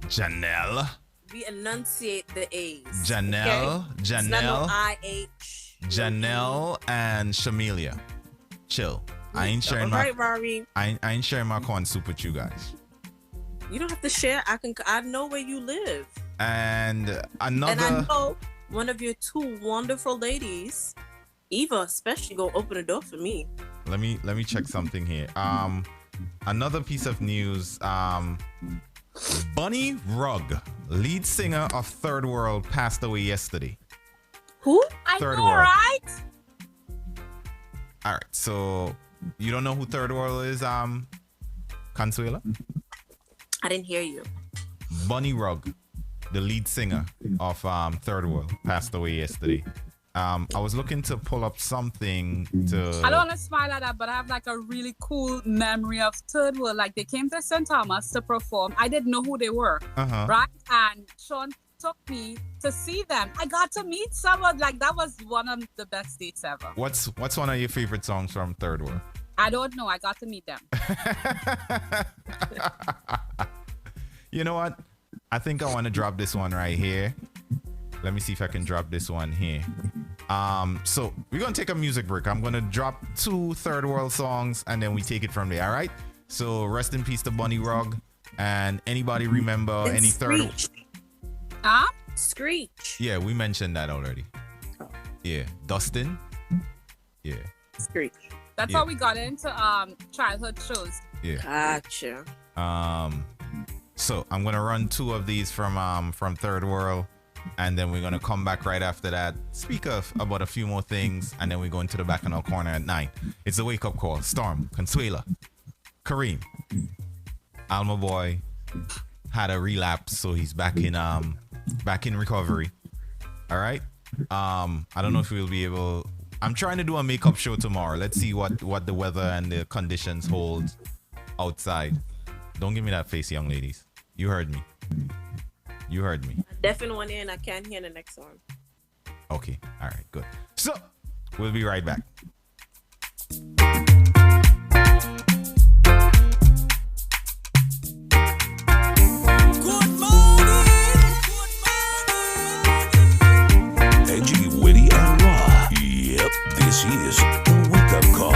Janelle. We enunciate the A's. Janelle. Okay? Janelle. It's not no I-H. Janelle and Shamelia. Chill. I ain't sharing I ain't sharing my corn soup with you guys. You don't have to share. I know where you live. And another. And I know one of your two wonderful ladies, Eva, especially, go open the door for me. Let me check something here. Another piece of news. Bunny Rugg, lead singer of Third World, passed away yesterday. Who? Third I know, World. right? All right, so you don't know who Third World is, Consuela? I didn't hear you. Bunny Rugg, the lead singer of Third World, passed away yesterday. I was looking to pull up something to... I don't want to smile at that, but I have like a really cool memory of Third World. Like they came to St. Thomas to perform. I didn't know who they were, right? And Sean took me to see them. I got to meet someone. Like that was one of the best dates ever. What's one of your favorite songs from Third World? I don't know. I got to meet them. You know what? I think I want to drop this one right here. Let me see if I can drop this one here. So we're gonna take a music break. I'm gonna drop 2 Third World songs and then we take it from there. All right. So rest in peace to Bunny Rugg. And anybody remember any Third? Screech. Yeah, we mentioned that already. Yeah, Dustin. Yeah. Screech. That's how we got into childhood shows. Yeah. Gotcha. So I'm gonna run 2 of these from Third World. And then we're going to come back right after that, speak about a few more things, and then we go into the Bacchanal Corner at 9. It's a wake-up call. Storm, Consuela, Kareem, ALMABOY had a relapse, so he's back in recovery. All right? I don't know if we'll be able... I'm trying to do a makeup show tomorrow. Let's see what the weather and the conditions hold outside. Don't give me that face, young ladies. You heard me. You heard me. Definitely one in. I can't hear the next one. Okay. All right. Good. So we'll be right back. Good morning. Edgy, witty, and raw. Yep. This is the wake up call.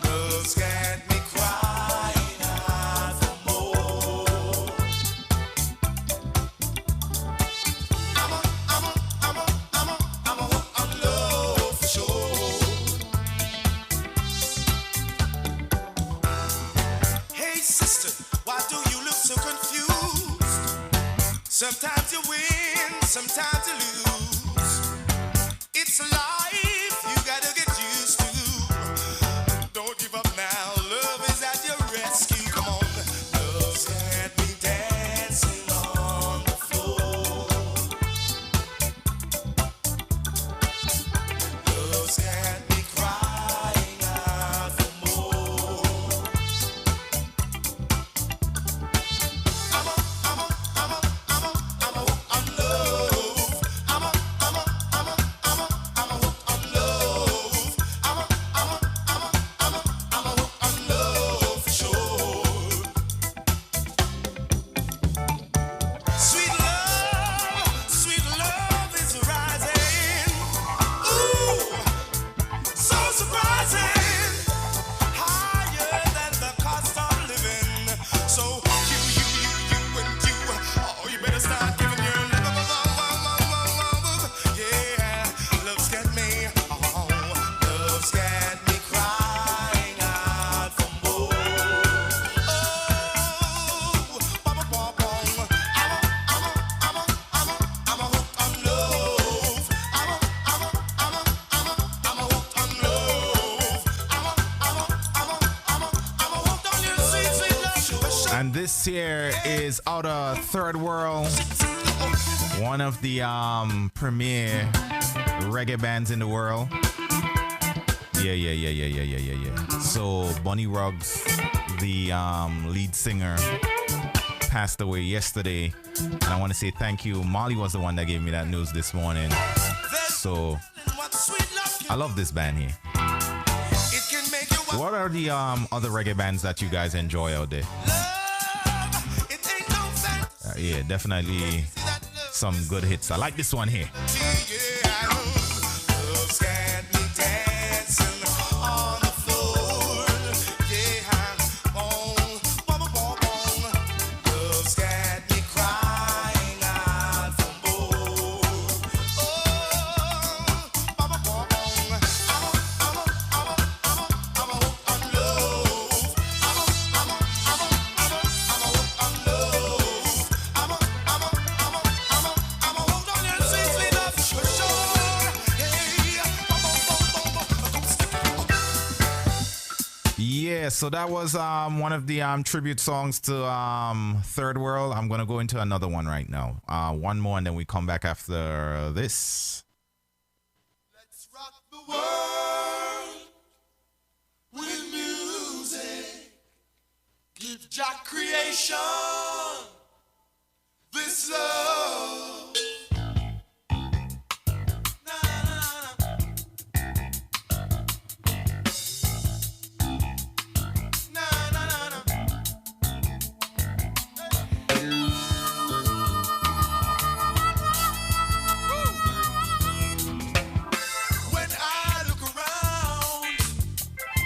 Girls got me crying out for more. Sometimes you win, sometimes you lose. It's life you gotta get used to. Don't give up now, love is at your rescue. Come on, love's got me dancing on the floor. Love's got me crying out for more. I'm a hook on love. I'm a hook on love. I'm a hook on love for sure. Sweet love is rising. Ooh, so surprising. Higher than the cost of living. So you and you, oh, you better start giving your love. Yeah, love's got me, oh, love's got me crying out for more. Oh, bum, bum, bum. I'm a hook on love. I'm a hook on love. I'm a hooked on your sweet love. And this here is out of Third World, one of the premier reggae bands in the world. Yeah. So Bunny Ruggs, the lead singer, passed away yesterday, and I want to say thank you. Molly was the one that gave me that news this morning. So I love this band here. What are the other reggae bands that you guys enjoy out there? Yeah, definitely some good hits. I like this one here. Love's got me dancing on the floor. Yeah, oh, bum, bum, bum. Love's got me crying out for more. Oh, bum, bum, bum. I'm a hook on love. I'm a hook on love. I'm a hooked on your sweet love for sure. Hey, Yeah, so that was one of the tribute songs to Third World. I'm gonna go into another one right now. One more, and then we come back after this. let's rock the world with music. Give Jack creation this love. Na, na, na. Na, na, na, na. When I look around,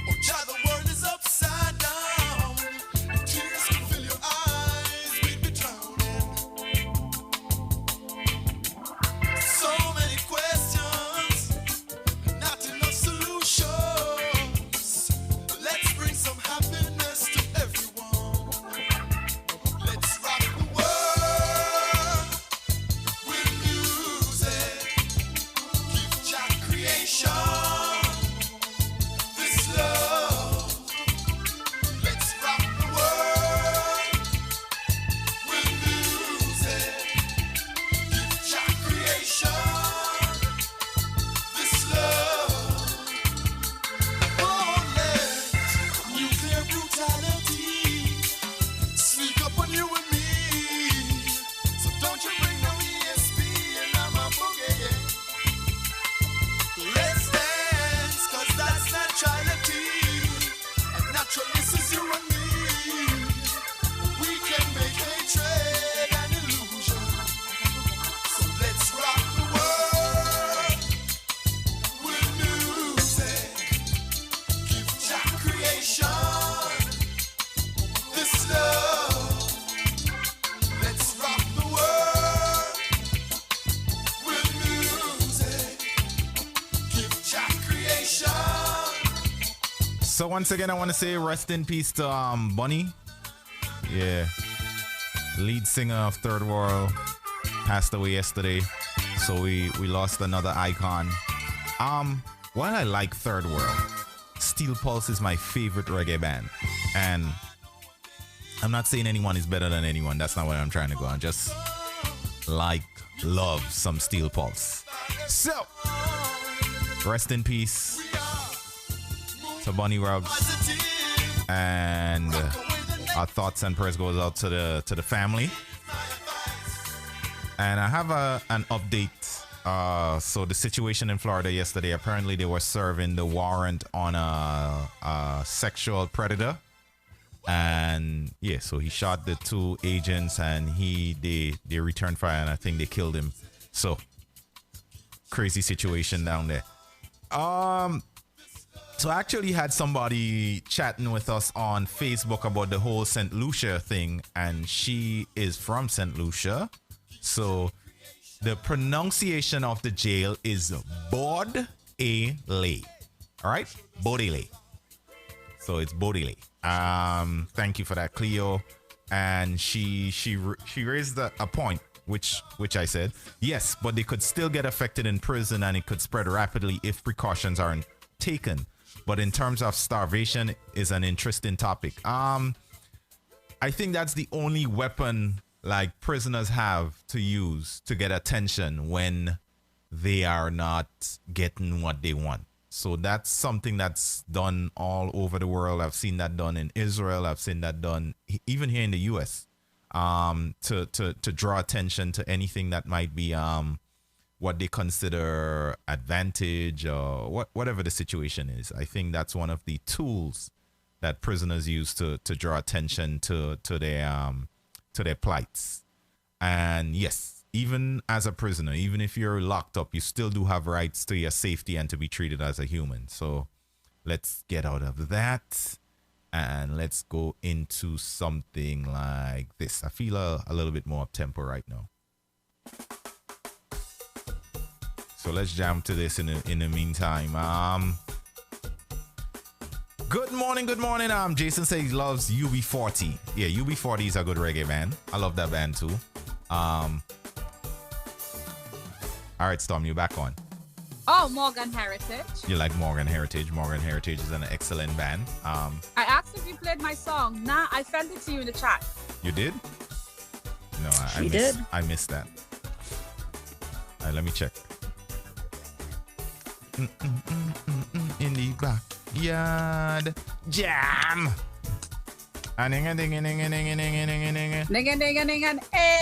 oh child, the world is upside down. Tears can fill your eyes, we'd be drowning. So many questions, not enough solutions. Let's bring some happiness to everyone. Let's rock the world with music. Give Jack creation this love. Let's rock the world with music. Give Jack creation this love. Oh, let nuclear brutality sneak up on you and me. So don't you bring no ESP and I'm a boogie. Let's dance, 'cause that's neutrality. And naturalness is you and me. We can make hatred an illusion. So let's rock the world with music. Give Jack creation this love. Let's rock the world with music. Give Jack creation. So once again, I want to say rest in peace to Bunny. Yeah, lead singer of Third World. passed away yesterday. So we lost another icon. While I like Third World, Steel Pulse is my favorite reggae band. And I'm not saying anyone is better than anyone. That's not what I'm trying to go on. Just love some Steel Pulse. So, rest in peace to Bunny Ruggs. And our thoughts and prayers goes out to the family. And I have an update. So the situation in Florida yesterday, apparently they were serving the warrant on a sexual predator. And yeah, so he shot the 2 agents and they returned fire and I think they killed him. So crazy situation down there. So I actually had somebody chatting with us on Facebook about the whole St. Lucia thing, and she is from St. Lucia. So the pronunciation of the jail is Bodele. All right? Bodele. So it's Bodele. Thank you for that, Cleo. And she raised a point, which I said, yes, but they could still get affected in prison and it could spread rapidly if precautions aren't taken. But in terms of starvation is an interesting topic. I think that's the only weapon like prisoners have to use to get attention when they are not getting what they want. So that's something that's done all over the world. I've seen that done in Israel. I've seen that done even here in the US, to draw attention to anything that might be what they consider advantage or whatever the situation is. I think that's one of the tools that prisoners use to draw attention to their plights. And yes, even as a prisoner, even if you're locked up, you still do have rights to your safety and to be treated as a human. So let's get out of that and let's go into something like this. I feel a little bit more up tempo right now. So let's jam to this in the meantime. Good morning. Jason says he loves UB40. Yeah, UB40 is a good reggae band. I love that band too. All right, Storm, you back on. Oh, Morgan Heritage. You like Morgan Heritage. Morgan Heritage is an excellent band. I asked if you played my song. Nah, I sent it to you in the chat. You did? No, I missed that. All right, let me check. In the backyard jam.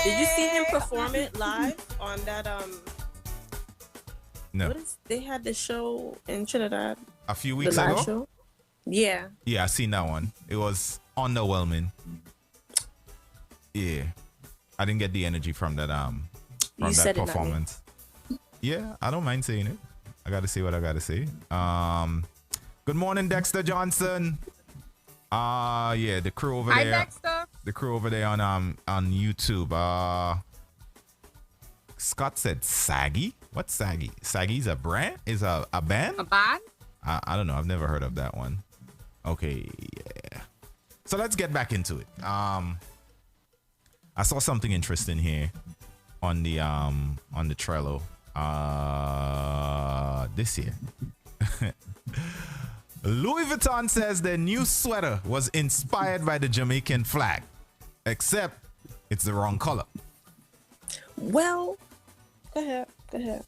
Did you see him perform it live on that No. They had the show in Trinidad a few weeks ago? Show? Yeah, I seen that one. It was underwhelming. Yeah, I didn't get the energy from that performance. Yeah, I don't mind saying it. I gotta say what I gotta say. Good morning, Dexter Johnson. Yeah, the crew over there. Hi, Dexter. The crew over there on YouTube. Scott said Saggy. What's Saggy? Saggy's a brand? Is a band? A band? I don't know. I've never heard of that one. Okay, yeah. So let's get back into it. I saw something interesting here on the Trello. This year. Louis Vuitton says their new sweater was inspired by the Jamaican flag, except it's the wrong color. Well, go ahead.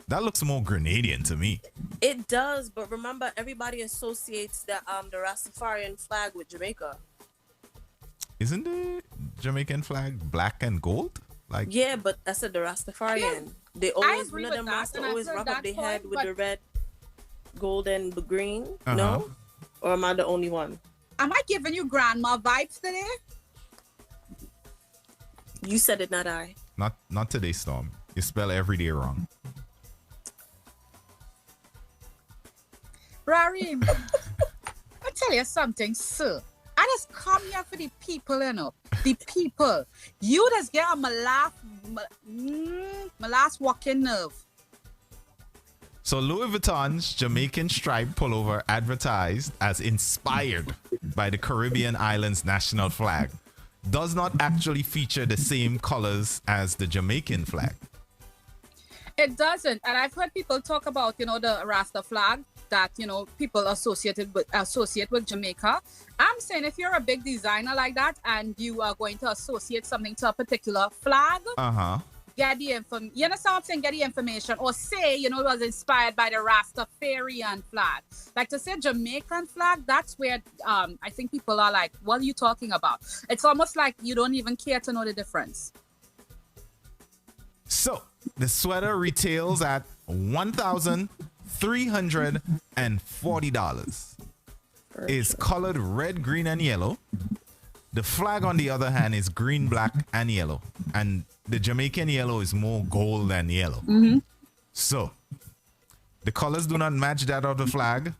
That looks more Grenadian to me. It does, but remember, everybody associates the Rastafarian flag with Jamaica. Isn't the Jamaican flag black and gold? Like, yeah, but I said the Rastafarian. Yeah, they always, you know, the master always rock up their head with the red, gold, and the green. No, or am I the only one? Am I giving you grandma vibes today? You said it, not I. Not today, Storm. You spell every day wrong. Kareem, I tell you something, sir. I just come here for the people, you know. The people. You just get on my last walking nerve. So Louis Vuitton's Jamaican striped pullover advertised as inspired by the Caribbean island's national flag. does not actually feature the same colors as the Jamaican flag. It doesn't. And I've heard people talk about, the Rasta flag that, people associate with Jamaica. I'm saying if you're a big designer like that and you are going to associate something to a particular flag, get the information. You understand what I'm saying? Get the information. Or say, it was inspired by the Rastafarian flag. Like to say Jamaican flag, that's where I think people are like, what are you talking about? It's almost like you don't even care to know the difference. So the sweater retails at $1,340. Is colored red, green, and yellow. The flag, on the other hand, is green, black, and yellow. And the Jamaican yellow is more gold than yellow. So the colors do not match that of the flag.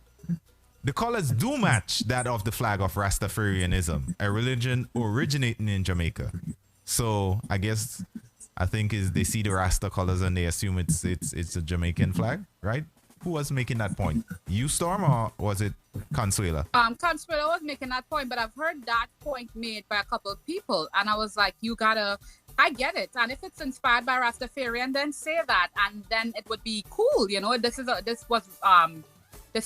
The colors do match that of the flag of Rastafarianism, a religion originating in Jamaica. So I think they see the Rasta colors and they assume it's a Jamaican flag, right? Who was making that point? You, Storm, or was it Consuela? Consuela was making that point, but I've heard that point made by a couple of people, and I was like, I get it. And if it's inspired by Rastafarian, then say that, and then it would be cool. This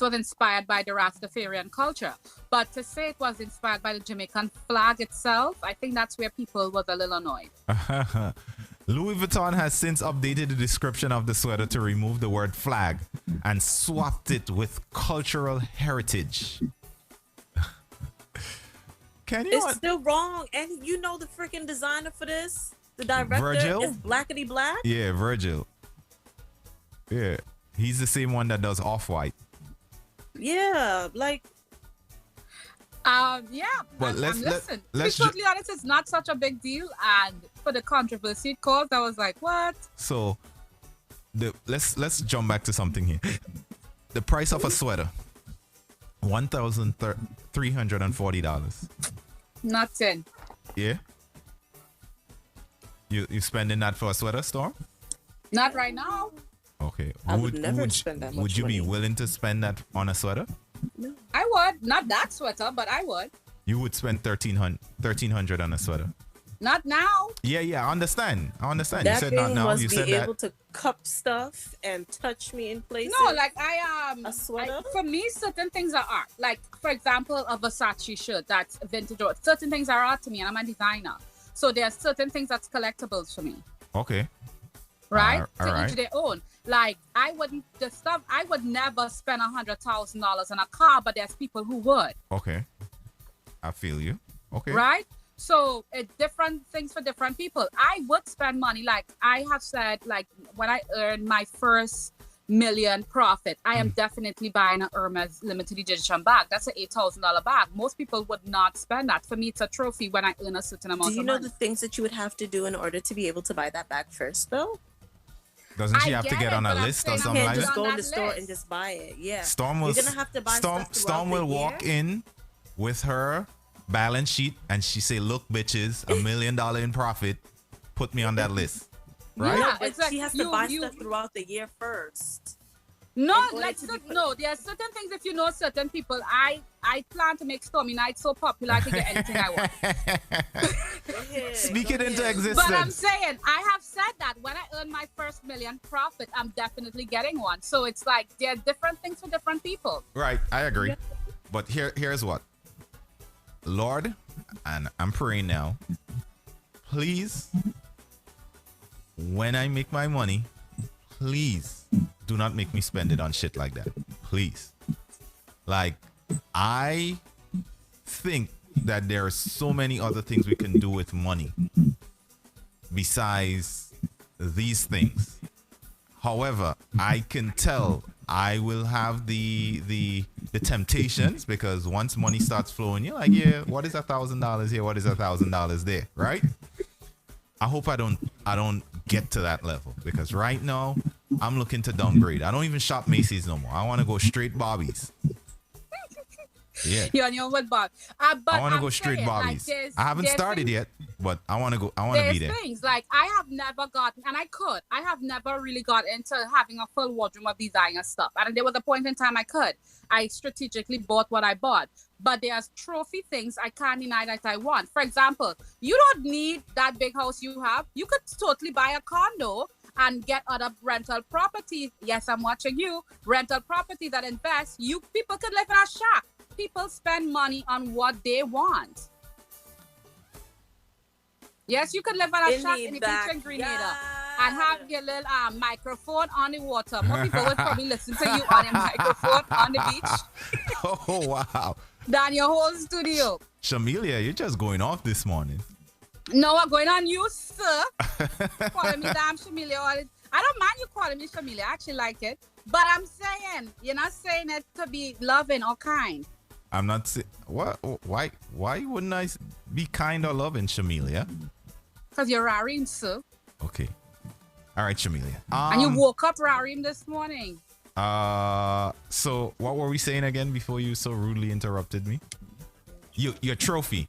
was inspired by the Rastafarian culture. But to say it was inspired by the Jamaican flag itself, I think that's where people was a little annoyed. Louis Vuitton has since updated the description of the sweater to remove the word flag and swapped it with cultural heritage. It's still wrong. And the freaking designer for this, the director, Virgil? is blackety black. Yeah, Virgil. Yeah, he's the same one that does Off-White. Yeah, like. But let's be totally honest, it's not such a big deal, and for the controversy it caused, I was like, what? So let's jump back to something here. The price of a sweater, $1,340. Nothing. Yeah. You spending that for a sweater, Storm? Not right now. Okay. I would never spend that much Would you money. be willing to spend that on a sweater? No. I would. Not that sweater, but I would. You would spend $1,300 on a sweater. Not now. Yeah, I understand. That you said not now. You said able to cup stuff and touch me in places. No, like a sweater. For me, certain things are art. Like, for example, a Versace shirt that's vintage. Certain things are art to me, and I'm a designer. So there are certain things that's collectibles for me. Okay. Right? All right. Each their own. Like, I would never spend $100,000 on a car, but there's people who would. Okay. I feel you. Okay. Right? So it's different things for different people. I would spend money. Like I have said, like when I earn my first million profit, I am definitely buying an Hermes limited edition bag. That's an $8,000 bag. Most people would not spend that. For me, it's a trophy when I earn a certain amount of money. Do you know the things that you would have to do in order to be able to buy that bag first, though? Doesn't she have to get on a list or something like that? Just go in the store and just buy it. Yeah. Storm You're gonna have to buy Storm will walk in with her balance sheet and she say, "Look, bitches, $1 million in profit. Put me on that list." Right? Yeah, but she has to buy stuff throughout the year first. No, like there are certain things. If you know certain people, I plan to make Stormy Night so popular I can get anything I want. Speak it into existence. But I'm saying, I have said that when I earn my first million profit, I'm definitely getting one. So it's like there are different things for different people. Right, I agree. Yeah. But here's what, Lord, and I'm praying now. Please, when I make my money, please do not make me spend it on shit like that. Please. Like, I think that there are so many other things we can do with money besides these things. However, I can tell I will have the temptations, because once money starts flowing, you're like, yeah, what is $1,000 here? What is $1,000 there? Right? I hope I don't get to that level, because right now I'm looking to downgrade. I don't even shop Macy's no more. I want to go straight Bobby's. Yeah. You're on your own with Bob. I want to go straight Bobby's. I haven't started yet, but I want to go. I want to be there. There's things like I have never gotten, and I have never really got into having a full wardrobe of designer stuff. And there was a point in time I could. I strategically bought what I bought. But there's trophy things I can't deny that I want. For example, you don't need that big house you have. You could totally buy a condo and get other rental properties. Yes, I'm watching you. Rental properties that invest. You people could live in a shack. People spend money on what they want. Yes, you could live in a shack in the beach in Grenada and have your little microphone on the water. More people would probably listen to you on a microphone on the beach. Oh, wow. Than your whole studio. Shamilia, you're just going off this morning. No, I'm going on you, sir. Calling me damn Shamilia. I don't mind you calling me Shamilia. I actually like it. But I'm saying, you're not saying it to be loving or kind. I'm not saying, what? Why wouldn't I be kind or loving, Shamilia? Because you're Rarim, sir. Okay. All right, Shamilia. And you woke up Rarim this morning. So what were we saying again before you so rudely interrupted me? Your trophy.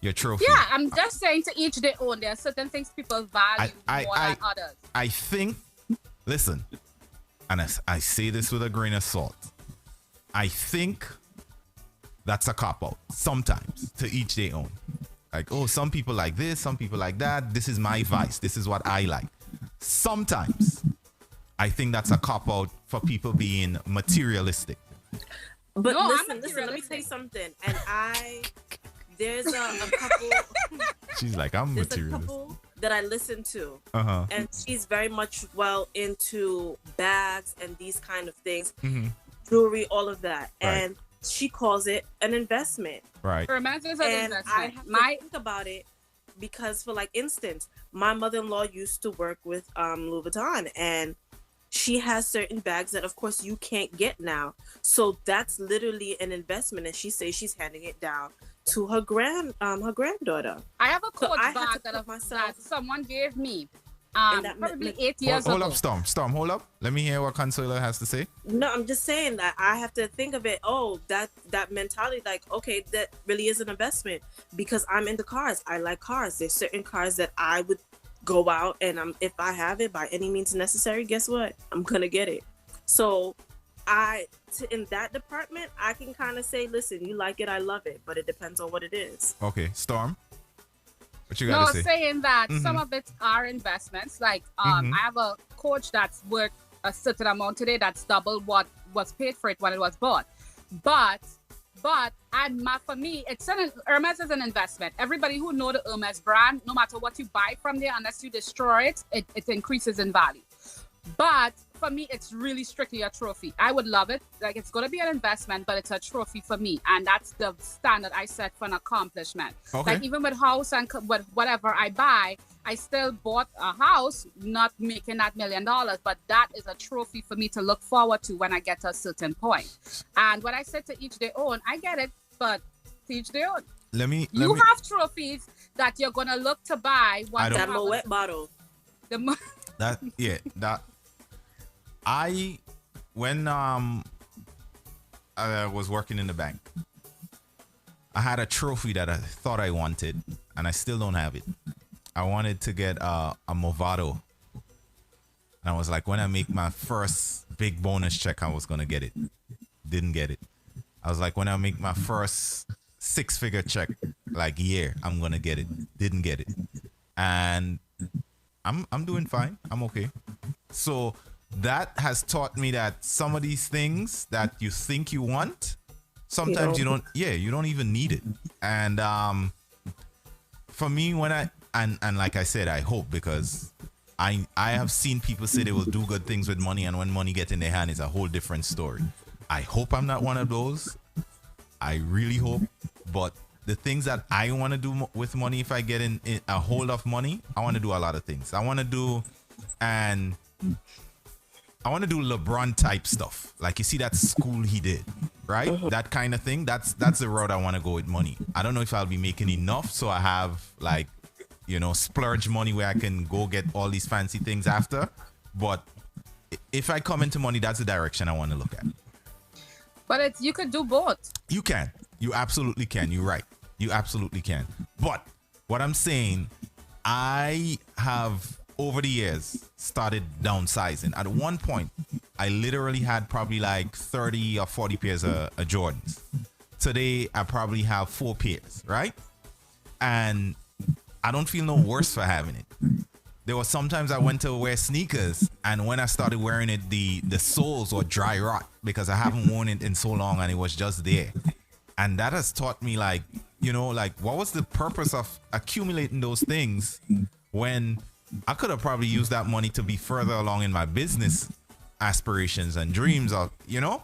Your trophy. Yeah, I'm just saying to each their own. There are certain things people value more than others. I think, listen, and I say this with a grain of salt. I think that's a cop-out sometimes, to each their own. Like, oh, some people like this, some people like that. This is my vice. This is what I like. Sometimes I think that's a cop-out for people being materialistic. But no, listen, let me tell you something. And there's a couple. She's like, I'm materialistic. A couple that I listen to. Uh-huh. And she's very much well into bags and these kind of things. Mm-hmm. Jewelry, all of that. Right. And she calls it an investment. Right. For an investment. I have to think about it because, for like instance, my mother-in-law used to work with Louis Vuitton, and she has certain bags that, of course, you can't get now. So that's literally an investment, and she says she's handing it down to her granddaughter. I have a Coach bag that someone gave me. Probably 8 years ago. Hold up, Storm, hold up. Let me hear what Consuela has to say. No, I'm just saying that I have to think of it. Oh, that mentality, like, okay, that really is an investment because I'm into cars. I like cars. There's certain cars that I would go out and if I have it by any means necessary, guess what? I'm gonna get it. So in that department, I can kind of say, listen, you like it, I love it, but it depends on what it is. Okay, Storm. What you gotta say? Saying that some of it are investments. Like I have a coach that's worth a certain amount today that's double what was paid for it when it was bought. But for me, Hermes is an investment. Everybody who know the Hermes brand, no matter what you buy from there, unless you destroy it, it increases in value. But for me, it's really strictly a trophy. I would love it. Like, it's going to be an investment, but it's a trophy for me. And that's the standard I set for an accomplishment. Okay. Like, even with house and with whatever I buy, I still bought a house, not making that $1 million, but that is a trophy for me to look forward to when I get to a certain point. And when I said to each their own, I get it, but to each their own. You have trophies that you're going to look to buy. That Moet bottle. When I was working in the bank, I had a trophy that I thought I wanted, and I still don't have it. I wanted to get a Movado, and I was like, when I make my first big bonus check, I was gonna get it. Didn't get it. I was like, when I make my first 6-figure check, like year, I'm gonna get it. Didn't get it, and I'm doing fine. I'm okay. So that has taught me that some of these things that you think you want, sometimes you don't even need it. And for me, when and like I said, I hope, because I have seen people say they will do good things with money, and when money gets in their hand, it's a whole different story. I hope I'm not one of those. I really hope. But the things that I want to do with money, if I get in a hold of money, I want to do a lot of things. I want to do LeBron type stuff. Like, you see that school he did, right? That kind of thing. That's the road I want to go with money. I don't know if I'll be making enough, so I have, like, splurge money where I can go get all these fancy things after. But if I come into money, that's the direction I want to look at. But you could do both. You can. You absolutely can. You're right. You absolutely can. But What I'm saying, I have over the years started downsizing. At one point, I literally had probably like 30 or 40 pairs of Jordans. Today, I probably have 4 pairs, right? And I don't feel no worse for having it. There were sometimes I went to wear sneakers, and when I started wearing it, the soles were dry rot because I haven't worn it in so long and it was just there. And that has taught me, like, you know, like, what was the purpose of accumulating those things when I could have probably used that money to be further along in my business aspirations and dreams of, you know?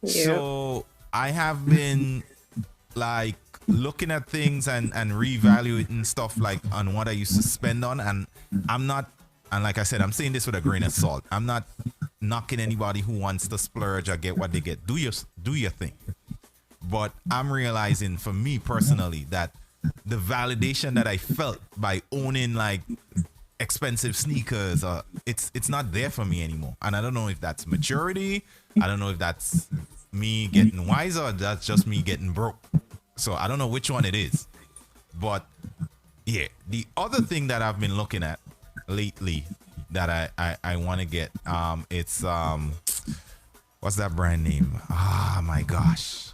Yeah. So I have been like looking at things and reevaluating stuff like on what I used to spend on. And I'm not, and like I said, I'm saying this with a grain of salt. I'm not knocking anybody who wants to splurge or get what they get. Do your thing. But I'm realizing for me personally that the validation that I felt by owning like expensive sneakers, it's not there for me anymore. And I don't know if that's maturity. I don't know if that's me getting wiser or that's just me getting broke. So I don't know which one it is. But yeah, the other thing that I've been looking at lately that I want to get, it's what's that brand name? Ah, my gosh.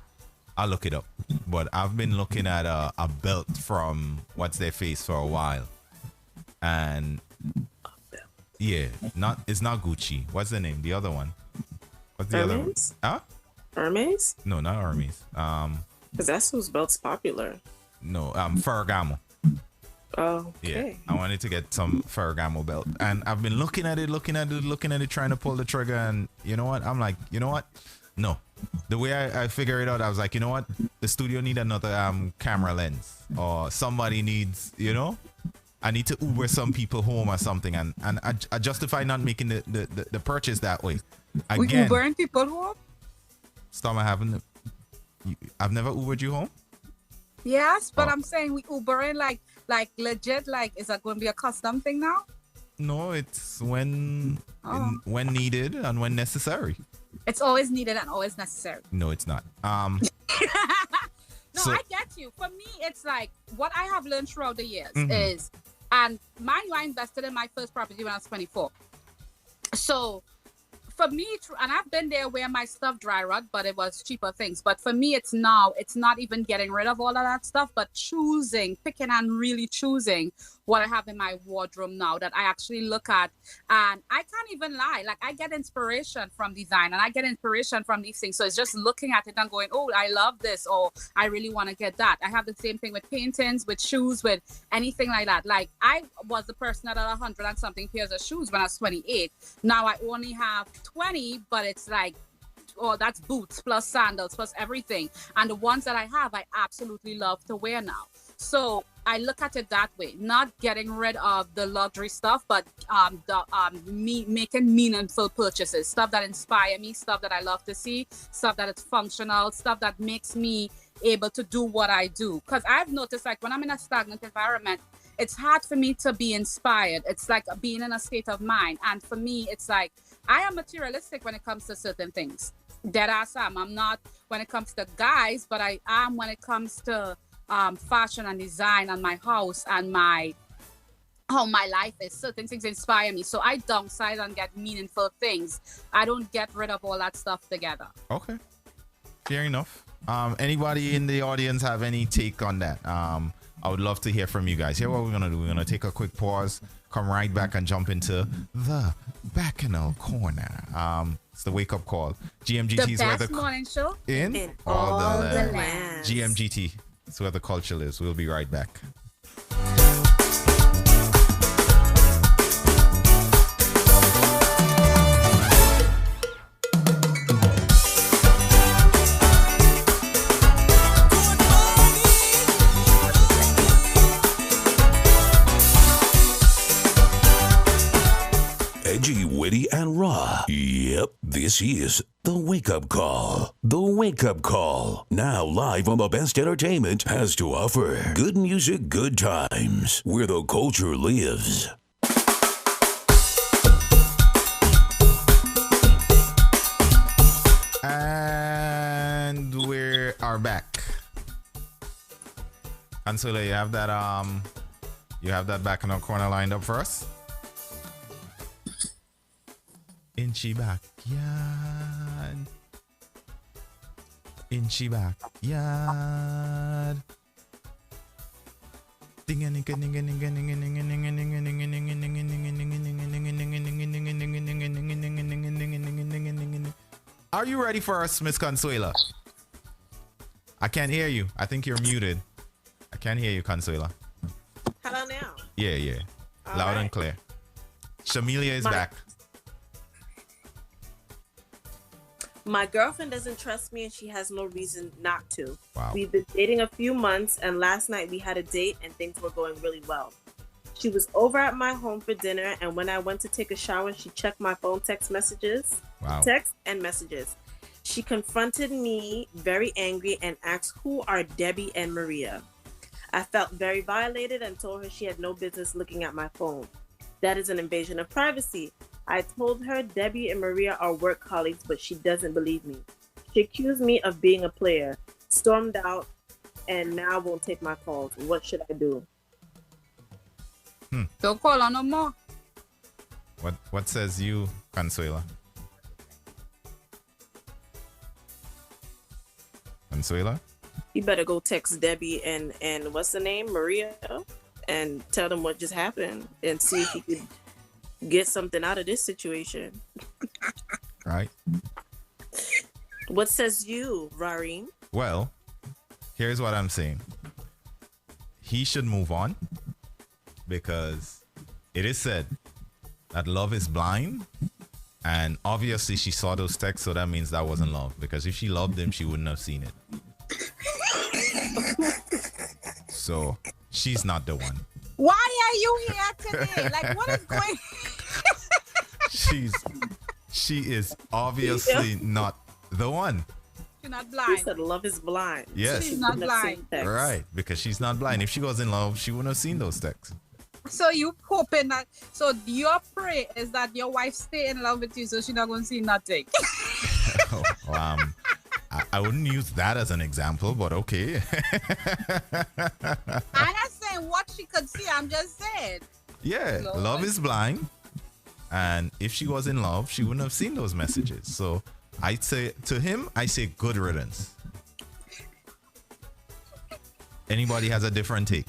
I'll look it up. But I've been looking at a belt from What's Their Face for a while. And yeah, it's not Gucci. What's the name? The other one. What's the other one? Huh? Hermes? No, not Hermes. Because that's whose belt's popular. No, Ferragamo. Oh, okay. Yeah, I wanted to get some Ferragamo belt. And I've been looking at it, trying to pull the trigger. And you know what? I'm like, you know what? No. The way I figure it out, I was like, you know what? The studio need another camera lens. Or somebody needs, you know? I need to Uber some people home or something. And I justify not making the purchase that way. Again, we Ubering people home? Storm, I've never Ubered you home? Yes, but I'm saying we Ubering like legit, like, is that going to be a custom thing now? No, it's when needed and when necessary. It's always needed and always necessary. No, it's not. No, I get you. For me, it's like what I have learned throughout the years is, and mind you, I invested in my first property when I was 24. So for me, and I've been there where my stuff dry rot, but it was cheaper things. But for me, it's not even getting rid of all of that stuff, but picking and really choosing what I have in my wardrobe now that I actually look at. And I can't even lie. Like, I get inspiration from design and I get inspiration from these things. So it's just looking at it and going, oh, I love this, or I really want to get that. I have the same thing with paintings, with shoes, with anything like that. Like, I was the person that had 100 and something pairs of shoes when I was 28. Now I only have 20, but it's like, oh, that's boots plus sandals plus everything. And the ones that I have, I absolutely love to wear now. So I look at it that way, not getting rid of the luxury stuff, but making meaningful purchases, stuff that inspire me, stuff that I love to see, stuff that is functional, stuff that makes me able to do what I do. Because I've noticed, like, when I'm in a stagnant environment, it's hard for me to be inspired. It's like being in a state of mind. And for me, it's like, I am materialistic when it comes to certain things. That I'm not when it comes to guys, but I am when it comes to fashion and design and my house and how my life is. Certain things inspire me. So I downsize and get meaningful things. I don't get rid of all that stuff together. Okay. Fair enough. Anybody in the audience have any take on that? I would love to hear from you guys. Here, what we're going to do, we're going to take a quick pause, come right back and jump into the Bacchanal Corner. It's the wake-up call. GMGT is where the morning show in all the land. GMGT. It's where the culture lives. We'll be right back. Edgy, witty, and raw. Yep, this is the wake-up call. The wake-up call. Now live on the best entertainment has to offer. Good music, good times. Where the culture lives. And we are back. Consuela, you have that You have that back in the corner lined up for us? Inchy backyard. Inchy backyard. Are you ready for us, Miss Consuela? I can't hear you. I think you're muted. I can't hear you, Consuela. Hello now. Yeah. All Loud right. and clear. Shamilia is back. My girlfriend doesn't trust me and she has no reason not to. Wow. We've been dating a few months and last night we had a date and things were going really well. She was over at my home for dinner and when I went to take a shower, she checked my phone text messages. Wow. Text and messages. She confronted me very angry and asked who are Debbie and Maria. I felt very violated and told her she had no business looking at my phone. That is an invasion of privacy. I told her Debbie and Maria are work colleagues, but she doesn't believe me. She accused me of being a player, stormed out, and now won't take my calls. What should I do? Don't call her no more. What says you, Consuela? Consuela? You better go text Debbie and what's the name? Maria, and tell them what just happened and see if you could get something out of this situation. Right. What says you, Rareem? Well, here's what I'm saying. He should move on because it is said that love is blind. And obviously she saw those texts, so that means that wasn't love. Because if she loved him, she wouldn't have seen it. So she's not the one. Why are you here today? Like, what is going? She is obviously not the one. She's not blind. She said love is blind. Yes. She's not blind. Right, because she's not blind. If she was in love, she wouldn't have seen those texts. So you hoping that? So your prayer is that your wife stay in love with you, so she's not going to see nothing. I wouldn't use that as an example, but okay. I'm not saying what she could see. I'm just saying. Yeah, Lord. love is blind. And if she was in love, she wouldn't have seen those messages. So I'd say to him, I say good riddance. Anybody has a different take?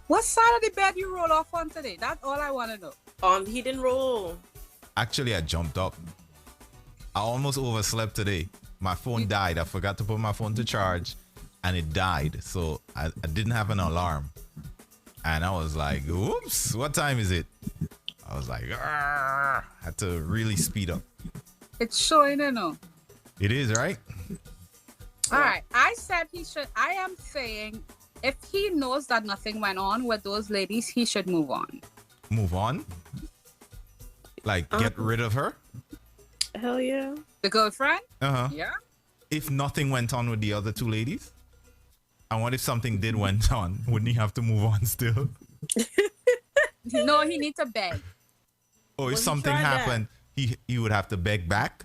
What side of the bed you roll off on today? That's all I want to know. He didn't roll. Actually, I jumped up. I almost overslept today. My phone died. I forgot to put my phone to charge and it died. So I didn't have an alarm. And I was like, oops, what time is it? I was like, I had to really speed up. It's showing, you know. It is, right? All right. I said he should. I am saying if he knows that nothing went on with those ladies, he should move on. Move on? Like, get rid of her? Hell yeah. The girlfriend? Uh-huh. Yeah. If nothing went on with the other two ladies? And what if something did went on? Wouldn't he have to move on still? No, he needs to beg. Or if something happened, he would have to beg back?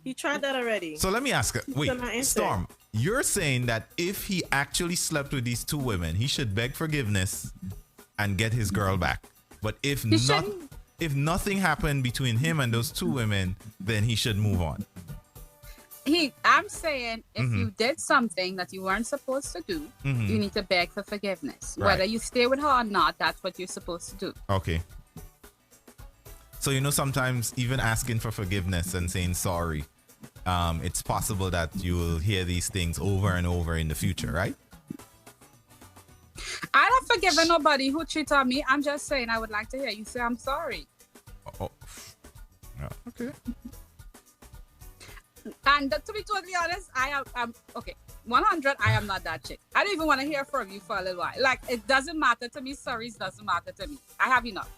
He tried that already. So let me ask her. Wait, Storm, you're saying that if he actually slept with these two women, he should beg forgiveness and get his girl back. But if nothing happened between him and those two women, then he should move on. I'm saying if you did something that you weren't supposed to do, you need to beg for forgiveness. Right. Whether you stay with her or not, that's what you're supposed to do. Okay. So, you know, sometimes even asking for forgiveness and saying sorry, it's possible that you will hear these things over and over in the future, right? I don't forgive nobody who cheated on me. I'm just saying I would like to hear you say I'm sorry. Oh. Yeah, okay. And to be totally honest, I'm okay. 100, I am not that chick. I don't even want to hear from you for a little while. Like, it doesn't matter to me. Sorries doesn't matter to me. I have enough.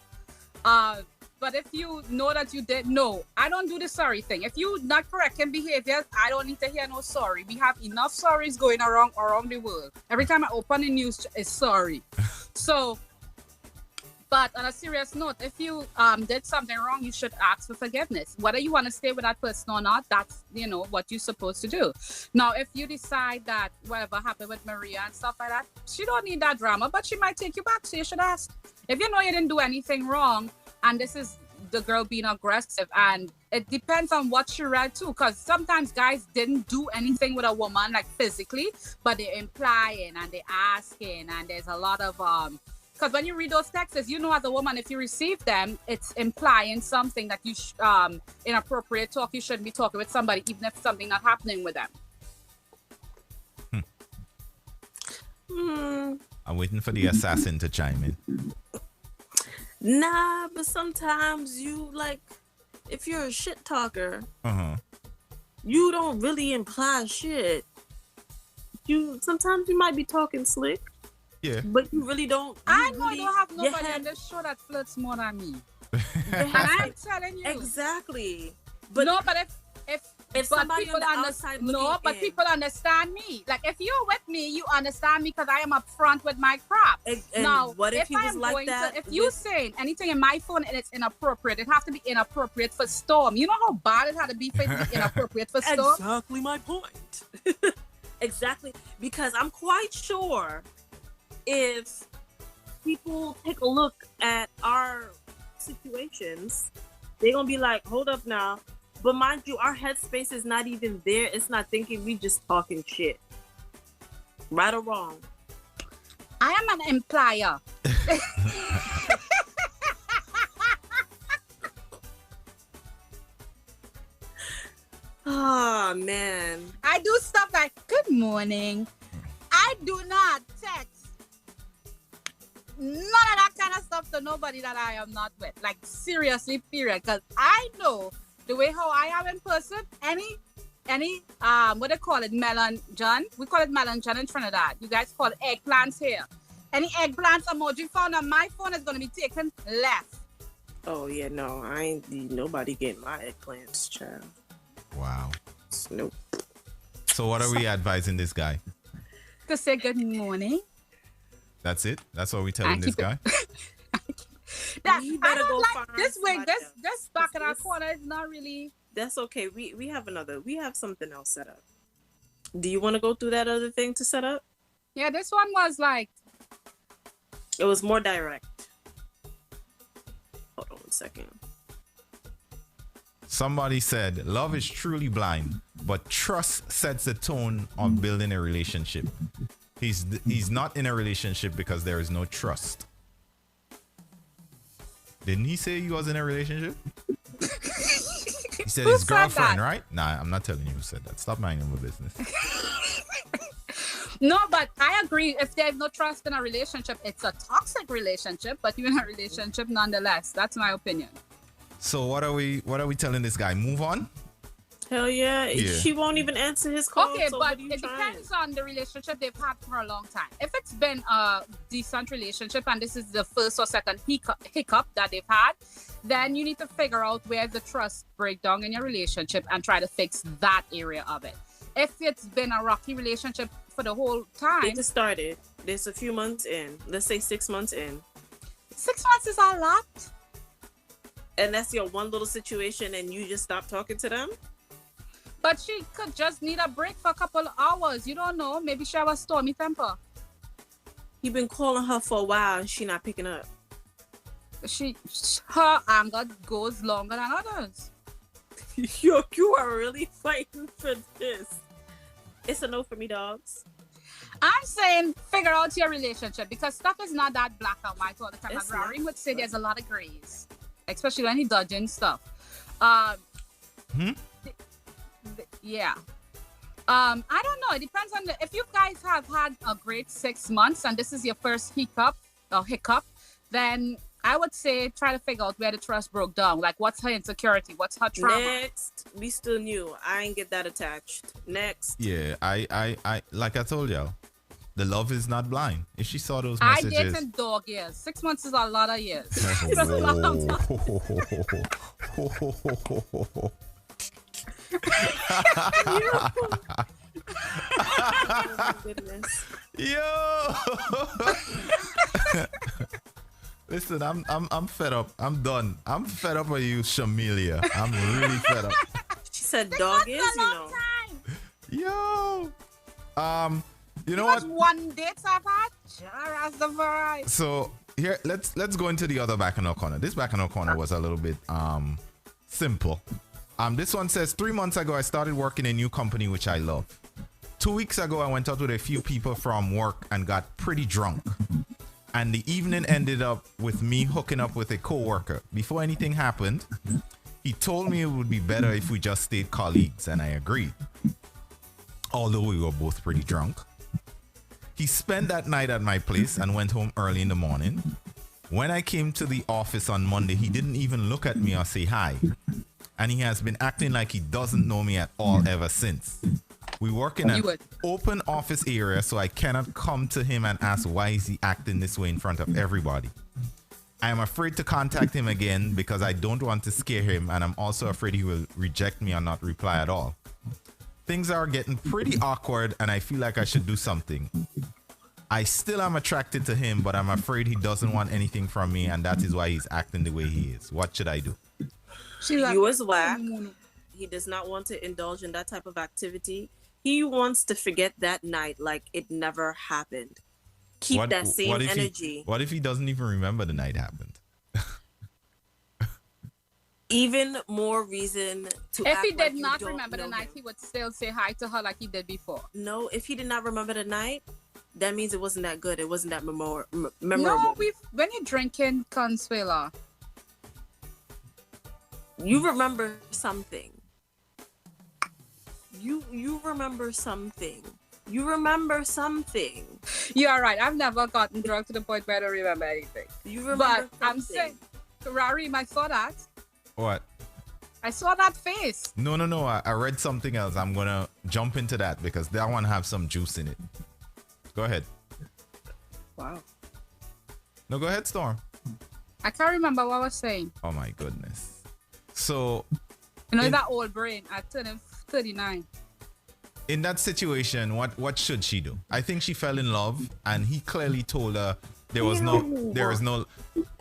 But if you know that you did, no, I don't do the sorry thing. If you not correct in behavior, I don't need to hear no sorry. We have enough sorries going around the world. Every time I open the news, it's sorry. So But on a serious note, if you did something wrong, you should ask for forgiveness. Whether you want to stay with that person or not, that's, you know, what you're supposed to do. Now, if you decide that whatever happened with Maria and stuff like that, she don't need that drama, but she might take you back. So you should ask. If you know you didn't do anything wrong, and this is the girl being aggressive, and it depends on what she read too, because sometimes guys didn't do anything with a woman, like physically, but they're implying and they're asking, and there's a lot of because when you read those texts, you know, as a woman, if you receive them, it's implying something that you inappropriate talk. You shouldn't be talking with somebody, even if something not happening with them. I'm waiting for the assassin to chime in. Nah, but sometimes you, like, if you're a shit talker, you don't really imply shit. Sometimes you might be talking slick. Yeah. But you really don't. I know you don't have nobody on this show that flirts more than me. And I'm telling you. Exactly. But no, but if somebody on the outside people understand me. Like, if you're with me, you understand me because I am upfront with my crap. And now, what if he was like that? If you saying anything in my phone and it's inappropriate, it has to be inappropriate for Storm. You know how bad it had to be for it to be inappropriate for Storm? Exactly my point. Exactly. Because I'm quite sure if people take a look at our situations, they're gonna be like, hold up now. But mind you, our headspace is not even there. It's not thinking, we just talking shit. Right or wrong? I am an implier. Oh, man. I do stuff like, good morning. I do not text none of that kind of stuff to nobody that I am not with. Like, seriously, period. Because I know the way how I am in person, any what they call it, melon John. We call it melon John in Trinidad. You guys call it eggplants here. Any eggplants emoji found on my phone is going to be taken left. Oh, yeah, no. I ain't nobody getting my eggplants, child. Wow. Nope. So what are we advising this guy? To say good morning. That's it? That's what we're telling this guy? I don't like this wig. This back in our corner is not really. That's okay. We have something else set up. Do you want to go through that other thing to set up? Yeah, this one was like. It was more direct. Hold on 1 second. Somebody said, love is truly blind, but trust sets the tone of building a relationship. He's not in a relationship because there is no trust. Didn't he say he was in a relationship? He said his girlfriend, right? Nah, I'm not telling you who said that. Stop minding my business. No, but I agree. If there's no trust in a relationship, it's a toxic relationship, but you're in a relationship nonetheless. That's my opinion. So what are we telling this guy? Move on? Hell yeah. She won't even answer his call. Okay, so but it depends on the relationship they've had for a long time. If it's been a decent relationship and this is the first or second hiccup that they've had, then you need to figure out where's the trust breakdown in your relationship and try to fix that area of it. If it's been a rocky relationship for the whole time. They just started. There's a few months in. Let's say 6 months in. 6 months is a lot. And that's your one little situation and you just stop talking to them? But she could just need a break for a couple of hours. You don't know. Maybe she have a stormy temper. You've been calling her for a while and she not picking up. Her anger goes longer than others. You are really fighting for this. It's a no for me, dogs. I'm saying figure out your relationship because stuff is not that black and white all the time. As Raring would say, there's a lot of grays, especially when he dodging stuff. Yeah. I don't know. It depends on if you guys have had a great 6 months and this is your first hiccup, then I would say try to figure out where the trust broke down. Like, what's her insecurity? What's her trauma? Next, we still new. I ain't get that attached. Next. Yeah, I like I told y'all, the love is not blind. If she saw those messages. I dated dog years. 6 months is a lot of years. That's a long time. Goodness. Yo. Listen, I'm fed up. I'm done. I'm fed up with you, Shamilia. I'm really fed up. She said dog is, you know. Yo. You know what? what? One date I've had. As the variety. So here, let's go into the other bacchanal corner. This bacchanal corner was a little bit simple. This one says 3 months ago I started working in a new company which I love. 2 weeks ago I went out with a few people from work and got pretty drunk. And the evening ended up with me hooking up with a co-worker. Before anything happened, he told me it would be better if we just stayed colleagues, and I agreed. Although we were both pretty drunk. He spent that night at my place and went home early in the morning. When I came to the office on Monday, he didn't even look at me or say hi. And he has been acting like he doesn't know me at all ever since. We work in an open office area, so I cannot come to him and ask why is he acting this way in front of everybody. I am afraid to contact him again because I don't want to scare him, and I'm also afraid he will reject me or not reply at all. Things are getting pretty awkward and I feel like I should do something. I still am attracted to him, but I'm afraid he doesn't want anything from me, and that is why he's acting the way he is. What should I do? You was whack. He does not want to indulge in that type of activity. He wants to forget that night like it never happened. Keep that same energy. What if he doesn't even remember the night happened? Even more reason to If act he did like not remember the night, he would still say hi to her like he did before. No, if he did not remember the night, that means it wasn't that good. It wasn't that memorable. No, when you're drinking, Consuela, you remember something. You remember something. You remember something. You're right. I've never gotten drunk to the point where I don't remember anything. You remember But I'm saying, Kareem, I saw that. What? I saw that face. No. I read something else. I'm going to jump into that because that one has some juice in it. Go ahead. Wow. No, go ahead, Storm. I can't remember what I was saying. Oh, my goodness. So... You know, that old brain. I turned 39. In that situation, what should she do? I think she fell in love, and he clearly told her there is no.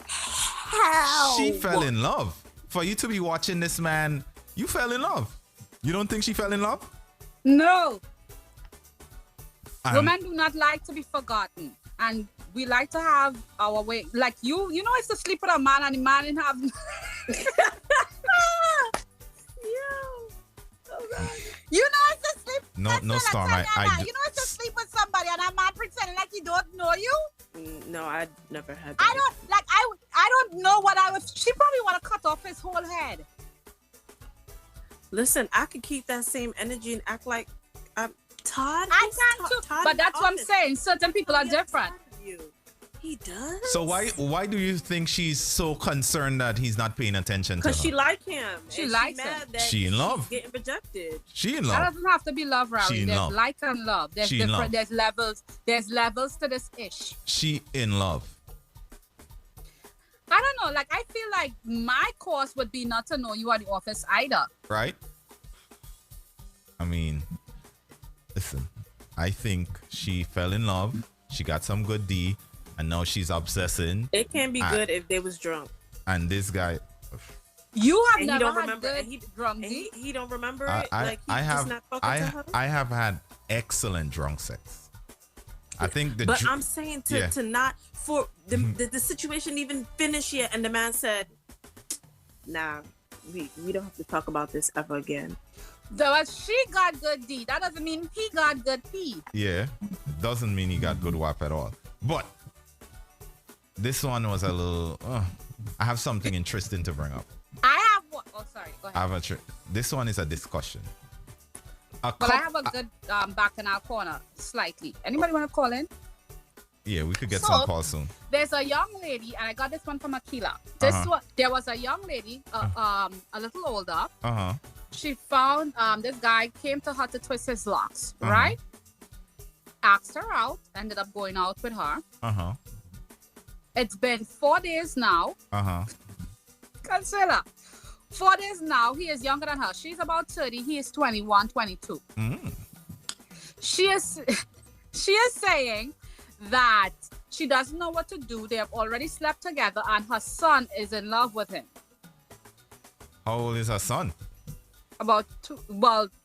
How? She fell in love. For you to be watching this man, you fell in love. You don't think she fell in love? No. Women do not like to be forgotten, and we like to have our way. Like you know, it's to sleep with a man, and the man didn't have. You know it's to sleep. No, Storm. You know it's to sleep with somebody and a man pretending like he don't know you. No, I never had that. I don't know what I was. She probably want to cut off his whole head. Listen, I could keep that same energy and act like Todd. I can too, but that's what I'm saying. Certain people are different. He does. So why do you think she's so concerned that he's not paying attention to her? Because she like him. She likes him. She in love. Getting rejected. She in love. That doesn't have to be love, Ravi. She in There's love. like and love. There's She in different. love. There's levels. There's levels to this ish. She in love. I don't know. Like I feel like my course would be not to know you at the office either. Right? I mean, listen. I think she fell in love. She got some good D. And now she's obsessing. It can be good if they was drunk. And this guy... You have and never don't had remember, good drunk D? He don't remember it? I have had excellent drunk sex. I think the... But I'm saying to not... For the situation even finish yet, and the man said, nah, we don't have to talk about this ever again. Though she got good D, that doesn't mean he got good P. Yeah, doesn't mean he got good WAP at all. But this one was a little... I have something interesting to bring up. I have one. Oh, sorry. Go ahead. This one is a discussion. I have a good back in our corner, slightly. Anybody want to call in? Yeah, we could get some calls soon. There's a young lady, and I got this one from Akila. There was a young lady, a little older. She found this guy came to her to twist his locks, right? Asked her out, ended up going out with her. It's been 4 days now. Consuela. 4 days now. He is younger than her. She's about 30. He is 21, 22. She is saying that She doesn't know what to do. They have already slept together, and her son is in love with him. How old is her son? About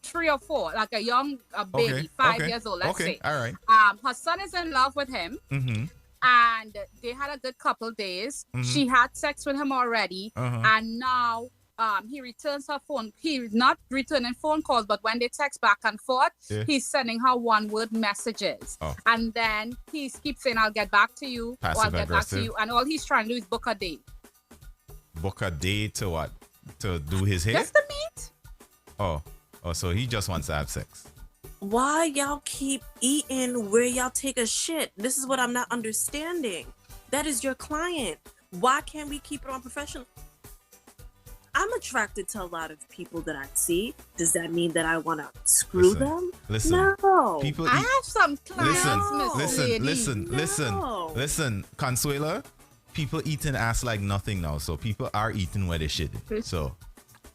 3 or 4, like a young baby, 5 years old, let's say. All right. Her son is in love with him, Mm-hmm. and they had a good couple days. She had sex with him already, and now he returns her phone. He's not returning phone calls, but when they text back and forth, he's sending her one-word messages. And then he keeps saying, I'll get back to you, or I'll get back to you. And all he's trying to do is book a date. Book a date to what? To do his hair? Just to meet. Oh, so he just wants to have sex. Why y'all keep eating where y'all take a shit? This is what I'm not understanding. That is your client. Why can't we keep it on professional? I'm attracted to a lot of people that I see. Does that mean that I want to screw them? Listen. No. I have some clients, Listen, Consuela, people eating ass like nothing now. So people are eating where they should. So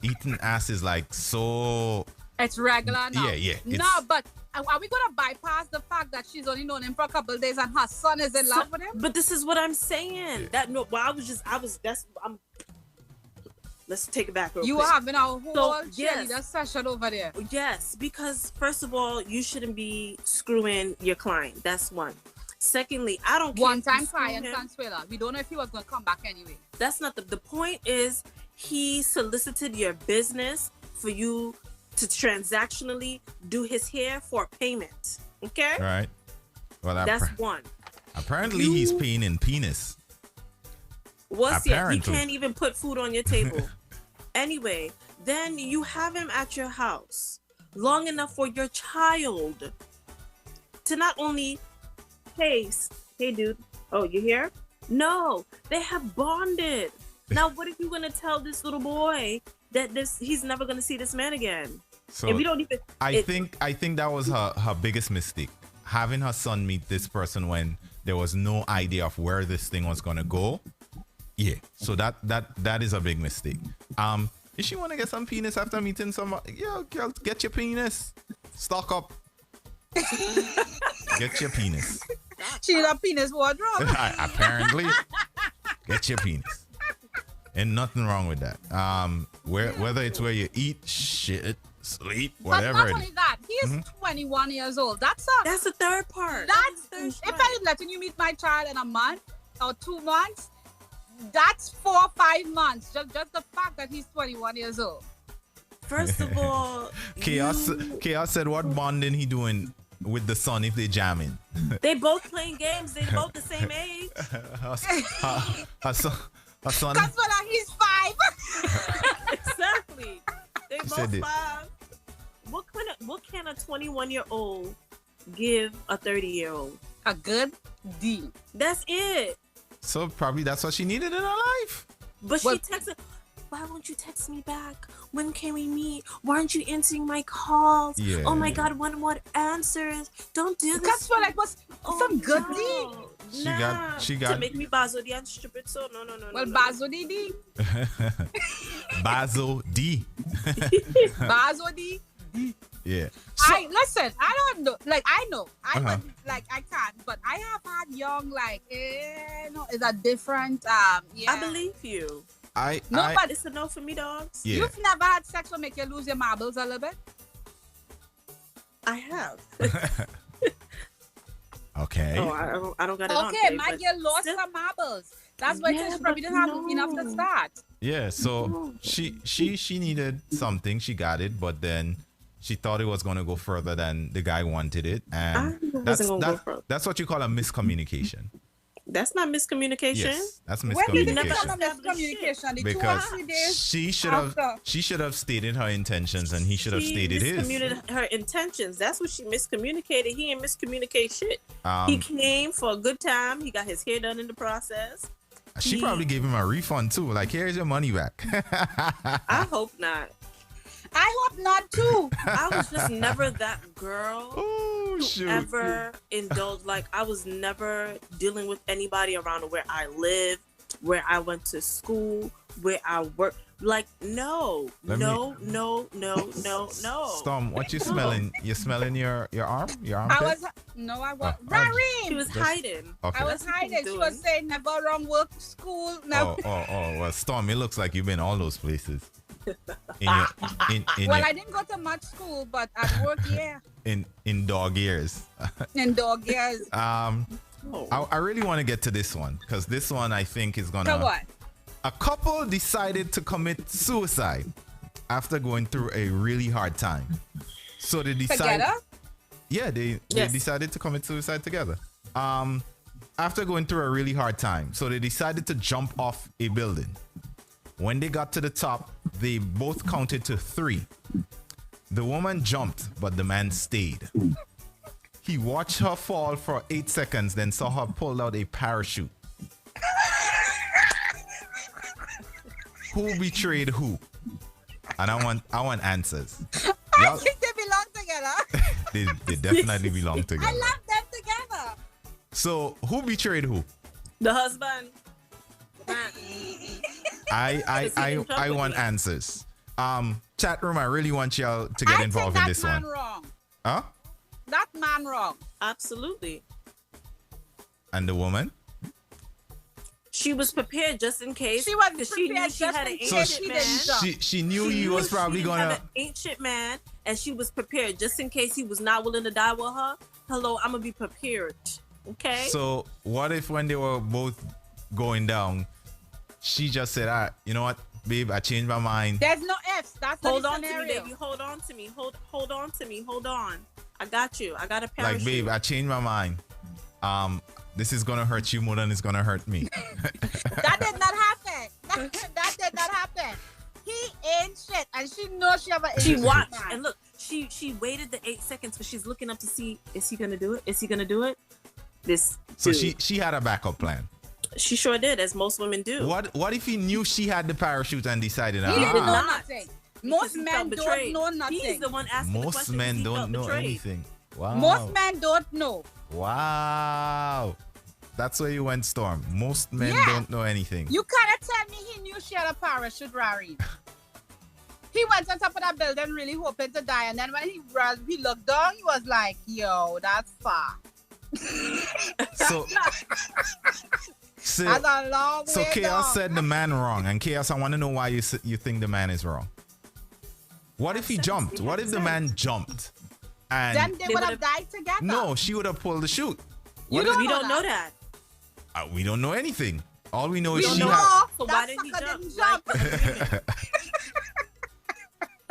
eating ass is like so... It's regular now. Yeah. No, but are we going to bypass the fact that she's only known him for a couple of days and her son is in love with him? But this is what I'm saying. Let's take it back real You quick. were having a whole cheerleader session over there. Yes, because first of all, you shouldn't be screwing your client. That's one. Secondly, I don't care. One-time client, Consuela. We don't know if he was going to come back anyway. That's not the point is he solicited your business for you to transactionally do his hair for payment. Okay? Right. Well, that's one. Apparently he's paying in penis. What's it? He can't even put food on your table. Anyway, then you have him at your house long enough for your child to not only, hey dude, oh, you here? No, they have bonded. Now, what if you're gonna tell this little boy that he's never gonna see this man again? So if you don't even, I think that was her biggest mistake, having her son meet this person when there was no idea of where this thing was gonna go. Yeah, so that is a big mistake. If she want to get some penis after meeting somebody, yeah, girl, get your penis. Stock up. Get your penis. She need a penis wardrobe. Apparently, get your penis. And nothing wrong with that. Whether it's where you eat, shit, sleep, whatever. But not only that, he is 21 years old. That's the third part. If I am letting you meet my child in a month or 2 months, that's 4 or 5 months. Just the fact that he's 21 years old. First of all, Chaos said, what bonding he doing with the son if they jamming? They both playing games. They both the same age. Her son. That's what he's 5. Exactly. They both 5. What can a 21-year-old give a 30-year-old? A good deal. That's it. So probably that's what she needed in her life. But she texted, why won't you text me back? When can we meet? Why aren't you answering my calls? Yeah. Oh my God, when what answers? Don't do this. That's what what's some good deal. She got to make me Bazo D and stupid. So no. Well, Bazo D. Bazo D. Bazo D. Yeah. Listen. I don't know. Like I know. I can't. But I have had young it's a different. Yeah. I believe you. But it's a no for me, dogs. Yeah. You've never had sex will make you lose your marbles a little bit. I have. Okay. Oh, I don't got it on. Okay, my girl lost her marbles. That's why she probably didn't have enough to start. Yeah, so she needed something, she got it, but then she thought it was gonna go further than the guy wanted it, and that's what you call a miscommunication. That's not miscommunication. Yes, that's miscommunication. When did it become miscommunication? Because she should have stated her intentions, and he should have stated his. She miscommunicated her intentions. That's what she miscommunicated. He ain't miscommunicate shit. He came for a good time. He got his hair done in the process. She probably gave him a refund too. Like, here's your money back. I hope not. I hope not too. I was just never that girl who ever indulged. Like, I was never dealing with anybody around where I live, where I went to school, where I work. Like, no. No. Storm, what you smelling? You smelling your arm? Your arm? I was Rareem. She was hiding. Okay. I was hiding. She was saying never wrong work, school. Never. Oh. Well, Storm, it looks like you've been all those places. Well, I didn't go to much school, but at work, yeah. In dog years. In dog years. I really want to get to this one because this one I think is gonna. So what? A couple decided to commit suicide after going through a really hard time. So they decided. Together? Yeah, they decided to commit suicide together. After going through a really hard time, so they decided to jump off a building. When they got to the top, they both counted to 3. The woman jumped, but the man stayed. He watched her fall for 8 seconds, then saw her pull out a parachute. Who betrayed who? And I want answers. I think they belong together. They definitely belong together. I love them together. So who betrayed who? The husband. I want answers. Chat room, I really want y'all to get involved in this one. That man wrong. Huh? That man wrong. Absolutely. And the woman? She was prepared just in case. She was prepared. She had an ancient man. She knew he was probably gonna have an ancient man, and she was prepared just in case he was not willing to die with her. Hello, I'm gonna be prepared. Okay. So what if when they were both going down, she just said, "Ah, you know what, babe, I changed my mind." There's no ifs. That's hold the on scenario. to me, baby. Hold on to me. Hold on to me. Hold on. I got you. I got a parachute. Like, babe, I changed my mind. This is gonna hurt you more than it's gonna hurt me. That did not happen. That did not happen. He ain't shit, and she knows she have a. She watched and look. She waited the 8 seconds, but she's looking up to see, is he gonna do it? Is he gonna do it? This. So dude. she had a backup plan. She sure did, as most women do. What if he knew she had the parachute and decided? He didn't know nothing. Most men don't know nothing. He's the one asking the question. Most men don't know anything. Wow. Most men don't know. Wow. That's where you went, Storm. Most men don't know anything. You cannot tell me he knew she had a parachute, Rari. He went on top of that building really hoping to die, and then when he looked down, he was like, yo, that's far. So that's a long way So Chaos down. said the man wrong. And Chaos, I want to know why you think the man is wrong. What if he jumped? What if the man jumped? And then they would have died together. No, she would have pulled the chute. We don't know that. We don't know anything. All we know is she So why didn't he jump?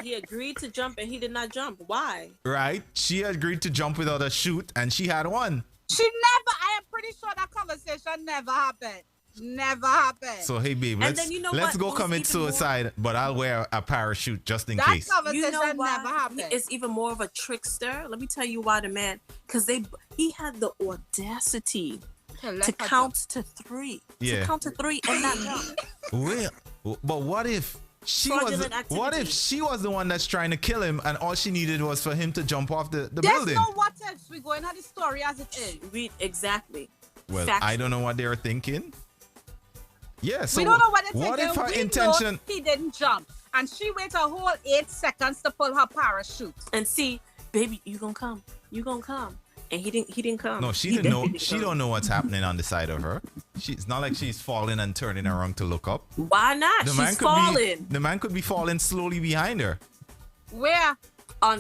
He agreed to jump and he did not jump. Why? Right? She agreed to jump without a chute and she had one. She never, I am pretty sure that conversation never happened. Never happened. So hey babe, let's go commit suicide, but I'll wear a parachute just in case. That conversation never happened. It's even more of a trickster. Let me tell you why the man, because he had the audacity to count to 3. Yeah. To count to 3 and not jump. Well, but what if she was the one that's trying to kill him and all she needed was for him to jump off the building? There's no what ifs. We're going at the story as it is. Exactly. Well, I don't know what they were thinking. Yeah, so we don't know what they're what thinking. if her We intention? know he didn't jump, and she waited a whole 8 seconds to pull her parachute. And see, baby, you gonna come, and he didn't come. No, she didn't know. She don't know what's happening on the side of her. It's not like she's falling and turning around to look up. Why not? She's falling. The man could be falling slowly behind her. Where?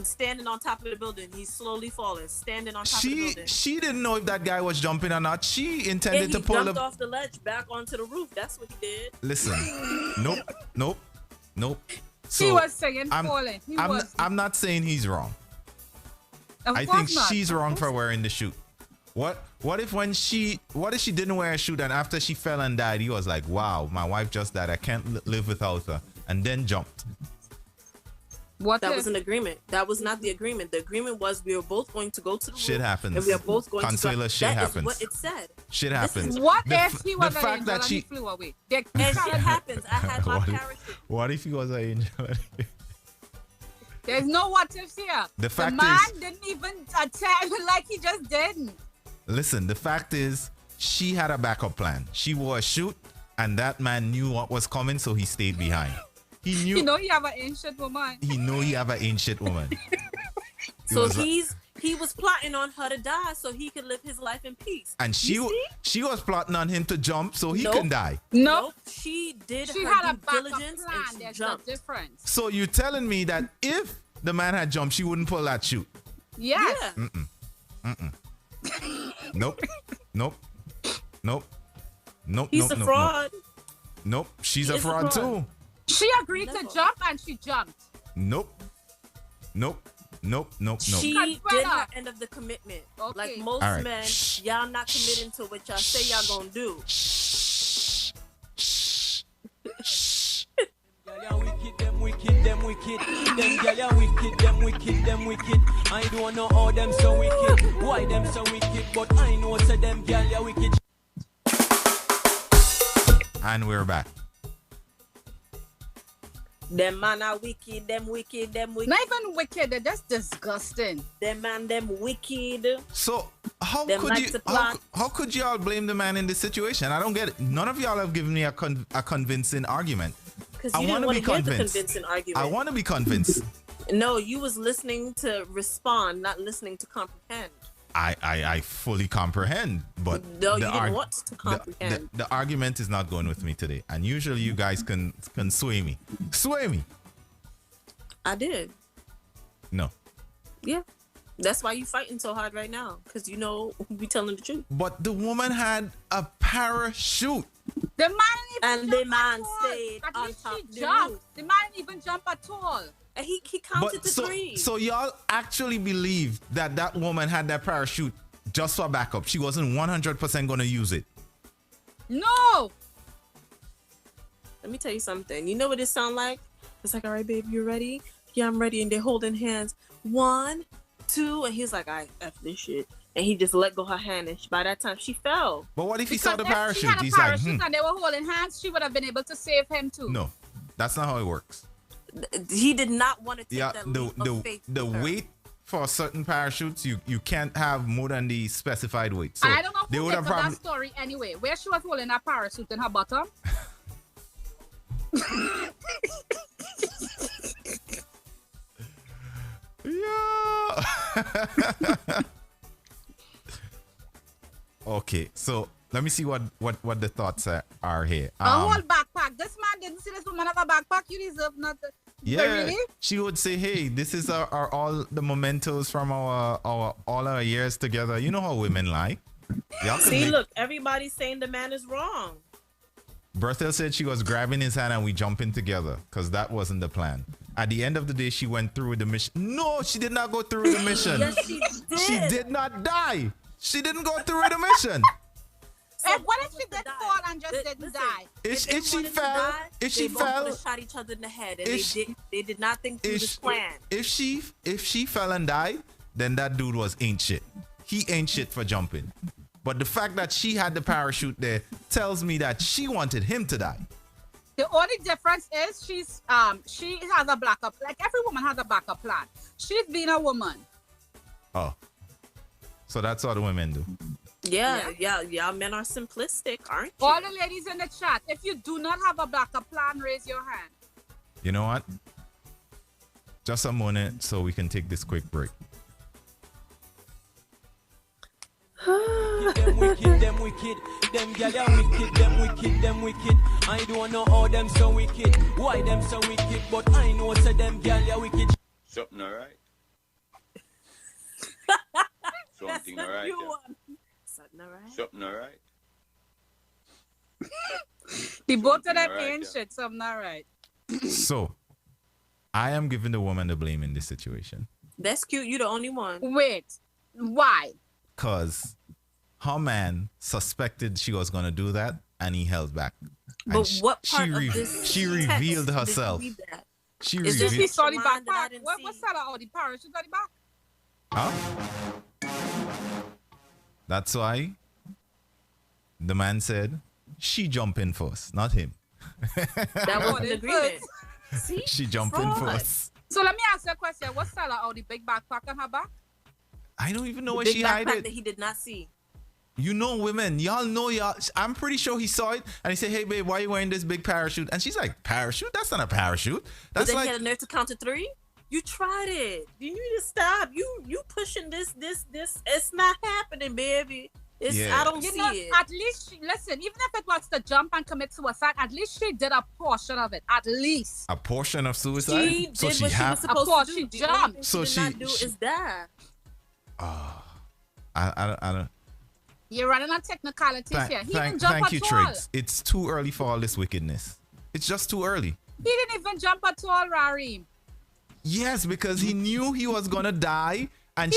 Standing on top of the building. He's slowly falling, standing on top of the building. She didn't know if that guy was jumping or not. She intended to pull jumped off the ledge back onto the roof. That's what he did. Listen, nope. So he was saying falling. I'm not saying he's wrong. I think she's wrong for wearing the chute. What if she didn't wear a chute and after she fell and died, he was like, wow, my wife just died. I can't live without her, and then jumped. That was an agreement. That was not the agreement. The agreement was we were both going to go to the shit roof, happens. and we are both going Consuela, to shit happens. That is what it said. Shit happens. What if he was an angel and he flew away? And shit happens. I had my parachute. What if he was an angel? There's no what ifs here. The man didn't even attack like he just didn't. Listen, the fact is she had a backup plan. She wore a chute and that man knew what was coming, so he stayed behind. He knew. You know he have an ancient woman. He know he have an ancient woman. So he was plotting on her to die so he could live his life in peace. And she was plotting on him to jump so he can die. Nope. She did She her had a due backup diligence plan. and she There's jumped. no difference. So you're telling me that if the man had jumped, she wouldn't pull that shoot? Yes. Yeah. Nope. Nope. Nope. Nope. He's nope, a nope, fraud. Nope. She's He a is a fraud fraud. too. She agreed to jump and she jumped. Nope. Nope. Nope. Nope. Nope. She did her end of the commitment. Okay. Like most All right. men, y'all not committing to what y'all say y'all gonna do. Them wicked. Them girl ya wicked, them wicked. I don't know how them so wicked. Why them so wicked? But I know say them girl ya wicked. And we're back. Them man are wicked, them wicked. Not even wicked, they're just disgusting. Them man, them wicked. So how Them could like you to plot. how could y'all blame the man in this situation? I don't get it. None of y'all have given me a convincing argument. Because I you want didn't to be want to hear the convinced. convincing argument. I want to be convinced. No, you was listening to respond, not listening to comprehend. I fully comprehend, but No, the you didn't want to comprehend. The argument is not going with me today. And usually you guys can sway me. Sway me. I did. No. Yeah. That's why you fighting so hard right now. Because you know who be telling the truth. But the woman had a parachute. The man and the man stayed at on least top she of the jumped. roof. The man didn't even jump at all. And he counted to so, 3. So y'all actually believe that woman had that parachute just for backup. She wasn't 100% going to use it. No. Let me tell you something. You know what it sound like? It's like, all right, babe, you ready? Yeah, I'm ready. And they're holding hands. 1, 2. And he's like, I F this shit. And he just let go her hand. And by that time, she fell. But what if he Because saw the if parachute? she had a He's parachute like, and they were holding hands, she would have been able to save him too. No, that's not how it works. He did not want to take that the leap of faith. the with her. weight for certain parachutes, you can't have more than the specified weight. So I don't know they who would made have up probably that story anyway. Where she was holding that parachute in her bottom. Yeah. Okay, so let me see what the thoughts are here. A whole backpack. This man didn't see this woman have a backpack. You deserve nothing. Yeah, Really? she would say, "Hey, this is our all the mementos from our all our years together." You know how women lie. Y'all can See, make- look, everybody's saying the man is wrong. Berthel said she was grabbing his hand and we jumping together because that wasn't the plan. At the end of the day, she went through with the mission. No, she did not go through with the mission. Yes, she did. She did not die. She didn't go through with the mission. What if she did fall and just didn't die? If she fell, they both would've shot each other in the head, and they did not think through this plan. If she fell and died, then that dude ain't shit. He ain't shit for jumping. But the fact that she had the parachute there tells me that she wanted him to die. The only difference is she has a backup. Like every woman has a backup plan. She's been a woman. Oh. So that's all the women do. Yeah, y'all men are simplistic, aren't you? All the ladies in the chat, if you do not have a backup plan, raise your hand. You know what? Just a moment so we can take this quick break. Them wicked, them wicked. Them girl ya wicked, them wicked. I don't know how them so wicked. Why them so wicked? But I know say them girl ya wicked. Something alright. Something alright. Something alright. Something alright. The both of them alright, ain't shit, something not right. So, I am giving the woman the blame in this situation. That's cute. You the only one. Wait, why? Because her man suspected she was going to do that and he held back. And But what part of this she text revealed did you herself. read that? She Is this the revealed. sorry Line that I backpack? didn't What's that? Oh, the parachute at the back? Huh? That's why the man said she jump in first, not him. That was an agreement. See? She jumped in Fraud. first. So let me ask you a question. What's Stella? Oh, the big backpack on her back? I don't even know The where big she hide backpack it. that he did not see. You know women. Y'all know y'all. I'm pretty sure he saw it and he said, "Hey babe, why are you wearing this big parachute?" And she's like, "Parachute? That's not a parachute. That's but then like." He had a nerve to count to 3. You tried it. You need to stop. You pushing this. It's not happening, baby. I don't see it. At least listen. Even if it was to jump and commit suicide, at least she did a portion of it. At least a portion of suicide. She did what she was supposed to do. She jumped. So she did not do is die. I don't. You're running on technicalities here. He didn't jump thank at you, all. Triggs. It's too early for all this wickedness. It's just too early. He didn't even jump at all, Rareem. Yes, because he knew he was gonna die, and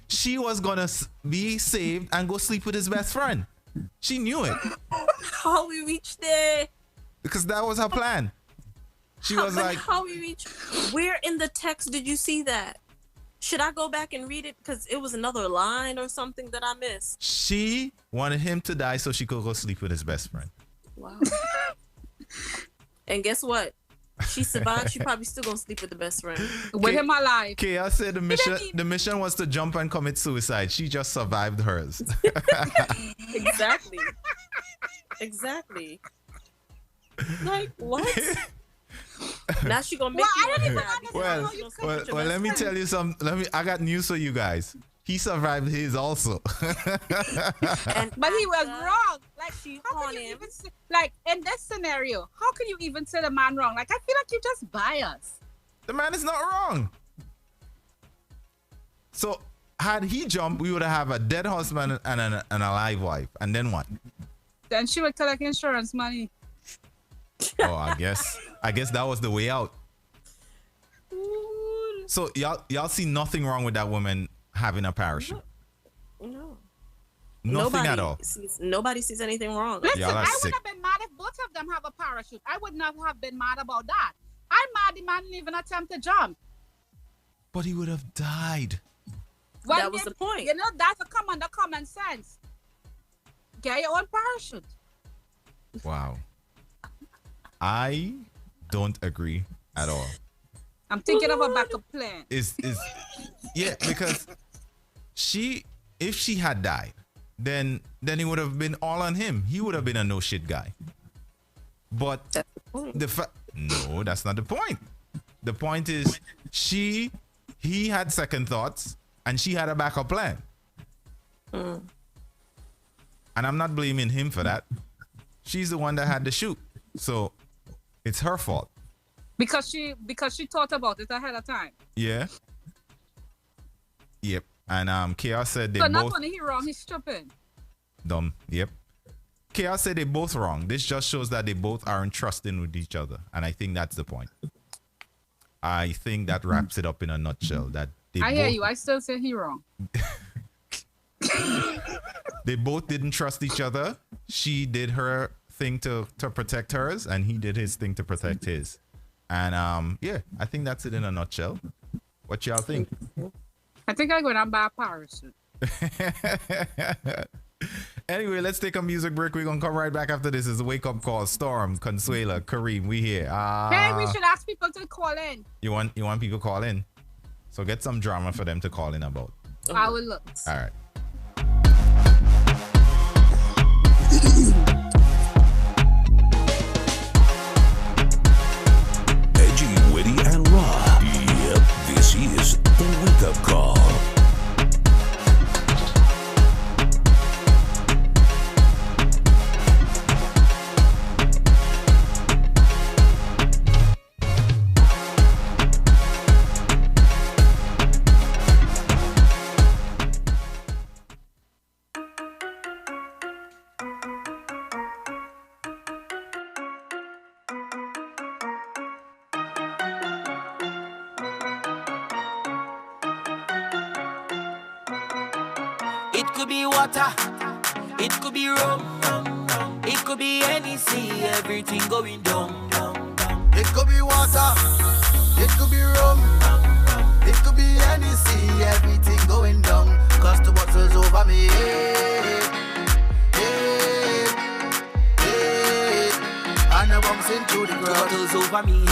she was gonna be saved and go sleep with his best friend. She knew it. How we reached there? Because that was her plan. She was like, "How we reached? Where in the text did you see that? Should I go back and read it? Because it was another line or something that I missed." She wanted him to die so she could go sleep with his best friend. Wow. And guess what? She survived. She probably still gonna sleep with the best friend. With him alive. Kaya said the mission was to jump and commit suicide. She just survived hers. Exactly. Like what? Now she gonna make I don't even understand how you could. Well, let me tell you something. I got news for you guys. He survived his also. But he was wrong. Like, how can you even say, like, in this scenario, how can you even say the man wrong? Like, I feel like you're just biased. The man is not wrong. So, had he jumped, we would have a dead husband and an alive wife. And then what? Then she would collect insurance money. Oh, I guess that was the way out. So, y'all see nothing wrong with that woman having a parachute? No. Nothing at all. Nobody sees anything wrong. Listen, I would have been mad if both of them have a parachute. I would not have been mad about that. I'm mad the man didn't even attempt to jump. But he would have died. Well, that was the point. You know, that's the common sense. Get your own parachute. Wow. I don't agree at all. I'm thinking of a backup plan. Yeah, because if she had died, then it would have been all on him. He would have been a no shit guy. But no, that's not the point. The point is he had second thoughts and she had a backup plan. And I'm not blaming him for that. She's the one that had the shoot. So it's her fault. Because she thought about it ahead of time. Yeah. Yep. And Chaos said they so both. not only he wrong, he's stupid. Dumb. Yep. Chaos said they both wrong. This just shows that they both aren't trusting with each other, and I think that's the point. I think that wraps it up in a nutshell. That I hear you. I still say he wrong. They both didn't trust each other. She did her thing to protect hers, and he did his thing to protect his. And yeah, I think that's it in a nutshell. What y'all think? I think I'm going to buy a parachute. Anyway, let's take a music break. We're going to come right back after this. It's a wake-up call. Storm, Consuela, Kareem, we here. Hey, we should ask people to call in. You want people to call in? So get some drama for them to call in about. I will look. All right. Edgy, witty, and raw. Yep, this is the wake-up call. It could be water, it could be rum, it could be any sea, everything going down. It could be water, it could be rum, it could be any sea, everything going down. Cause the water's over me, and I bumps into the ground. The water's over me,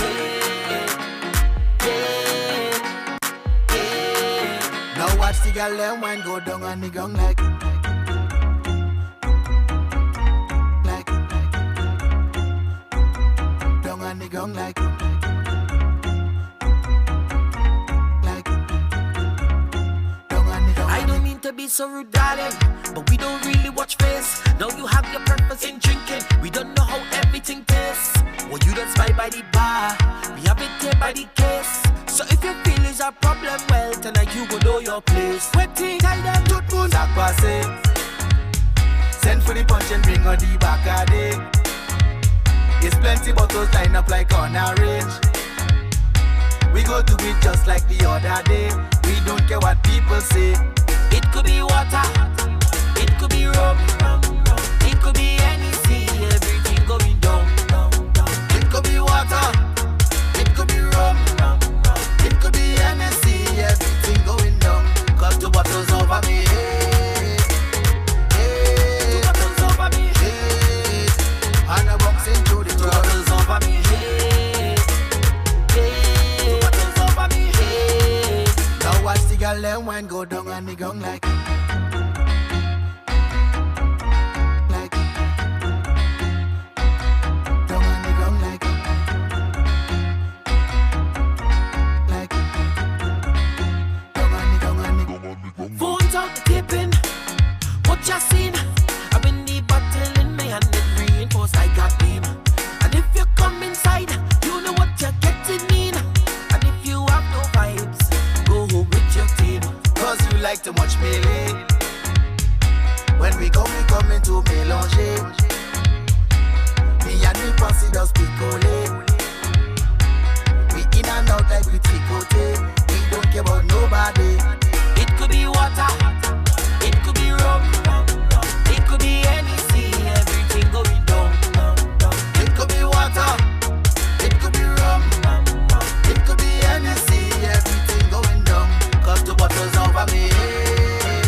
Now watch the girl them wine go down on the ground like. the ground like. I don't mean to be so rude, darling, but we don't really watch face. Now you have your purpose in drinking. We don't know how everything tastes. Well, you don't spy by the bar. We have it here by the case. So if your feelings are problem, well, tonight you will know your place. Waiting, tell them tout moun sak pase. Send for the punch and bring on the back of day. There's plenty bottles lined up like on a range. We go do it just like the other day. We don't care what people say. It could be water, it could be rum, it could be anything, everything going down. It could be water, it could be rum, it could be anything, everything going down. Cause the bottles over me, hey, hey. The bottles over me, hey. And I'm boxing through the crowd. The bottles over me, hey, hey. The bottles over me, hey. Now watch the girl them wine go down on the ground like. Phones out the tipping, what you seen? I've been the bottle in my hand, it reinforced like a beam. And if you come inside, you know what you're getting in. And if you have no vibes, go home with your team. Cause you like too much melee. When we come into mélanger. Me and me posse does picoler. We in and out like we tricote. We don't care about nobody. It could be water, it could be rum, it could be anything, everything going down. It could be water, it could be rum, it could be anything, everything going down. Cause the bottles over me, hey,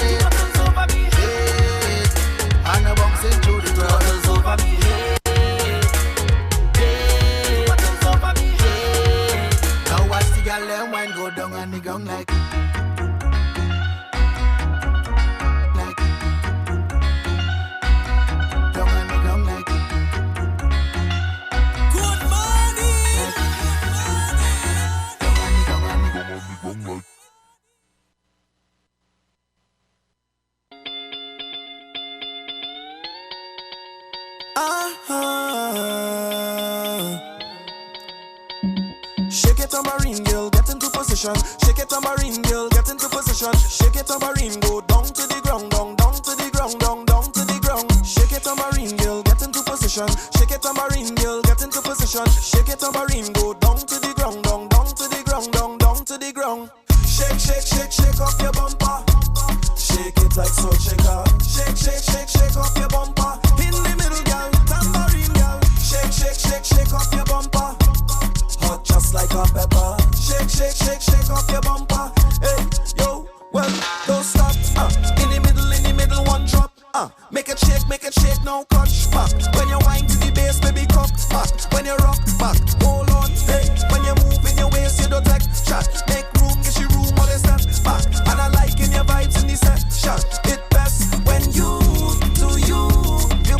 The bottles over me, hey. And I'm bouncing through the crowd. bottles over me, hey, hey. Bottles over me, hey. Now watch the girl them wine go down on the ground like. Down on the ground like. Good morning. Down on the ground like. Shake it tambourine girl, get into position. Shake it tambourine girl, get into position. Shake it tambourine, go down to the ground, down to the ground, down to the ground. Shake it tambourine girl, get into position. Shake it tambourine girl, get into position. Shake it tambourine, go down to the ground, down to the ground, down to the ground. Shake, shake, shake, shake off your bumper. Shake it like salt shaker. Shake, shake, shake, shake off your bumper. In the middle, girl, tambourine girl. Shake, shake, shake, shake off your bumper. Hot just like a pepper. Shake, shake, shake, shake off your bumper. Hey, yo, well, don't stop. In the middle, one drop. Make it shake, no crunch back. When you whine to the bass, baby, cock back. When you rock back, hold on. Hey, when you move in your waist, you don't take shot. Make room, get your room, all the step back. And I like in your vibes in the session. It best when you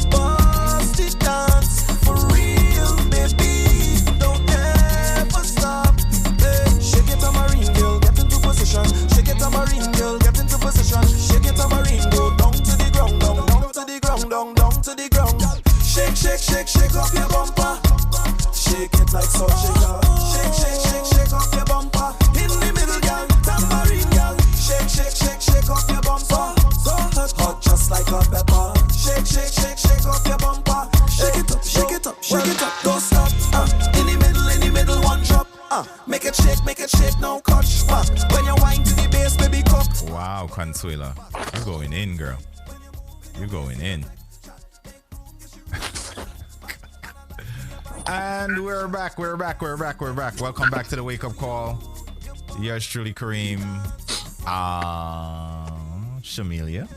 bust it dance for real, baby. Don't ever stop. Hey, shake it tambourine girl, get into position. Shake it tambourine girl, get into position. Shake it tambourine, go down to the ground, down to the ground, down to the ground. Shake, shake, shake, shake off your bumper. Shake it like salt shaker. Shake, shake, shake, shake off your bumper. In the middle, girl, tambourine girl. Shake, shake, shake, shake off your bumper. So hot just like a pepper. Shake, shake, shake, shake off your bumper. Shake it up, shake it up, shake it up. Don't stop. In the middle, one drop. Make it shake, no catch back. When you whine to the bass, baby, cock. Wow, Consuela, you're going in, girl. You're going in. And we're back. Welcome back to the Wake Up Call. Yours truly, Kareem, Shamelia,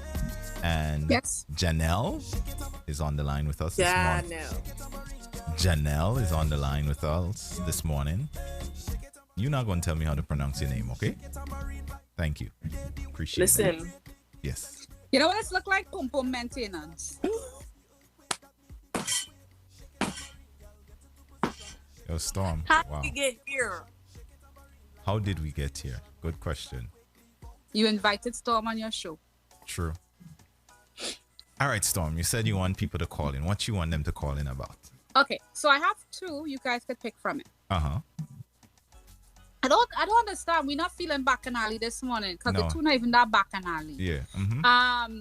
and yes. Janelle is on the line with us this morning. Janelle is on the line with us this morning. You're not going to tell me how to pronounce your name, okay? Thank you. Appreciate it. Listen. Yes. You know what it's look like? Pum pum maintenance. Yo, Storm. How Wow. did we get here? How did we get here? Good question. You invited Storm on your show. True. All right, Storm. You said you want people to call in. What you want them to call in about? Okay, so I have two. You guys could pick from it. Uh-huh. I don't understand. We're not feeling bacchanal this morning because the two not even that bacchanal. Yeah. Mm-hmm.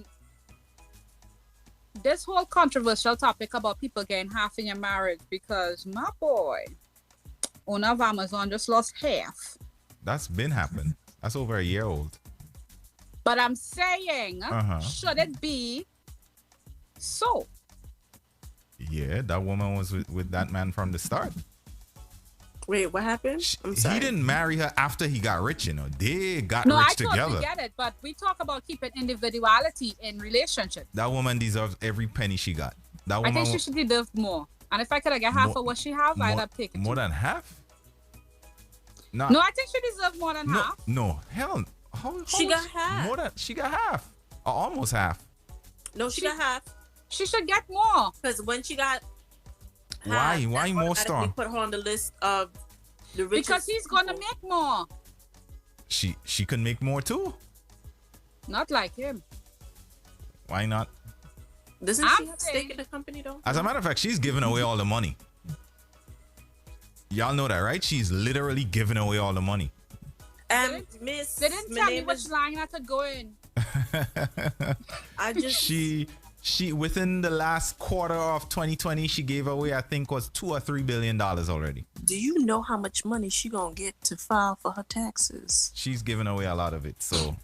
This whole controversial topic about people getting half in your marriage because my boy, owner of Amazon, just lost half. That's been happening. That's over a year old. But I'm saying, should it be so? Yeah, that woman was with that man from the start. Wait, what happened? I'm sorry. He didn't marry her after he got rich, you know. They got rich together. No, I totally get it, but we talk about keeping individuality in relationships. That woman deserves every penny she got. That woman, I think she should deserve more. And if I could get half of what she has, I'd have taken more than half? No, I think she deserves more than half. No, hell, she got half. More than she got half, or almost half. No, she got half. She should get more. Because when she got why more, Storm? Put her on the list of the richest. Because he's gonna make more. She can make more too. Not like him. Why not? Doesn't she have stake in the company though? As a matter of fact, she's giving away all the money. Y'all know that, right? She's literally giving away all the money. Miss, they didn't tell me which line I could go in. I just she within the last quarter of 2020, she gave away, I think, was $2 or $3 billion already. Do you know how much money she gonna get to file for her taxes? She's giving away a lot of it, so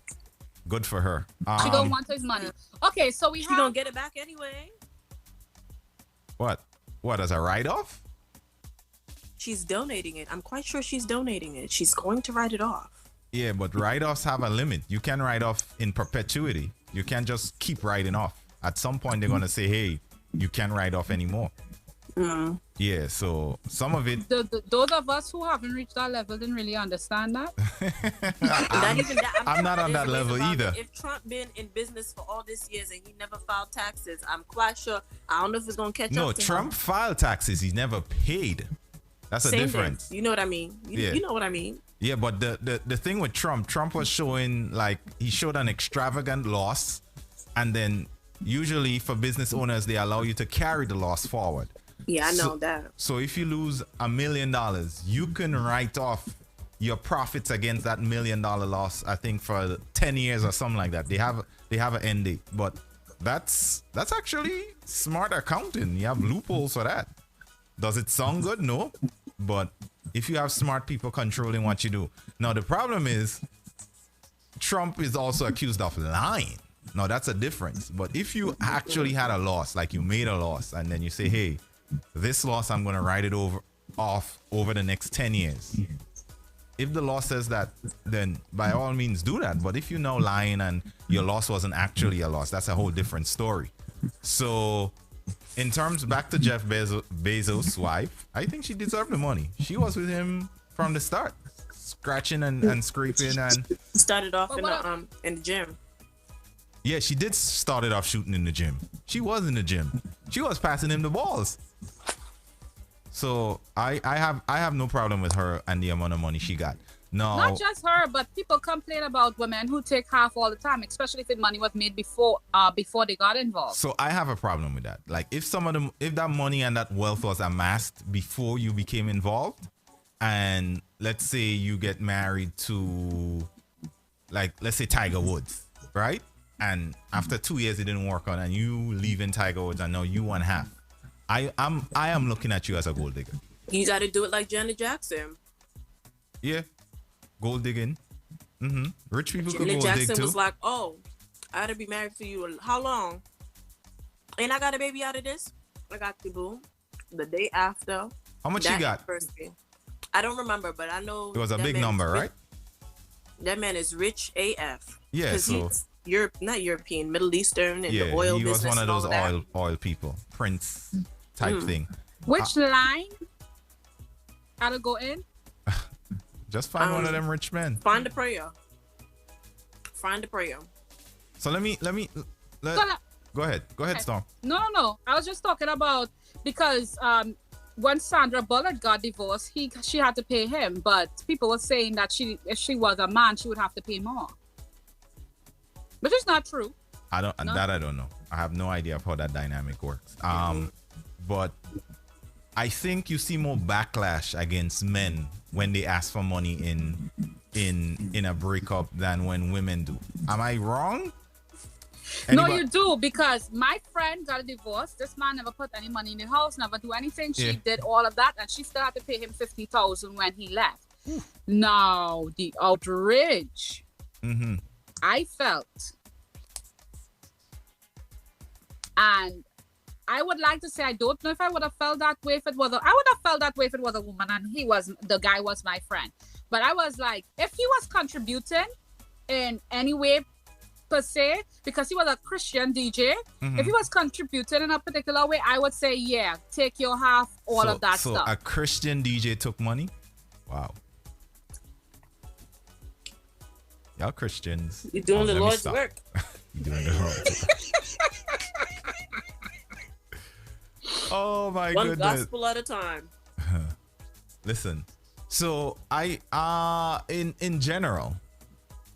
good for her. She don't want his money. Okay, so she gonna get it back anyway. What as a write-off? She's donating it. I'm quite sure she's donating it. She's going to write it off. Yeah, but write-offs have a limit. You can write off in perpetuity. You can't just keep writing off. At some point, they're going to say, hey, you can't write off anymore. Yeah, so some of it... Those of us who haven't reached that level didn't really understand that. I'm not on that level either. If Trump been in business for all these years and he never filed taxes, I'm quite sure... I don't know if it's going to catch up to No, Trump filed taxes. He never paid. That's a difference. You know what I mean? You know what I mean? Yeah, but the thing with Trump was showing, like, he showed an extravagant loss, and then usually for business owners, they allow you to carry the loss forward. Yeah, I know that. So if you lose $1 million, you can write off your profits against that $1 million loss, I think, for 10 years or something like that. They have an end date, but that's actually smart accounting. You have loopholes for that. Does it sound good? No. But if you have smart people controlling what you do. Now, the problem is Trump is also accused of lying. Now, that's a difference. But if you actually had a loss, like you made a loss, and then you say, hey, this loss, I'm going to write it off over the next 10 years. If the law says that, then by all means do that. But if you're now lying and your loss wasn't actually a loss, that's a whole different story. So... in terms, back to Jeff Bezos' wife, I think she deserved the money. She was with him from the start, scratching and scraping, and started off in the gym. Yeah, she did start it off shooting in the gym. She was in the gym. She was passing him the balls. So I have no problem with her and the amount of money she got. No, not just her, but people complain about women who take half all the time, especially if the money was made before they got involved. So I have a problem with that. Like if that money and that wealth was amassed before you became involved, and let's say you get married to, like, let's say Tiger Woods, right? And after 2 years it didn't work out, and you leave in Tiger Woods, and now you want half. I am looking at you as a gold digger. You got to do it like Janet Jackson. Yeah. Gold digging. Rich people could Janet gold dig Jackson too. was like, oh, I gotta be married for you. How long? And I got a baby out of this. I got the boo. The day after. How much you got? I don't remember, but I know it was a big number, right? That man is rich AF. Yeah, so he's not European, Middle Eastern, and the oil business. He was one of those oil people, Prince type thing. Which line? How to go in? Just find one of them rich men. Find a prayer. Find a prayer. So let me go ahead. Go ahead, Storm. No. I was just talking about because when Sandra Bullock got divorced, she had to pay him, but people were saying that if she was a man, she would have to pay more. But it's not true. I don't know. I have no idea of how that dynamic works. But I think you see more backlash against men when they ask for money in a breakup than when women do. Am I wrong? No, you do, because my friend got a divorce. This man never put any money in the house, never do anything. She did all of that, and she still had to pay him $50,000 when he left. Now, the outrage I felt, and I would like to say I don't know if I would have felt that way if it was I would have felt that way if it was a woman and the guy was my friend. But I was like, if he was contributing in any way per se, because he was a Christian DJ, if he was contributing in a particular way, I would say, yeah, take your half, all of that stuff. So a Christian DJ took money? Wow. Y'all Christians. You're doing the Lord's work. You're doing the Lord's work. Oh my goodness. One gospel at a time. Listen, so I in general,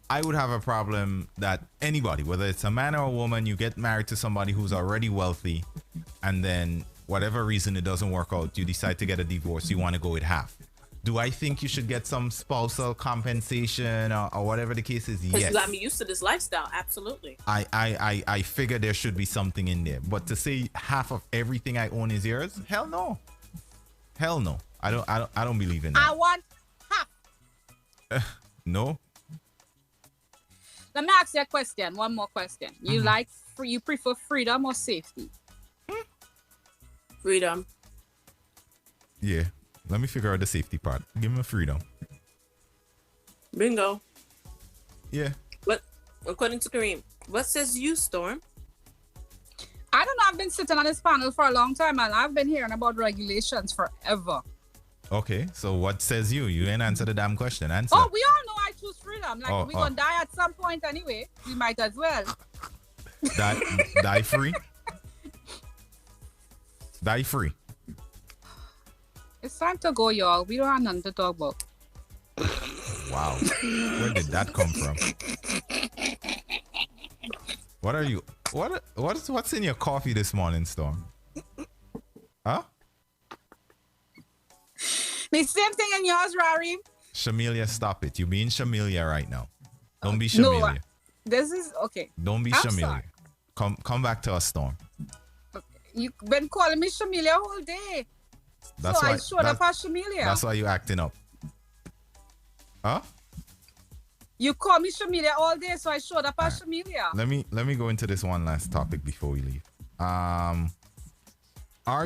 I would have a problem that anybody, whether it's a man or a woman, you get married to somebody who's already wealthy, and then whatever reason it doesn't work out, you decide to get a divorce, you want to go with half. Do I think you should get some spousal compensation or whatever the case is? Because yes. you got me used to this lifestyle. Absolutely. I figure there should be something in there. But to say half of everything I own is yours? Hell no. Hell no. I don't believe in that. I want half. No. Let me ask you a question. One more question. You you prefer freedom or safety? Freedom. Yeah. Let me figure out the safety part. Give me freedom. Bingo. Yeah. But according to Kareem, what says you, Storm? I don't know. I've been sitting on this panel for a long time, and I've been hearing about regulations forever. Okay. So what says you? You ain't answer the damn question. Answer. Oh, we all know I choose freedom. Like, we're going to die at some point anyway. We might as well. Die free? Die free. It's time to go, y'all. We don't have nothing to talk about. Wow. Where did that come from? What are you? What's in your coffee this morning, Storm? Huh? The same thing in yours, Rari. Shamilia, stop it. You're being Shamilia right now. Don't be Shamilia. No, this is okay. Don't be Shamilia. Come back to us, Storm. Okay. You've been calling me Shamilia all day. That's so why I showed up as Shamilia. That's why you acting up. Huh? You call me Shamilia all day, so I showed up as Shamilia. Let me go into this one last topic before we leave. Are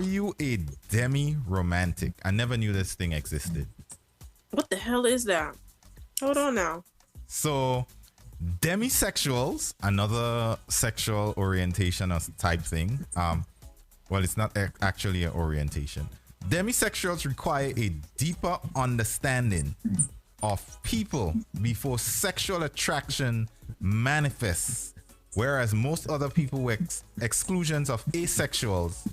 you a demi-romantic? I never knew this thing existed. What the hell is that? Hold on now. So, demisexuals, another sexual orientation or type thing. Well, it's not actually an orientation. Demisexuals require a deeper understanding of people before sexual attraction manifests, whereas most other people with exclusions of asexuals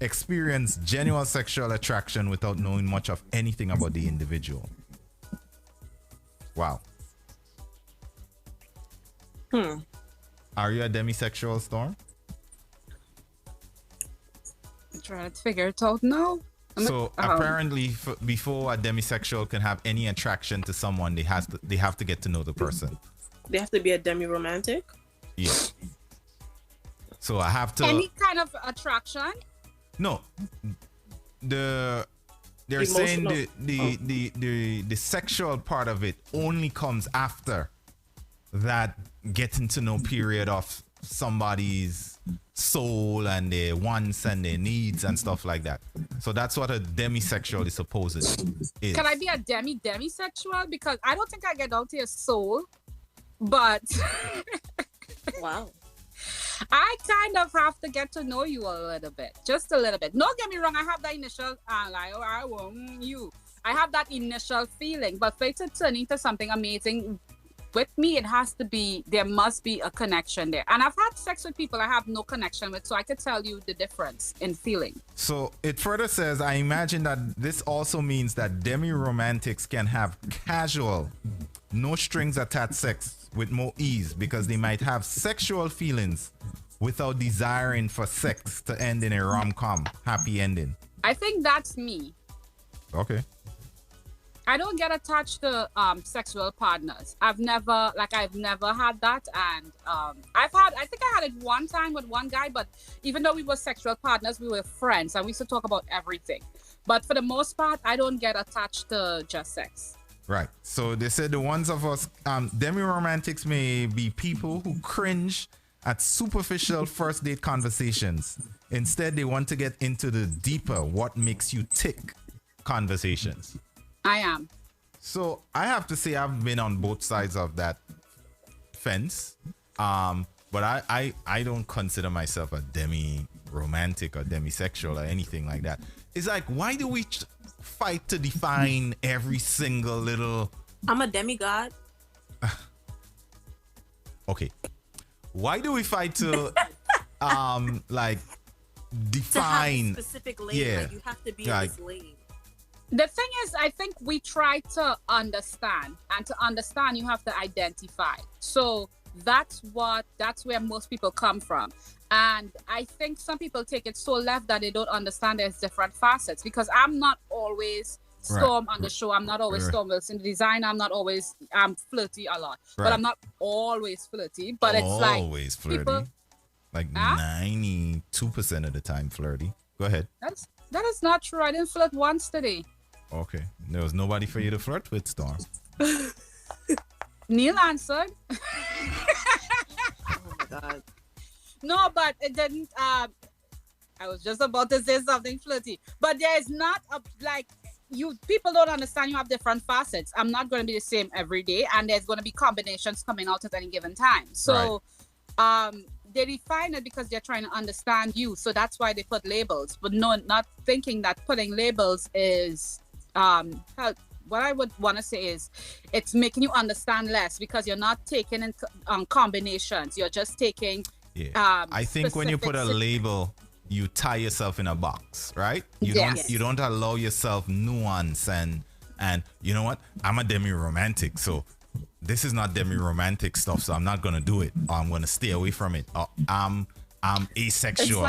experience genuine sexual attraction without knowing much of anything about the individual. Wow. Are you a demisexual, Storm? I'm trying to figure it out now. So apparently, before a demisexual can have any attraction to someone, they have to get to know the person. They have to be a demi-romantic? Yeah. So I have to... Any kind of attraction? No. They're saying the sexual part of it only comes after that getting to know period of somebody's soul and their wants and their needs and stuff like that. So that's what a demisexual is supposed to is. Can I be a demisexual? Because I don't think I get down to your soul, but wow, I kind of have to get to know you a little bit, just a little bit. Don't get me wrong, I have that initial like, oh, I want you. I have that initial feeling, but for it to turn into something amazing with me, it has to be, there must be a connection there. And I've had sex with people I have no connection with, so I could tell you the difference in feeling. So it further says, I imagine that this also means that demi-romantics can have casual, no strings attached sex with more ease because they might have sexual feelings without desiring for sex to end in a rom-com happy ending. I think that's me. Okay. I don't get attached to sexual partners. I've never had that, and I think I had it one time with one guy, but even though we were sexual partners, we were friends and we used to talk about everything. But for the most part, I don't get attached to just sex. Right. So they said the ones of us demi-romantics may be people who cringe at superficial first date conversations. Instead, they want to get into the deeper what makes you tick conversations. I am. So I have to say I've been on both sides of that fence. But I don't consider myself a demi-romantic or demisexual or anything like that. It's like, why do we fight to define every single little... I'm a demigod. Okay. Why do we fight to like define... To have a specific lane, yeah, like you have to be in this lane. The thing is, I think we try to understand, and to understand, you have to identify. So that's where most people come from. And I think some people take it so left that they don't understand there's different facets, because I'm not always Storm on the show. I'm not always Storm Wilson, the designer. I'm flirty a lot, but I'm not always flirty. But it's like always flirty. People, like 92% of the time flirty. Go ahead. That is not true. I didn't flirt once today. Okay. There was nobody for you to flirt with, Storm. Neil answered. Oh my God. No, but it didn't. I was just about to say something flirty, but there's not people don't understand. You have different facets. I'm not going to be the same every day, and there's going to be combinations coming out at any given time. So, they define it because they're trying to understand you. So that's why they put labels, but not thinking that putting labels is what I would want to say is it's making you understand less, because you're not taking in combinations. You're just taking. Yeah. I think when you put a label, you tie yourself in a box, right? You don't allow yourself nuance and you know what? I'm a demi-romantic, so this is not demi-romantic stuff, so I'm not gonna do it. Or I'm gonna stay away from it. Or I'm asexual.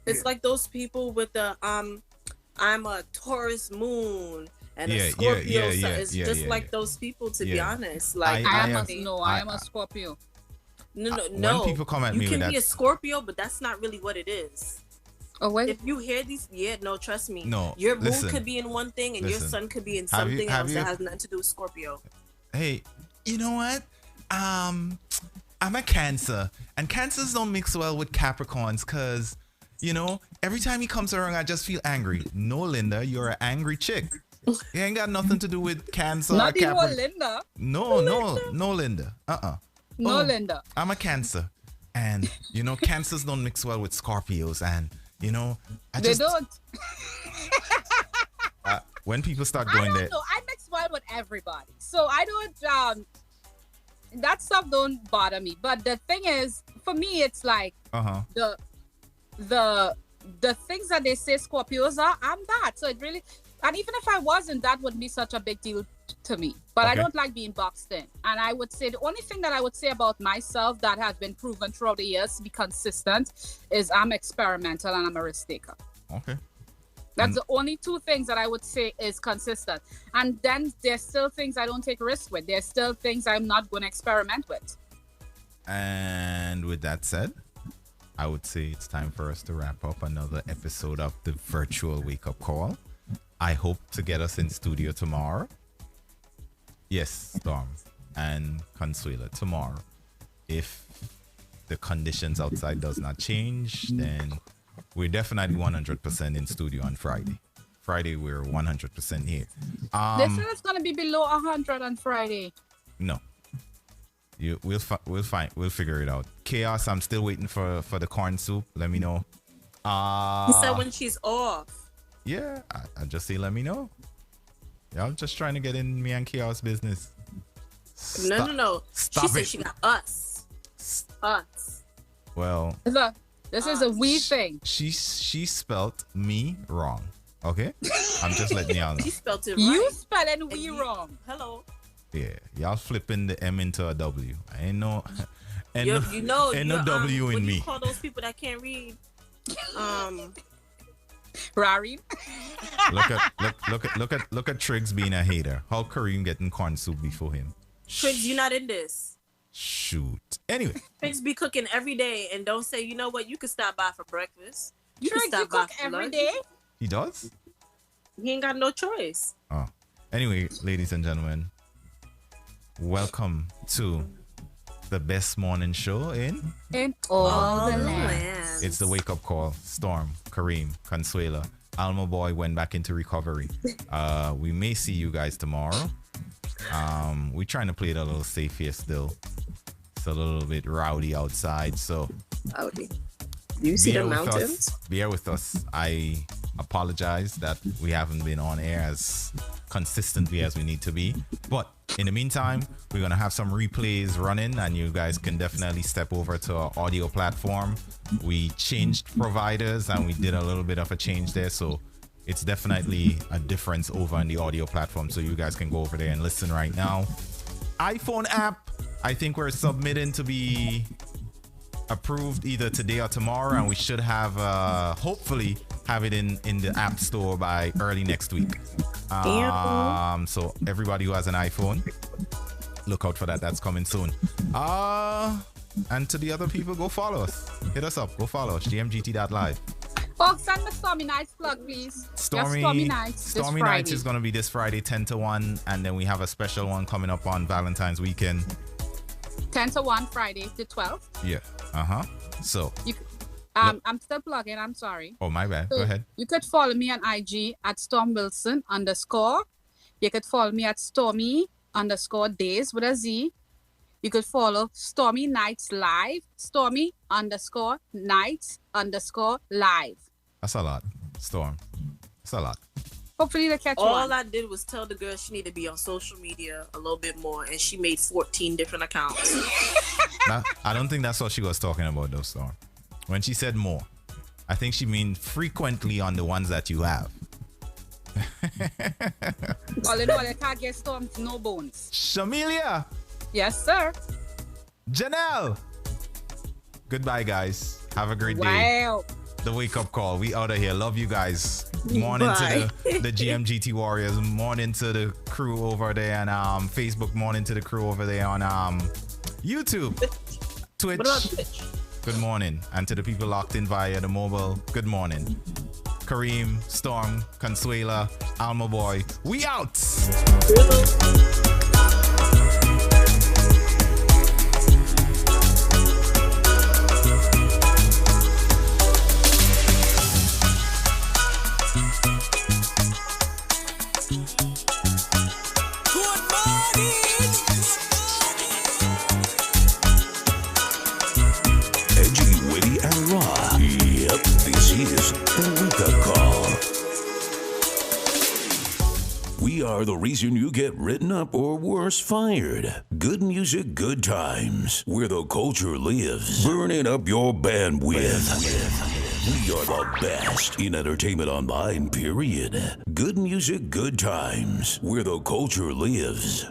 It's like those people with the I'm a Taurus moon and a Scorpio sun. It's just like those people, to be honest. Like I am a Scorpio. No. When people come at me you with can be a Scorpio, but that's not really what it is. Oh wait. If you hear these, trust me. No, your moon could be in one thing, and your sun could be in something else that has nothing to do with Scorpio. Hey, you know what? I'm a Cancer, and Cancers don't mix well with Capricorns, because every time he comes around, I just feel angry. No, Linda, you're an angry chick. You ain't got nothing to do with Cancer. Not even Linda. No, Linda. No, Linda. I'm a Cancer, and Cancers don't mix well with Scorpios, and they don't. When people start going there, I mix well with everybody, so I don't. That stuff don't bother me. But the thing is, for me, it's like the things that they say Scorpios are. I'm that. So it really, and even if I wasn't, that wouldn't be such a big deal to me. But I don't like being boxed in. And I would say the only thing that I would say about myself that has been proven throughout the years to be consistent is I'm experimental and I'm a risk taker. Okay. That's the only two things that I would say is consistent. And then there's still things I don't take risks with. There's still things I'm not going to experiment with. And with that said, I would say it's time for us to wrap up another episode of the virtual wake-up call. I hope to get us in studio tomorrow. Yes, Storm and Consuela, tomorrow. If the conditions outside does not change, then we're definitely 100% in studio on Friday. Friday, we're 100% here. They said it's going to be below 100 on Friday. No. We'll figure it out. Chaos, I'm still waiting for the corn soup. Let me know. He said when she's off. Yeah, I just say let me know. Y'all just trying to get in me and Chaos business. No. Stop She said it. she got us. Us. Well, Look, this is a we thing. she spelt me wrong. Okay, I'm just letting y'all know. She spelled it right. You spelling we wrong. Hello. Yeah, y'all flipping the M into a W. I ain't no, ain't You know, ain't no W what in do you me. call those people that can't read? Rari. Look at Triggs being a hater. How Kareem getting corn soup before him? Triggs, you not in this. Shoot. Anyway, Triggs be cooking every day and don't say, you know what, you can stop by for breakfast. You Triggs, can stop you by cook for every lunch. day? he does. He ain't got no choice. Oh. Anyway, ladies and gentlemen, welcome to the best morning show in all the lands. It's the wake up call. Storm, Kareem, Consuela, ALMABOY went back into recovery. We may see you guys tomorrow. We're trying to play it a little safe here still. It's a little bit rowdy outside, so Rowdy. You see the mountains? Bear with us. I apologize that we haven't been on air as consistently as we need to be. But in the meantime, we're going to have some replays running and you guys can definitely step over to our audio platform. We changed providers and we did a little bit of a change there. So it's definitely a difference over on the audio platform. So you guys can go over there and listen right now. iPhone app, I think we're submitting to be approved either today or tomorrow, and we should have hopefully have it in the app store by early next week. So everybody who has an iPhone, look out for that. That's coming soon. And to the other people, go follow us. Hit us up. Go follow us. GMGT.LIVE. Folks, send the Stormy Nights plug, please. Stormy Nights. Stormy Nights is going to be this Friday 10 to 1, and then we have a special one coming up on Valentine's weekend. 10 to 1 Friday the 12th. Yeah. So I'm still plugging. I'm sorry. oh, my bad. So Go ahead. You could follow me on IG at @StormWilson_. You could follow me at Stormy_Days with a Z. You could follow Stormy Nights Live. Stormy_Nights_Live. That's a lot. Storm. That's a lot. Hopefully they catch All one. I did was tell the girl she needed to be on social media a little bit more, and she made 14 different accounts. I don't think that's what she was talking about, though, Storm. When she said more, I think she mean frequently on the ones that you have. All in all, I can't get Storms no bones. Shamilia. Yes, sir. Janelle. Goodbye, guys. Have a great day. Wow. The wake up call. We out of here. Love you guys. Morning to the GMGT Warriors. Morning to the crew over there on Facebook. Morning to the crew over there on YouTube, Twitch. What about Twitch? Good morning. And to the people locked in via the mobile, good morning. Kareem, Storm, Consuela, ALMABOY. We out. Edgy, witty, and raw. Yep, this is the wake up call. We are the reason you get written up or worse, fired. Good music, good times. Where the culture lives. Burning up your bandwidth. We are the best in entertainment online, period. Good music, good times. Where the culture lives.